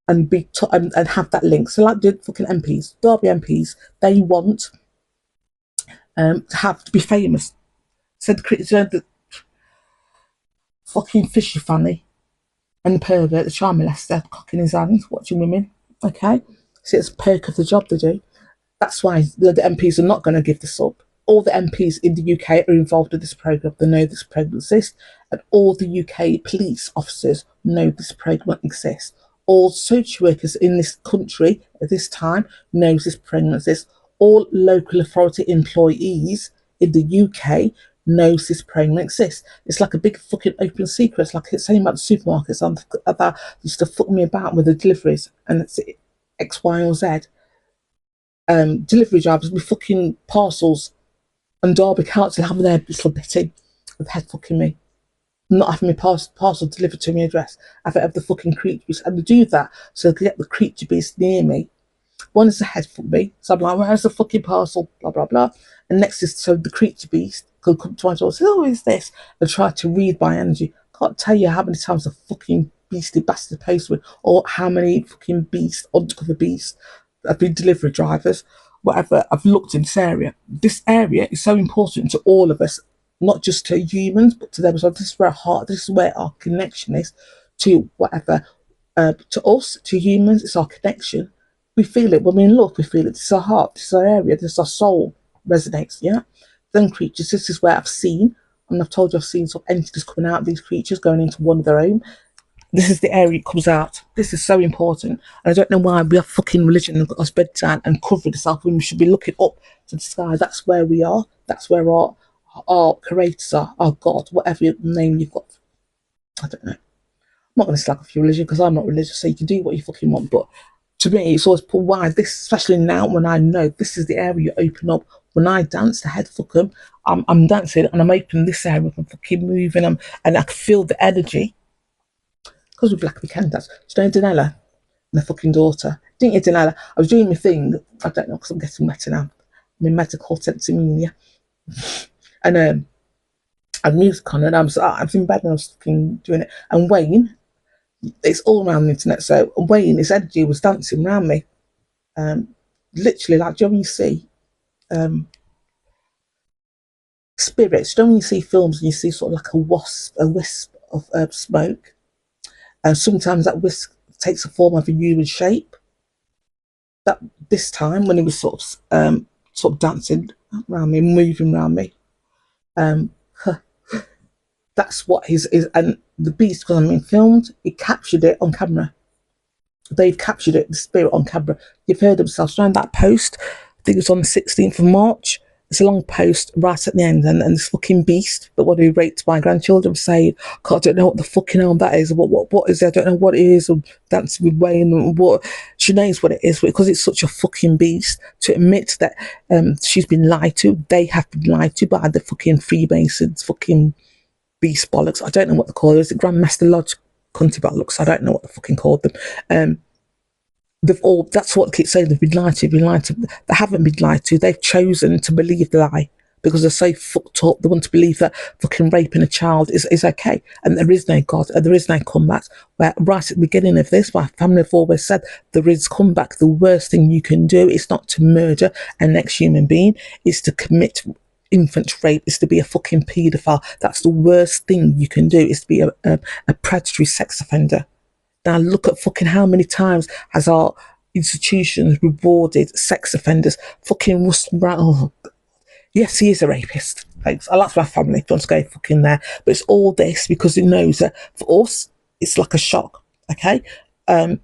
and and have that link. So like the fucking MPs, Derby MPs, they want to be famous. So the fucking fishy funny and the pervert, the child molester, cock in his hand, watching women. Okay, so it's a perk of the job they do. That's why the MPs are not going to give this up. All the MPs in the UK are involved in this programme. They know this programme exists, and all the UK police officers know this programme exists. All social workers in this country at this time knows this programme exists. All local authority employees in the UK knows this programme exists. It's like a big fucking open secret. It's like it's saying about the supermarkets about used to fuck me about with the deliveries, and it's X, Y, or Z. Delivery drivers with fucking parcels and Derby Council having their little bitty of head fucking me, not having my parcel delivered to my address. I've had the fucking creatures, and they do that so they can get the creature beast near me. One is the head fuck me, so I'm like, where's the fucking parcel? Blah blah blah. And next is so the creature beast could come to my door and say, oh, is this? And try to read my energy. Can't tell you how many times the fucking beastly bastard postman, or how many fucking beasts, undercover beasts, I've been delivery drivers, whatever, I've looked in this area. This area is so important to all of us, not just to humans, but to them as well. This is where this is where our connection is to whatever. To us, to humans, it's our connection. We feel it when we're in love. We feel it. This is our heart. This is our area. This is our soul. Resonates. Yeah. Then creatures. This is where I've seen, and I've told you I've seen some entities coming out of these creatures, going into one of their own. This is the area it comes out. This is so important. And I don't know why we have fucking religion and got our bed down and covering ourselves when we should be looking up to the sky. That's where we are. That's where our creators are, our God, whatever name you've got. I don't know. I'm not going to slag off your religion because I'm not religious, so you can do what you fucking want. But to me, it's always put why this, especially now when I know this is the area you open up when I dance, the head fuck 'em. I'm dancing and I'm opening this area, I'm fucking moving, and I can feel the energy. Because we're black, we can dance. Do you know Danella? My fucking daughter. Didn't you, Danella? I was doing my thing. I don't know because I'm getting better now. I'm in medical septimemia. And I had music on and I was in bed and I was fucking doing it. And Wayne, it's all around the internet. So Wayne, his energy was dancing around me. Literally, like, do you know when you see spirits? Do you know when you see films and you see sort of like a wisp of smoke? And sometimes that wisp takes the form of a human shape. That this time when he was sort of dancing around me, moving around me, that's what his is. And the beast, because I'm being filmed, he captured it on camera. They've captured it, the spirit, on camera. You've heard themselves around that post. I think it was on the 16th of March. It's a long post right at the end, and this fucking beast that what he raped my grandchildren was saying, God, I don't know what the fucking hell that is. What is it? I don't know what it is. Or dancing with Wayne, and what she knows what it is, because it's such a fucking beast to admit that she's been lied to. They have been lied to by the fucking Freemasons, fucking beast bollocks. I don't know what they call it. Is it Grandmaster Lodge cunty bollocks? I don't know what they fucking called them. They've all, that's what kids say, they've been lied to, they haven't been lied to, they've chosen to believe the lie because they're so fucked up. They want to believe that fucking raping a child is okay, and there is no God, and there is no comeback. Where right at the beginning of this, my family have always said there is comeback. The worst thing you can do is not to murder a next human being, is to commit infant rape, is to be a fucking paedophile. That's the worst thing you can do, is to be a predatory sex offender. Now look at fucking how many times has our institutions rewarded sex offenders. Fucking Rustin Brown. Oh, yes, he is a rapist. Thanks. I like my family. Don't go fucking there. But it's all this because he knows that for us, it's like a shock. Okay. And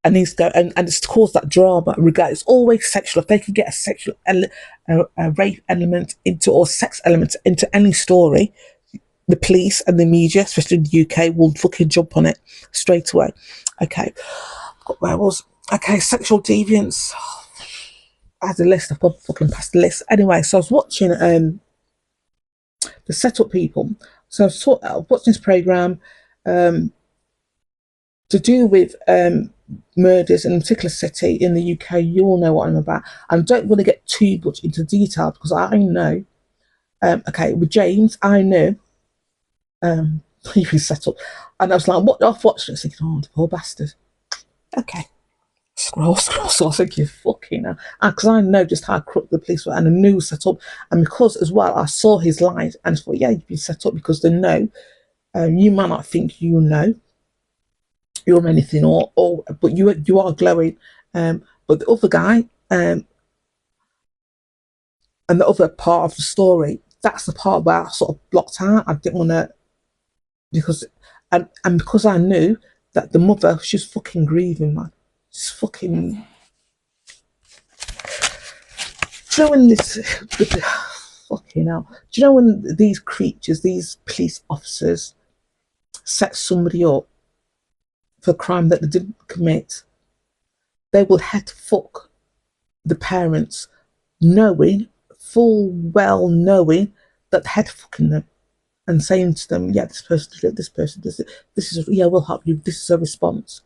he's go and it's caused that drama. It's always sexual. If they can get a sexual a rape element into, or sex element into any story, the police and the media, especially in the UK, will fucking jump on it straight away. Okay, where was? Okay, sexual deviance. I had a list. I've got fucking past the list. Anyway, so I was watching the Set Up People. So I was watching this program to do with murders in a particular city in the UK. You all know what I'm about. I don't want to get too much into detail because I know. Okay, with James, I know. He was set up, and I was like, "What?" I've watched it, thinking, "Oh, the poor bastard." Okay, scroll. So I was thinking, "Fucking hell," because I know just how crooked the police were, and I knew he was set up, and because as well, I saw his lies, and I thought, "Yeah, you've been set up because they know." You might not think you know you're anything, or but you are glowing. But the other guy, and the other part of the story, that's the part where I sort of blocked out. I didn't want to. Because and because I knew that the mother, she's fucking grieving, man. She's fucking. Do you know when this fucking hell? Do you know when these creatures, these police officers, set somebody up for a crime that they didn't commit? They will head fuck the parents, knowing full well knowing that they're head fucking them. And saying to them, yeah, this person did it, this person does it, this is, yeah, we'll help you, this is a response.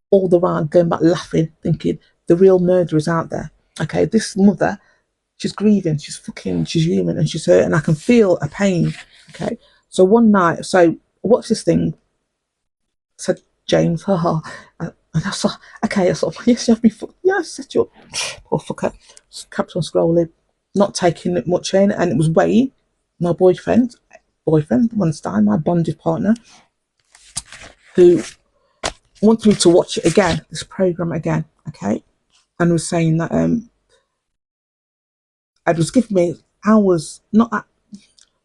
All the while going back laughing, thinking the real murder is out there. Okay, this mother, she's grieving, she's human, and she's hurt, and I can feel a pain. Okay, so one night, so watch this thing, said James, haha. And I saw, okay, I thought, yes, you have me, yeah, I set you up. Poor fucker. Just kept on scrolling, not taking it much in, and it was Wayne, my boyfriend, one time, my bonded partner, who wanted me to watch it again, this program again, okay, and was saying that it was giving me hours, not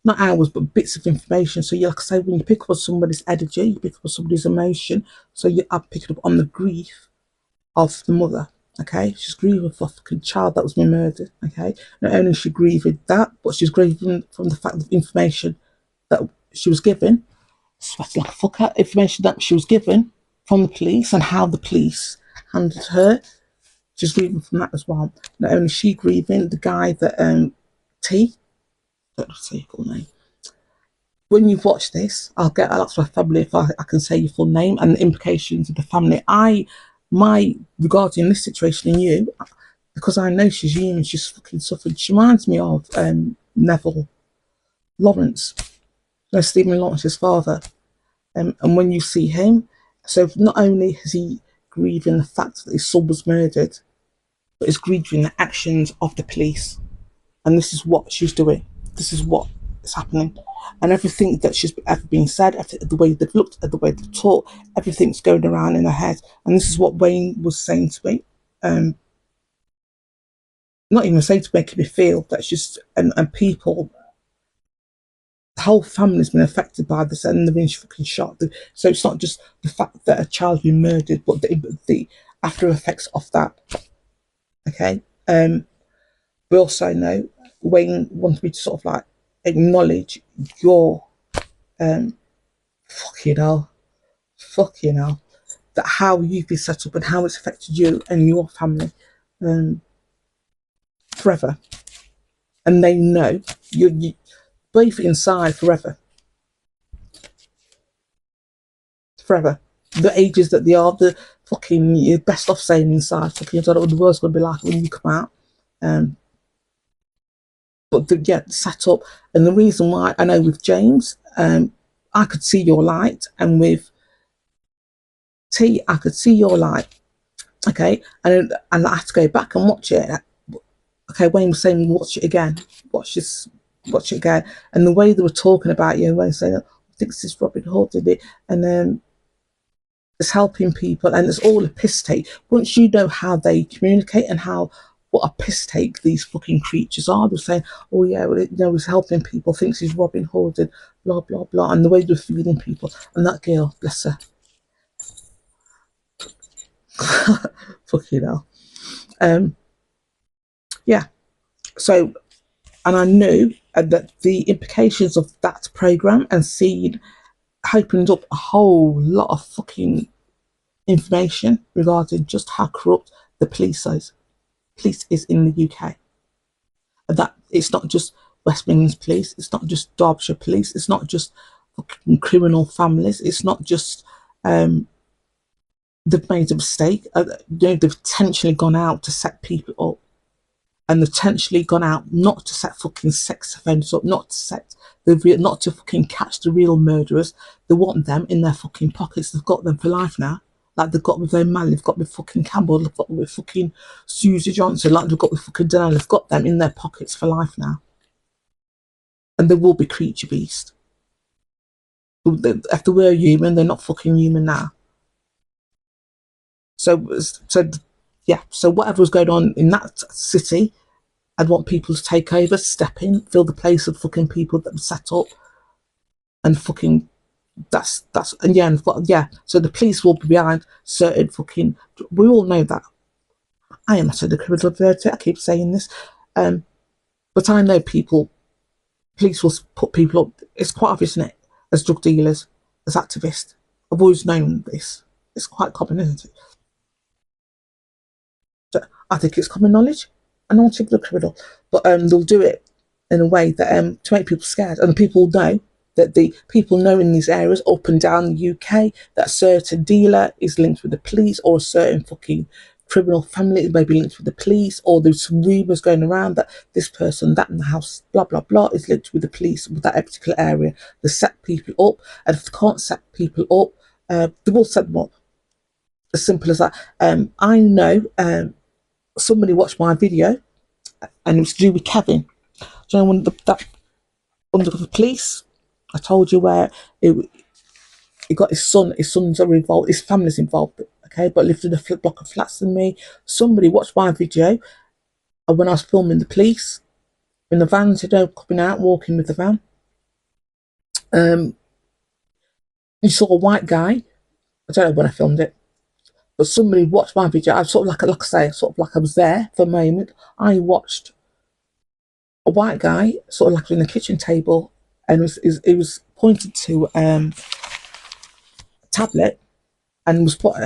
hours, but bits of information. So you, like I say, when you pick up on somebody's energy, you pick up on somebody's emotion. So I picked up on the grief of the mother. Okay, she's grieving for the child that was being murdered. Okay, not only is she grieving that, but she's grieving from the fact of information that she was given, sweating like a fucker, information that she was given from the police and how the police handled her. She's grieving from that as well. Not only is she grieving, the guy that T, that's her full name. When you've watched this, I'll ask my family if I can say your full name and the implications of the family. My regarding this situation in you, because I know she's human, she's fucking suffered. She reminds me of Neville Lawrence, Stephen Lawrence's father. And when you see him, so not only is he grieving the fact that his son was murdered, but he's grieving the actions of the police. And this is what she's doing. This is what is happening. And everything that she's ever been said, the way they've looked, the way they've talked, everything's going around in her head. And this is what Wayne was saying to me. Not even saying to make me feel that she's, and people, the whole family's been affected by this and they've been fucking shot. So it's not just the fact that a child's been murdered, but the after effects of that. Okay. We also know Wayne wants me to sort of like acknowledge your fucking hell, that how you've been set up and how it's affected you and your family forever. And they know you both inside forever. Forever. The ages that they are, the fucking, you're best off staying inside. Fucking, I don't know what the world's going to be like when you come out. But set up. And the reason why, I know with James, I could see your light, and with T, I could see your light. Okay, and I had to go back and watch it. Okay, Wayne was saying, watch it again. Watch it again. And the way they were talking about you, Wayne saying, I think this is Robin Hood, did it? And it's helping people, and it's all a piss take. Once you know how they communicate and what a piss take these fucking creatures are, they're saying, oh yeah, well, he's helping people, thinks he's Robin Hood and blah blah blah, and the way they're feeding people. And that girl, bless her, fucking hell. Yeah. So, and I knew that the implications of that program and seeing opened up a whole lot of fucking information regarding just how corrupt the police is in the UK. And that it's not just West Midlands police, it's not just Derbyshire police, it's not just fucking criminal families, it's not just they've made a mistake. They've intentionally gone out to set people up, and they've intentionally gone out not to set fucking sex offenders up, not to fucking catch the real murderers. They want them in their fucking pockets. They've got them for life now. Like they've got with O'Malley, they've got with fucking Campbell, they've got with fucking Susie Johnson, like they've got with fucking Donnell, they've got them in their pockets for life now. And they will be creature beast. If they were human, they're not fucking human now. So whatever was going on in that city, I'd want people to take over, step in, fill the place of fucking people that were set up, and fucking and so the police will be behind certain fucking, we all know that. I am not a criminal authority, I keep saying this, but I know police will put people up, it's quite obvious, isn't it, as drug dealers, as activists. I've always known this. It's quite common, isn't it? So I think it's common knowledge. I know people are criminal, but they'll do it in a way that to make people scared, and people know that the people know in these areas up and down the UK that a certain dealer is linked with the police, or a certain fucking criminal family may be linked with the police, or there's some rumours going around that this person, that in the house, blah blah blah, is linked with the police with that particular area. They set people up, and if they can't set people up, they will set them up. As simple as that. I know somebody watched my video, and it was to do with Kevin. Do you know when that undercover police? I told you where he got his sons are involved, his family's involved, okay, but lived in a block of flats than me. Somebody watched my video, and when I was filming the police in the vans, coming out, walking with the van, you saw a white guy. I don't know when I filmed it, but somebody watched my video. I sort of like I say, sort of like I was there for a moment. I watched a white guy, sort of like in the kitchen table, and it was pointed to a tablet, and what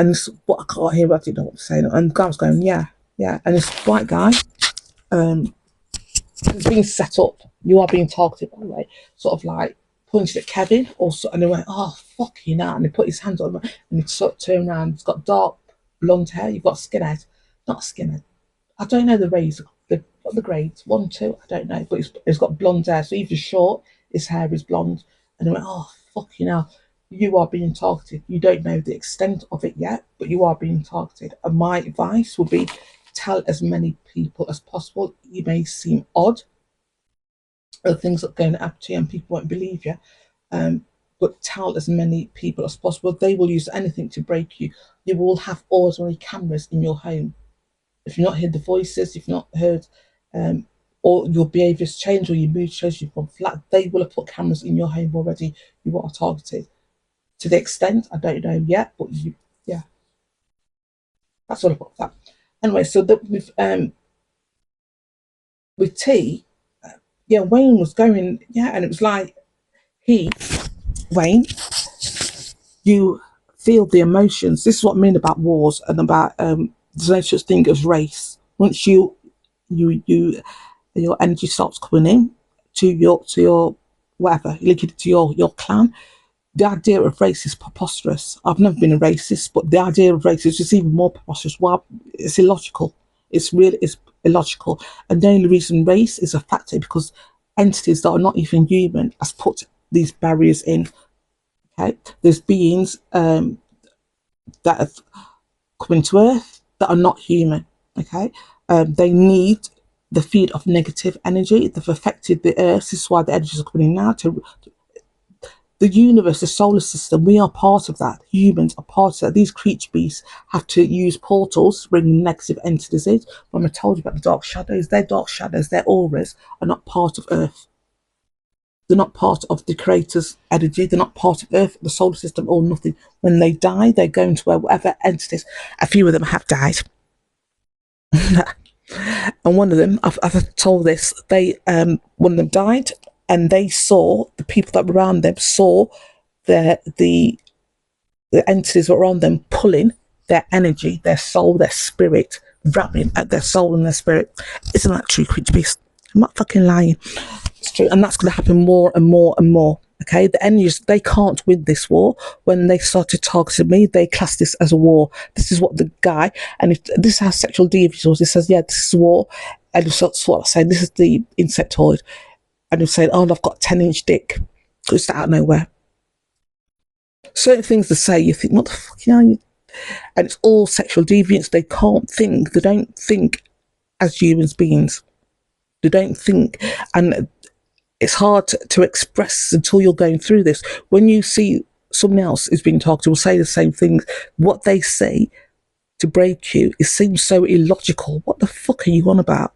I can't hear, I didn't know what to say, and the guy was going, yeah, Yeah, and this white guy, it's being set up. You are being targeted, by the way. Sort of like pointed at Kevin, or so, and they went, "Oh, fuck you now!" And he put his hands on him, and he sort of turned around. He's got dark blonde hair. You've got a skinhead, not a skinhead. I don't know the race, the grades, 1, 2, I don't know, but he's got blonde hair, so even short, his hair is blonde. And they went, "Oh, fuck you now. You are being targeted. You don't know the extent of it yet, but you are being targeted." And my advice would be tell as many people as possible. You may seem odd, the things that are going to happen to you, and people won't believe you. But tell as many people as possible. They will use anything to break you. You will have ordinary cameras in your home. If you've not heard the voices, if you've not heard, or your behaviours change or your mood change, you've gone flat, they will have put cameras in your home already. You are targeted. To the extent, I don't know yet, but yeah, that's all about that. Anyway, so that with T, yeah, Wayne was going, yeah, and it was like, Wayne, you feel the emotions. This is what I mean about wars and about there's no such thing as race. Once you your energy starts coming in to your whatever, link it to your clan. The idea of race is preposterous. I've never been a racist, but the idea of race is just even more preposterous. Why? It's illogical. It's illogical. And the only reason race is a factor because entities that are not even human has put these barriers in. Okay, there's beings that have come into Earth that are not human. Okay, they need the feed of negative energy. They've affected the Earth. This is why the energies are coming in now. To the universe, the solar system, we are part of that. Humans are part of that. These creature beasts have to use portals to bring negative entities in. When I told you about the dark shadows, their auras are not part of Earth. They're not part of the creator's energy. They're not part of Earth, the solar system, or nothing. When they die, they go into whatever entities. A few of them have died. And one of them, I've told this, one of them died, and they saw, the people that were around them saw the entities that were on them pulling their energy, their soul, their spirit, grabbing at their soul and their spirit. Isn't that true, creature beast? I'm not fucking lying. It's true, and that's going to happen more and more and more. Okay, the energies, they can't win this war. When they started targeting me, they classed this as a war. This is what the guy, and if this has sexual deviance, he says, yeah, this is war. And that's what I say, this is the insectoid. And he'll say, oh, I've got a 10-inch dick. Just out of nowhere. Certain things to say, you think, what the fuck, and it's all sexual deviance. They can't think. They don't think as human beings. They don't think, and it's hard to express until you're going through this. When you see someone else is being targeted will say the same things, what they say to break you, it seems so illogical. What the fuck are you on about?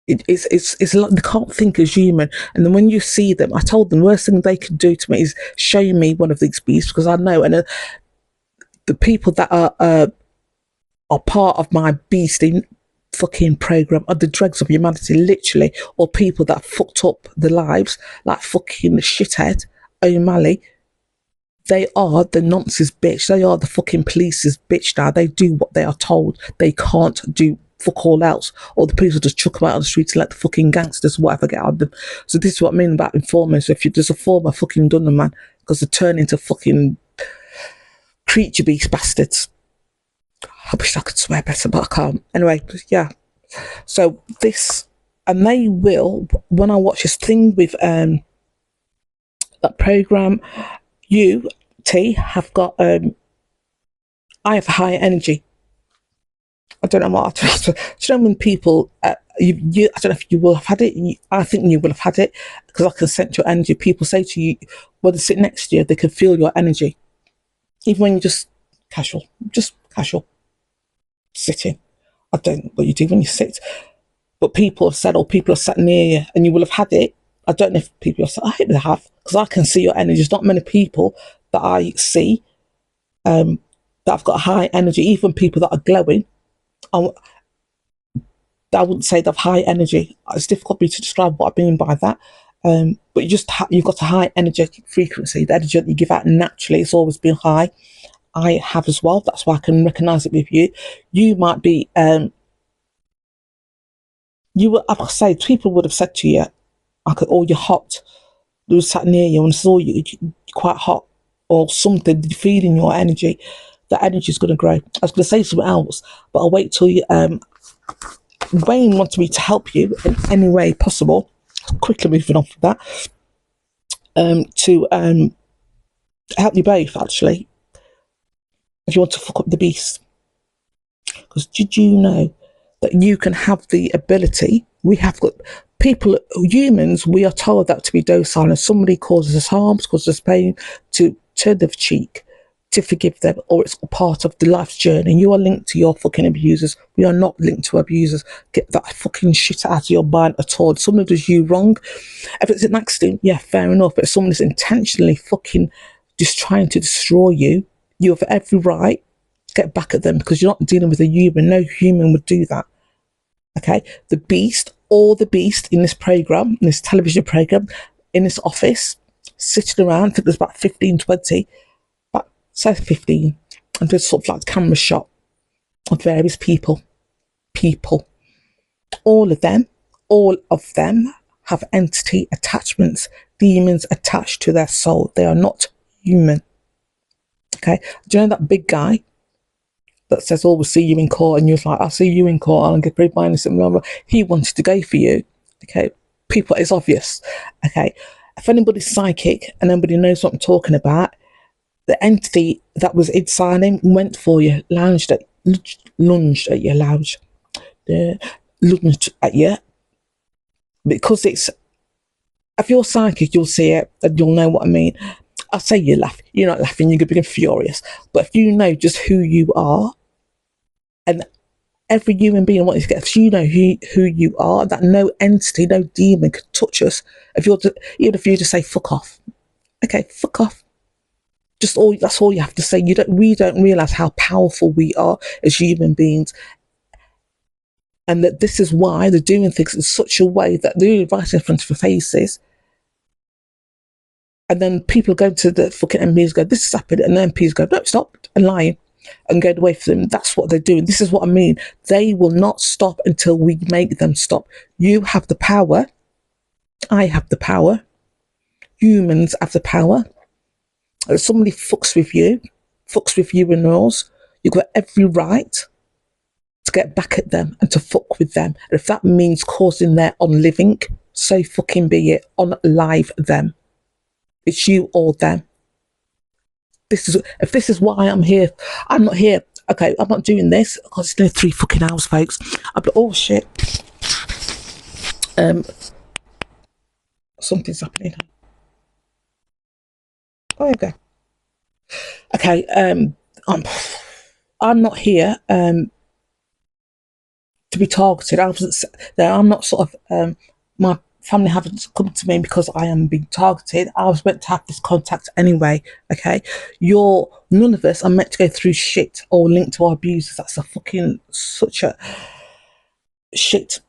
It's like they can't think as human. And then when you see them, I told them the worst thing they could do to me is show me one of these beasts, because I know, and the people that are part of my beasting fucking program are the dregs of humanity, literally, or people that fucked up their lives, like fucking shithead O'Malley. They are the nonsense bitch. They are the fucking police's bitch now. They do what they are told. They can't do fuck all else. Or the police will just chuck them out on the streets and let the fucking gangsters, whatever, get out of them. So this is what I mean about informers. So if there's a former fucking done them, man, because they turn into fucking creature beast bastards. I wish I could swear better, but I can't. Anyway, yeah. So this, and they will, when I watch this thing with that program, you, T, have got, I have high energy. I don't know what, do you know when people, I don't know if you will have had it, I think you will have had it, because I can sense your energy. People say to you, when they sit next to you, they can feel your energy. Even when you're just casual sitting. I don't know what you do when you sit, but people have said, or people have sat near you, and you will have had it. I don't know if people have said, I hope they have, because I can see your energy. There's not many people that I see that have got high energy, even people that are glowing. I wouldn't say they have high energy. It's difficult for me to describe what I mean by that. But you've got a high energetic frequency. The energy that you give out naturally, it's always been high. I have as well. That's why I can recognise it with you. You might be, you were, I say, people would have said to you, like, oh, you're hot. They were sat near you and saw you, you're quite hot, or something, feeding your energy. That energy is going to grow. I was going to say something else, but I'll wait till you, Wayne wants me to help you in any way possible. Quickly moving on from that, to help you both, actually, if you want to fuck up the beast. Because did you know that you can have the ability? We have got people, humans, we are told that to be docile, and somebody causes us harm, causes us pain, to turn the cheek, to forgive them, or it's part of the life's journey. You are linked to your fucking abusers. We are not linked to abusers. Get that fucking shit out of your mind at all. If someone does you wrong, if it's an accident, yeah, fair enough. But if someone is intentionally fucking just trying to destroy you, you have every right to get back at them, because you're not dealing with a human. No human would do that. Okay, the beast, or the beast in this program, in this television program, in this office, sitting around, I think there's about 15, 20, about, say 15, and there's sort of like camera shot of various people. All of them have entity attachments, demons attached to their soul. They are not human. Okay, do you know that big guy that says, oh, we'll see you in court, and you're like, I'll see you in court, I'll get paid by something. He wanted to go for you. Okay, people, it's obvious. Okay, if anybody's psychic and anybody knows what I'm talking about, the entity that was inside him went for you, lunged at you, because it's, if you're psychic, you'll see it and you'll know what I mean. I say you laugh, you're not laughing, you're going to be furious. But if you know just who you are, and every human being wants to get, if you know who you are, that no entity, no demon can touch us. If you're to, even if you just say fuck off, okay, fuck off. Just all, that's all you have to say. We don't realise how powerful we are as human beings, and that this is why they're doing things in such a way that they're right in front of our faces. And then people go to the fucking MPs and go, this has happened, and the MPs go, no, stop, and lying, and go away from them. That's what they're doing. This is what I mean. They will not stop until we make them stop. You have the power. I have the power. Humans have the power. If somebody fucks with you and yours, you've got every right to get back at them and to fuck with them. And if that means causing their unliving, so fucking be it. Unlive them. It's you or them. If this is why I'm here, I'm not here. Okay, I'm not doing this because it's nearly 3 fucking hours, folks. I'm like, oh shit. Something's happening. Oh, okay. Okay, I'm not here to be targeted. I'm not sort of my family haven't come to me because I am being targeted. I was meant to have this contact anyway. Okay, none of us are meant to go through shit or linked to our abusers. That's a fucking such a shit.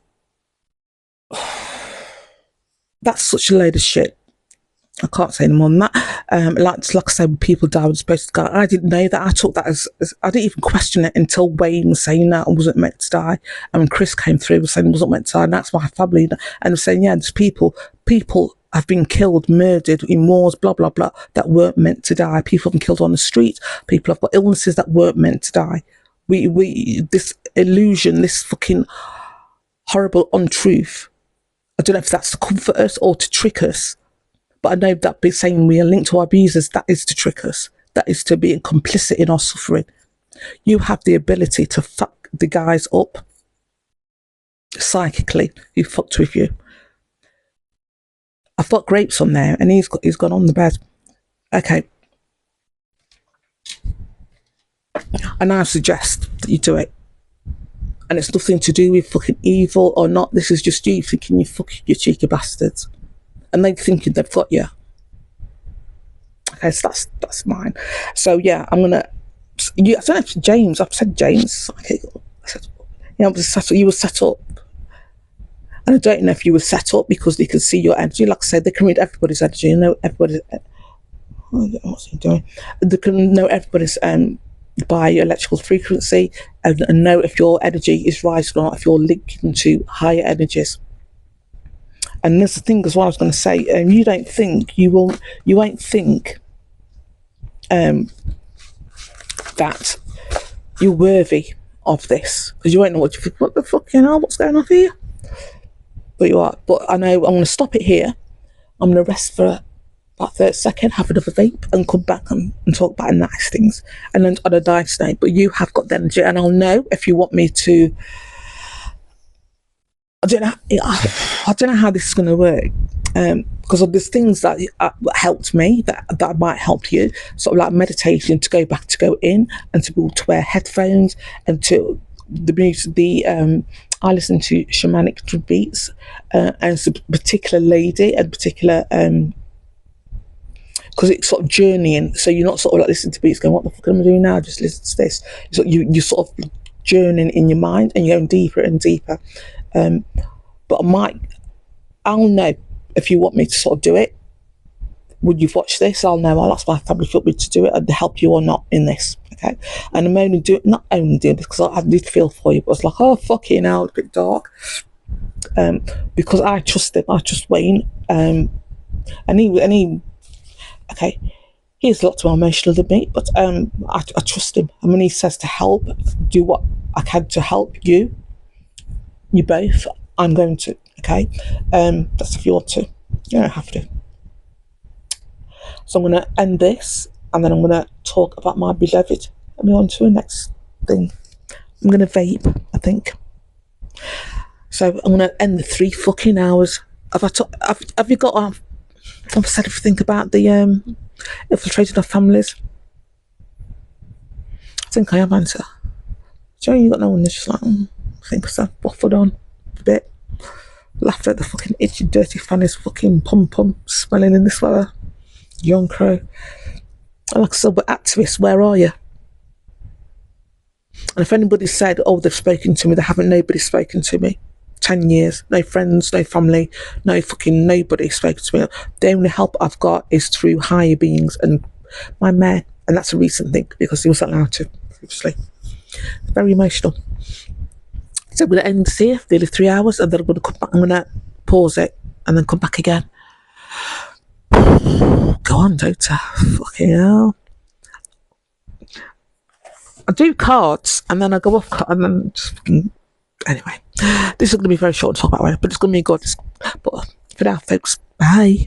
That's such a load of shit. I can't say any more than that. Like I said, when people die, we're supposed to go. I didn't know that. I took that as I didn't even question it until Wayne was saying that I wasn't meant to die. And when Chris came through, was saying I wasn't meant to die, and that's my family. And was saying, yeah, there's people have been killed, murdered in wars, blah blah blah, that weren't meant to die. People have been killed on the street. People have got illnesses that weren't meant to die. This illusion, this fucking horrible untruth. I don't know if that's to comfort us or to trick us. But I know that by saying we are linked to our abusers, that is to trick us. That is to be complicit in our suffering. You have the ability to fuck the guys up psychically who fucked with you. I've got grapes on there and he's gone on the bed. Okay. And I suggest that you do it. And it's nothing to do with fucking evil or not. This is just you thinking you fucking you cheeky bastards. And they thinking they've got you. Okay, so that's mine. So yeah, I'm gonna. I don't know if James. I've said James. Okay, you were set up, and I don't know if you were set up because they can see your energy. Like I said, they can read everybody's energy. You know, everybody. what's he doing? They can know everybody's by electrical frequency, and know if your energy is rising or not, if you're linking to higher energies. And there's the thing as well I was going to say, you don't think you won't think that you're worthy of this, because you won't know what you think. What the fuck, what's going on here? But you are. But I know I'm going to stop it here. I'm going to rest for about 30 seconds, have another vape, and come back and talk about nice things, and then on a nice note. But you have got the energy, and I'll know if you want me to. I don't know how this is going to work, because there's things that helped me that might help you, sort of like meditation, to go back, to go in, and to be able to wear headphones, and to the music. I listen to shamanic drum beats, and it's a particular lady and particular because it's sort of journeying, so you're not sort of like listening to beats going, what the fuck am I doing now, just listen to this. So you're sort of journeying in your mind, and you're going deeper and deeper. But I'll know if you want me to sort of do it. Would you watch this? I'll know. I'll ask my family if you want me to do it and help you or not in this. Okay. And I'm not only doing this because I did feel for you, but it's like, oh fucking hell, it's a bit dark. Because I trust him. I trust Wayne. And he okay, he's a lot more emotional than me, but I trust him. And when he says to help, do what I can to help you both, I'm going to. Okay, that's if you want to. You don't have to. So I'm going to end this, and then I'm going to talk about my beloved, and move on to the next thing. I'm going to vape, I think. So I'm going to end the 3 fucking hours. Have you got? I've said everything about the infiltrating of families. I think I have answered. So you got no one that's just like, I think I've waffled on a bit. Laughed at the fucking itchy, dirty fanny's fucking pom-pom smelling in this weather. Young crow. And like I said, but activists, where are you? And if anybody said, oh, they've spoken to me, they haven't. Nobody's spoken to me. 10 years, no friends, no family, no fucking nobody spoken to me. The only help I've got is through higher beings and my man, and that's a recent thing because he wasn't allowed to previously. Very emotional. So I'm going to end this here, nearly 3 hours, and then I'm going to come back. I'm going to pause it and then come back again. Go on, Dota. Fucking hell. I do cards and then I go off and then just fucking. Anyway, this is going to be very short to talk about, but it's going to be good. But for now, folks, bye.